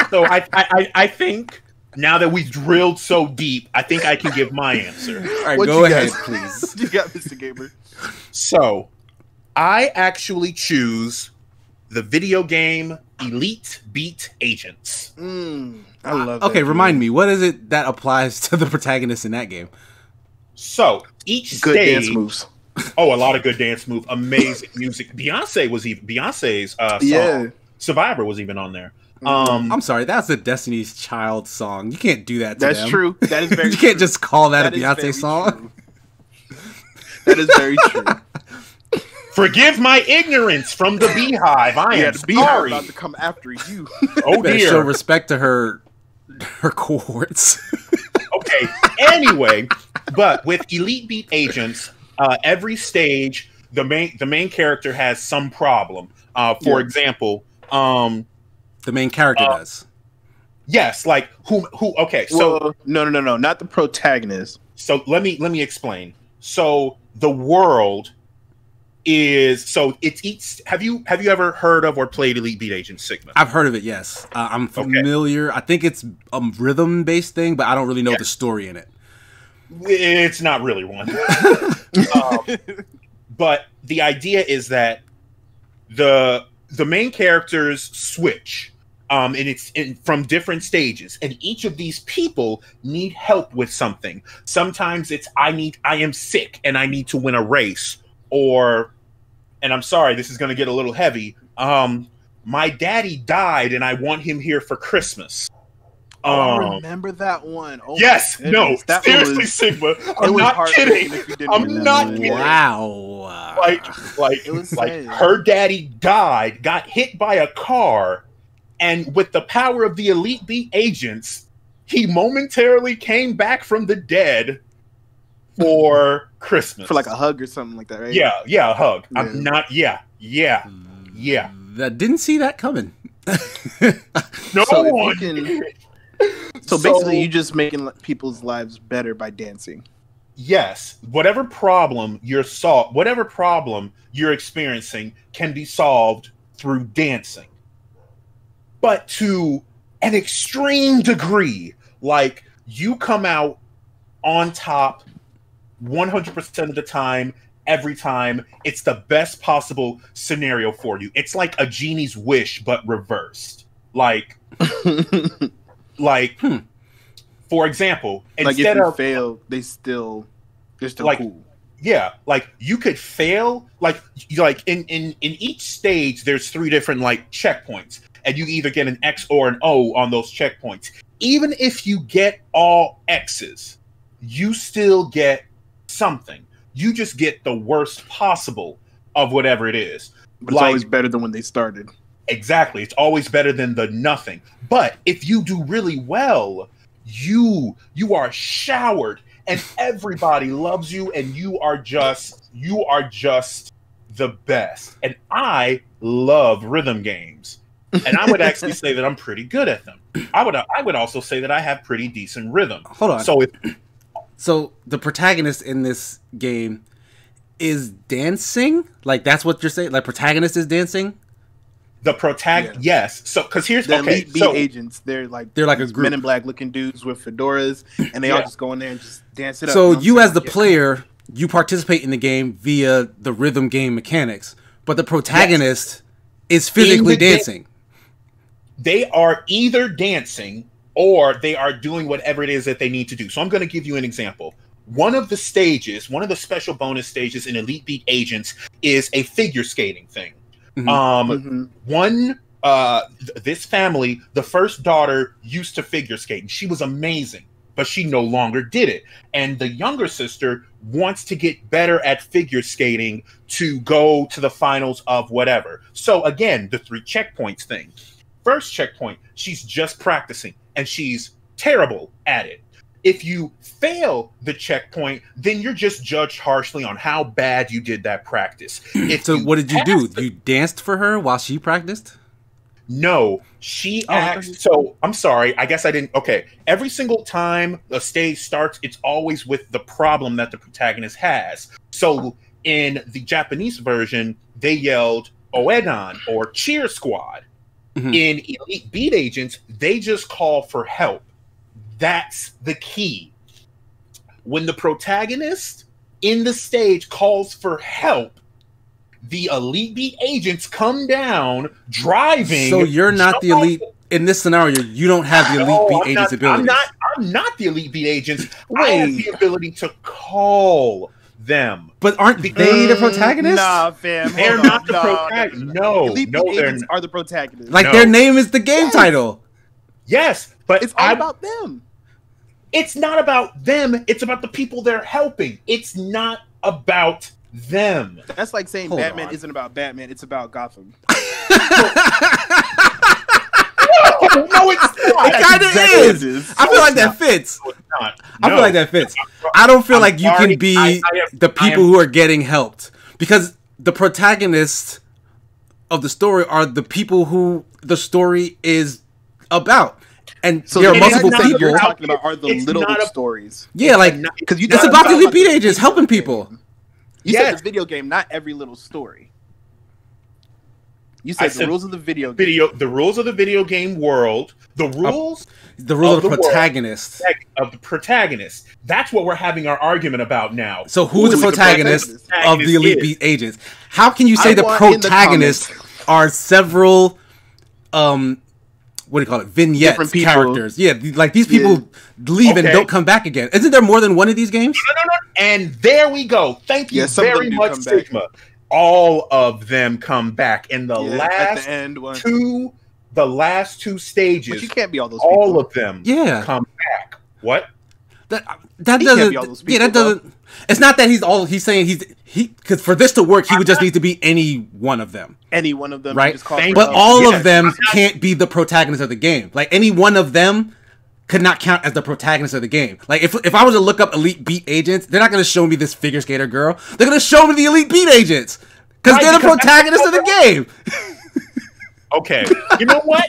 So I think now that we've drilled so deep, I think I can give my answer. all right, What go you ahead, guys- please. What you got, Mr. Gamer? So I actually choose the video game Elite Beat Agents. I love that. Okay, remind me, what is it that applies to the protagonist in that game? So each Good stage, dance moves. oh, a lot of good dance move, amazing music. Beyonce's song Yeah. Survivor was even on there. I'm sorry, that's a Destiny's Child song. You can't do that to That's them. true. That is very You can't true. just call that a That is very Beyonce song. true. That is very true. Forgive my ignorance from the Beehive. I Yeah, am the Beehive sorry. about to come after you. Oh Better show dear. respect to her cohorts. Okay. Anyway, but with Elite Beat Agents, every stage the main character has some problem. For example, the main character does. Yes, like who? Okay, so no, not the protagonist. So let me explain. So the world is it's have you ever heard of or played Elite Beat Agent Sigma? I've heard of it. Yes, I'm familiar. Okay. I think it's a rhythm based thing, but I don't really know the story in it. It's not really one. But the idea is that the main characters switch. And it's from different stages, and each of these people need help with something. Sometimes it's I am sick and I need to win a race, and I'm sorry, this is going to get a little heavy. My daddy died and I want him here for Christmas. I remember that one. Oh, yes, no, seriously, Sigma. I'm not kidding. I'm not kidding. Wow. Like her daddy died, got hit by a car. And with the power of the Elite Beat agents, he momentarily came back from the dead for Christmas. For like a hug or something like that, right? Yeah, a hug. Yeah. I'm not, yeah. That didn't see that coming. No one. So basically, you just making people's lives better by dancing. Yes. Whatever problem you're experiencing can be solved through dancing. But to an extreme degree, like you come out on top 100% of the time, every time. It's the best possible scenario for you. It's like a genie's wish, but reversed. Like, for example, like if you fail, they're still like, cool. Yeah, like you could fail, like in each stage, there's 3 different like checkpoints. And you either get an X or an O on those checkpoints. Even if you get all X's, you still get something. You just get the worst possible of whatever it is. But it's always better than when they started. Exactly. It's always better than the nothing. But if you do really well, you are showered and everybody loves you and you are just the best. And I love rhythm games. And I would actually say that I'm pretty good at them. I would also say that I have pretty decent rhythm. Hold on. So the protagonist in this game is dancing? Like that's what you're saying? Like protagonist is dancing? The protagonist, yes. So because here's the Elite Beat agents. They're like a group. Men in Black looking dudes with fedoras, and they all just go in there and just dance it up. So you as the player, you participate in the game via the rhythm game mechanics, but the protagonist is physically dancing. They are either dancing or they are doing whatever it is that they need to do. So I'm going to give you an example. One of the special bonus stages in Elite Beat Agents is a figure skating thing. This family, the first daughter used to figure skate and she was amazing, but she no longer did it. And the younger sister wants to get better at figure skating to go to the finals of whatever. So again, the 3 checkpoints thing. First checkpoint, she's just practicing and she's terrible at it. If you fail the checkpoint, then you're just judged harshly on how bad you did that practice. So what did you do? You danced for her while she practiced? No, she asked. So I'm sorry. I guess I didn't. Okay. Every single time a stage starts, it's always with the problem that the protagonist has. So in the Japanese version, they yelled Oedan or Cheer Squad. In Elite Beat Agents, they just call for help. That's the key. When the protagonist in the stage calls for help, the Elite Beat Agents come down driving. So you're not the elite in this scenario. You don't have the Elite Beat Agents ability. I'm not the Elite Beat Agents. I have the ability to call them. But aren't they the protagonists? Nah, fam. They're not the protagonists. No, Elite Beat Agents are the protagonists. Like their name is the game title. Yes, but it's all about them. It's not about them. It's about the people they're helping. It's not about them. That's like saying Batman isn't about Batman. It's about Gotham. No, it's not. It kind of is. I feel like that fits. No, it's not. I feel like that fits. I don't feel like you can be the people who are getting helped because the protagonists of the story are the people who the story is about. And So there are the multiple protagonists people. you're talking about are the It's little not a- stories. Yeah, like Because you it's just about the talked elite beat the agents video helping game. people. You Yes. said the video game, not every little story. You I said the said rules of the video game. the rules of the video game world, the rules The rule of the the world. protagonist. of the protagonist. That's what we're having our argument about now. So who's the Who is the protagonist protagonist? of the elite Is. beat agents? How can you say I the want in the protagonists are several what do you call it? Vignettes Different people. characters. Yeah, like these people leave and Okay. don't come back again. Isn't there more than one of these games? No. And there we go. Thank you Yeah, some of them very do much, come back. Sigma. All of them come back in the Yeah, at last the end one. the last two stages. But you can't be all those people. All of them Yeah. come back. What? That He can't doesn't. be all those Yeah, that people, doesn't. It's not that he's saying he because for this to work, he would just need to be any one of them, Any one of them. right? Just call Thank for But help. all Yes, of them I'm not- can't be the protagonist of the game. Like any one of them could not count as the protagonist of the game. Like if I was to look up elite beat agents, they're not going to show me this figure skater girl. They're going to show me the elite beat agents because Right, they're the because that's protagonist of the game. Okay. You know what?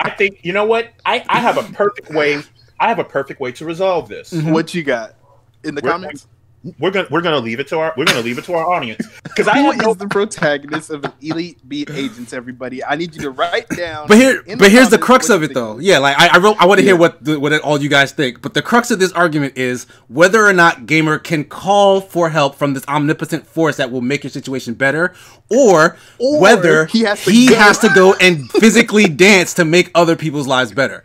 I think you know what? I have a perfect way. I have a perfect way to resolve this. What you got in the We're- comments? We're gonna leave it to our audience because I Who have no. is the protagonist of Elite Beat Agents? Everybody, I need you to write down. But in here's the comments crux what of you it, think though. is. Yeah, like I want to hear what all you guys think. But the crux of this argument is whether or not gamer can call for help from this omnipotent force that will make your situation better, or whether he he has to go. has to go and physically dance to make other people's lives better.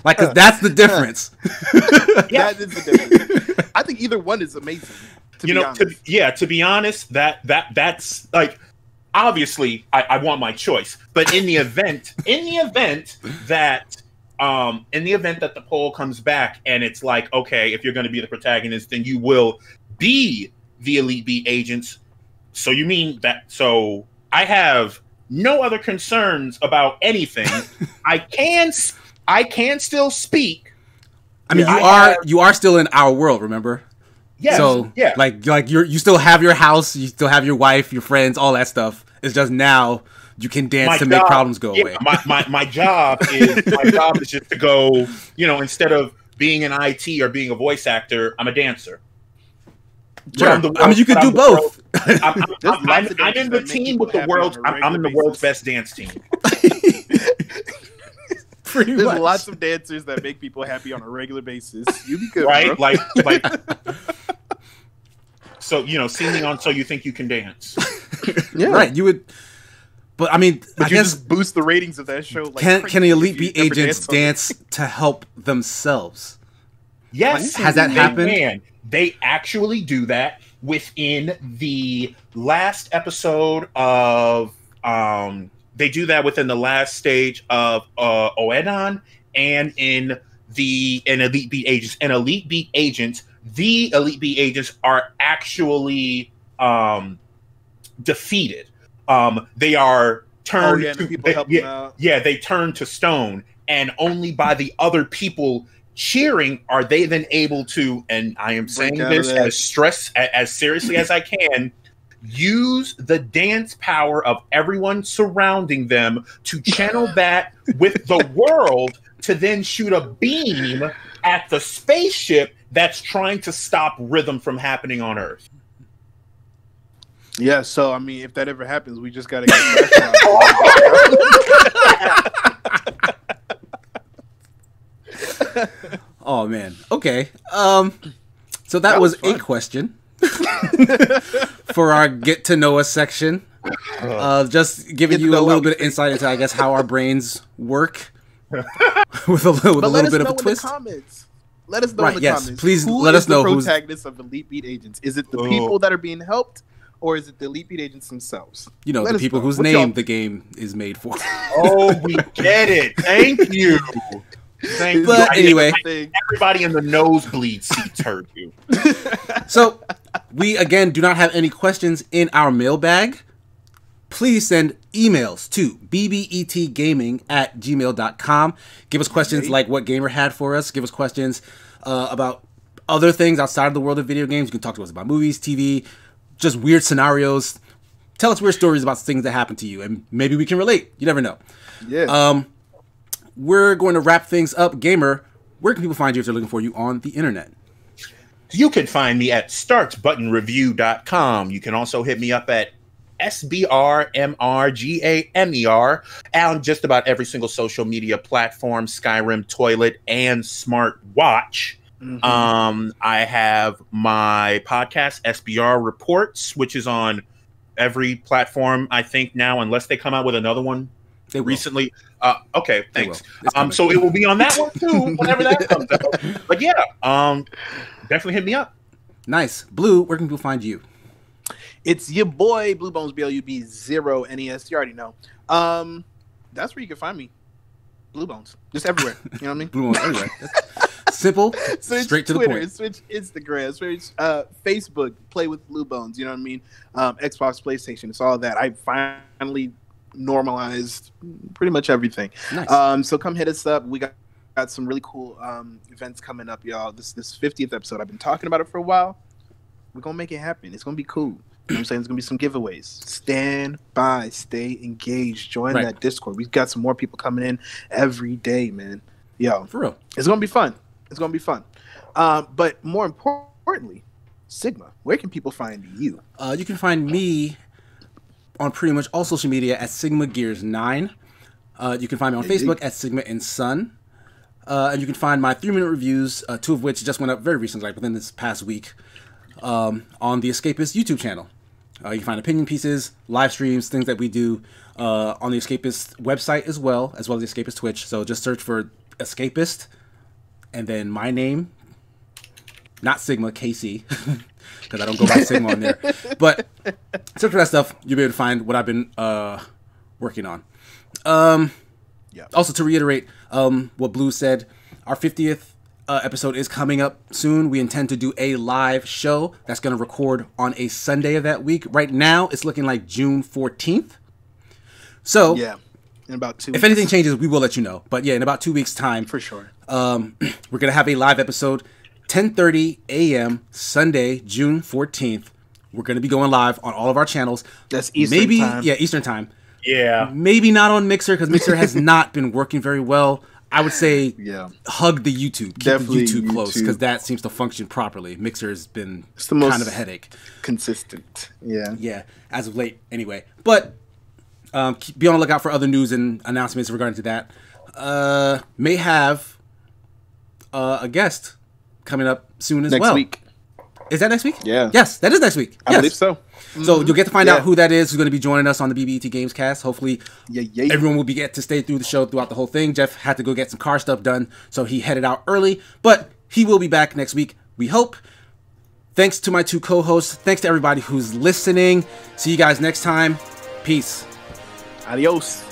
Like, 'cause that's the difference. That is the difference. I think either one is amazing. To be honest. To be honest, that's like obviously I want my choice, but in the event that the poll comes back and it's like, okay, if you're going to be the protagonist, then you will be the elite beat agents. So you mean that? So I have no other concerns about anything. I can still speak. I mean, you are still in our world, remember? Yes, So yeah. like you still have your house, you still have your wife, your friends, all that stuff. It's just now you can dance to make problems go away. My job is just to go, instead of being an IT or being a voice actor, I'm a dancer. Sure. I mean, you could do both. I'm lots of in the dances that make team people with the happy world's. on a I'm in the regular world's basis. best dance team. Pretty There's much. lots of dancers that make people happy on a regular basis. You be good, Right? bro. Like. So singing on "So You Think You Can Dance." Yeah. Right, you would. But I mean, But I you guess just boost the ratings of that show. Like can crazy the elite if you beat ever agents danced on it. dance to help themselves? Yes, Has that they happened? can. They actually do that within the last episode of. They do that within the last stage of Oedon and in Elite Beat Agents. And Elite Beat Agents, the Elite Beat Agents are actually defeated. They are turned. the to, people they, help yeah, them out. yeah, they turn to stone, and only by the other people cheering are they then able to. And I am saying out of this that. as seriously as I can. Use the dance power of everyone surrounding them to channel that with the world to then shoot a beam at the spaceship that's trying to stop rhythm from happening on Earth. Yeah, so I mean, if that ever happens, we just gotta get Flash out. Oh man. Okay. So that was was a fun. question for our get to know us section. Just giving Get to you a know little how bit of insight into, I guess, how our brains work with a little But let us bit know of a in twist. the comments. Let us know Right, in the yes. comments. Please Who let is us know the who's- protagonist of Elite Beat Agents. Is it the people that are being helped, or is it the Elite Beat Agents themselves? You know, Let the us people know. whose What name y'all- the game is made for. Oh, we get it. Thank you. Thank But you. anyway. Everybody in the nosebleed seats heard you. So, we again do not have any questions in our mailbag. Please send emails to bbetgaming@gmail.com. Give us questions like what Gamer had for us. Give us questions about other things outside of the world of video games. You can talk to us about movies, TV, just weird scenarios. Tell us weird stories about things that happen to you, and maybe we can relate. You never know. Yeah. We're going to wrap things up. Gamer, where can people find you if they're looking for you on the internet? You can find me at startsbuttonreview.com. You can also hit me up at SBRMRGAMER on just about every single social media platform, Skyrim, Toilet, and Smartwatch. I have my podcast, SBR Reports, which is on every platform, I think now, unless they come out with another one recently. Okay, thanks. So it will be on that one too, whenever that comes out. But yeah, definitely hit me up. Nice. Blue, where can people find you? It's your boy, Blue Bones, BLUB0NES. You already know. That's where you can find me. Blue Bones. Just everywhere. You know what I mean? Blue Bones everywhere. Simple, straight to Twitter, the point. Switch Instagram, switch Facebook, play with Blue Bones, you know what I mean? Xbox, PlayStation, it's all that. I finally normalized pretty much everything. Nice. So come hit us up. We got some really cool events coming up, y'all. This 50th episode, I've been talking about it for a while. We're going to make it happen. It's going to be cool. You know what I'm saying? There's going to be some giveaways. Stand by, stay engaged, join that Discord. We've got some more people coming in every day, man. Yo, for real. It's going to be fun. It's going to be fun. But more importantly, Sigma, where can people find you? You can find me on pretty much all social media at Sigma Gears 9. You can find me on Facebook at Sigma and Sun. And you can find my 3-minute reviews, 2 of which just went up very recently, like within this past week, on the Escapist YouTube channel. You can find opinion pieces, live streams, things that we do on the Escapist website as well as the Escapist Twitch. So just search for Escapist and then my name, not Sigma, KC, because I don't go by Sigma on there. But search for that stuff. You'll be able to find what I've been working on. Also, to reiterate what Blue said, our 50th episode is coming up soon. We intend to do a live show that's going to record on a Sunday of that week. Right now, it's looking like June 14th. So, yeah, in about 2 weeks. If anything changes, we will let you know. But yeah, in about 2 weeks' time, for sure, we're going to have a live episode, 10:30 a.m. Sunday, June 14th. We're going to be going live on all of our channels. That's Eastern time. Yeah, Eastern time. Yeah. Maybe not on Mixer, because Mixer has not been working very well. I would say hug the YouTube. Keep Definitely the YouTube close, because that seems to function properly. Mixer has been the most kind of a headache. Consistent. Yeah. Yeah, as of late, anyway. But be on the lookout for other news and announcements regarding to that. May have a guest coming up soon as well. Next week. Is that next week? Yeah. Yes, that is next week. I believe so. So you'll get to find out who that is who's going to be joining us on the BBET GamesCast. Hopefully everyone will get to stay through the show throughout the whole thing. Jeff had to go get some car stuff done, so he headed out early. But he will be back next week, we hope. Thanks to my 2 co-hosts. Thanks to everybody who's listening. See you guys next time. Peace. Adios.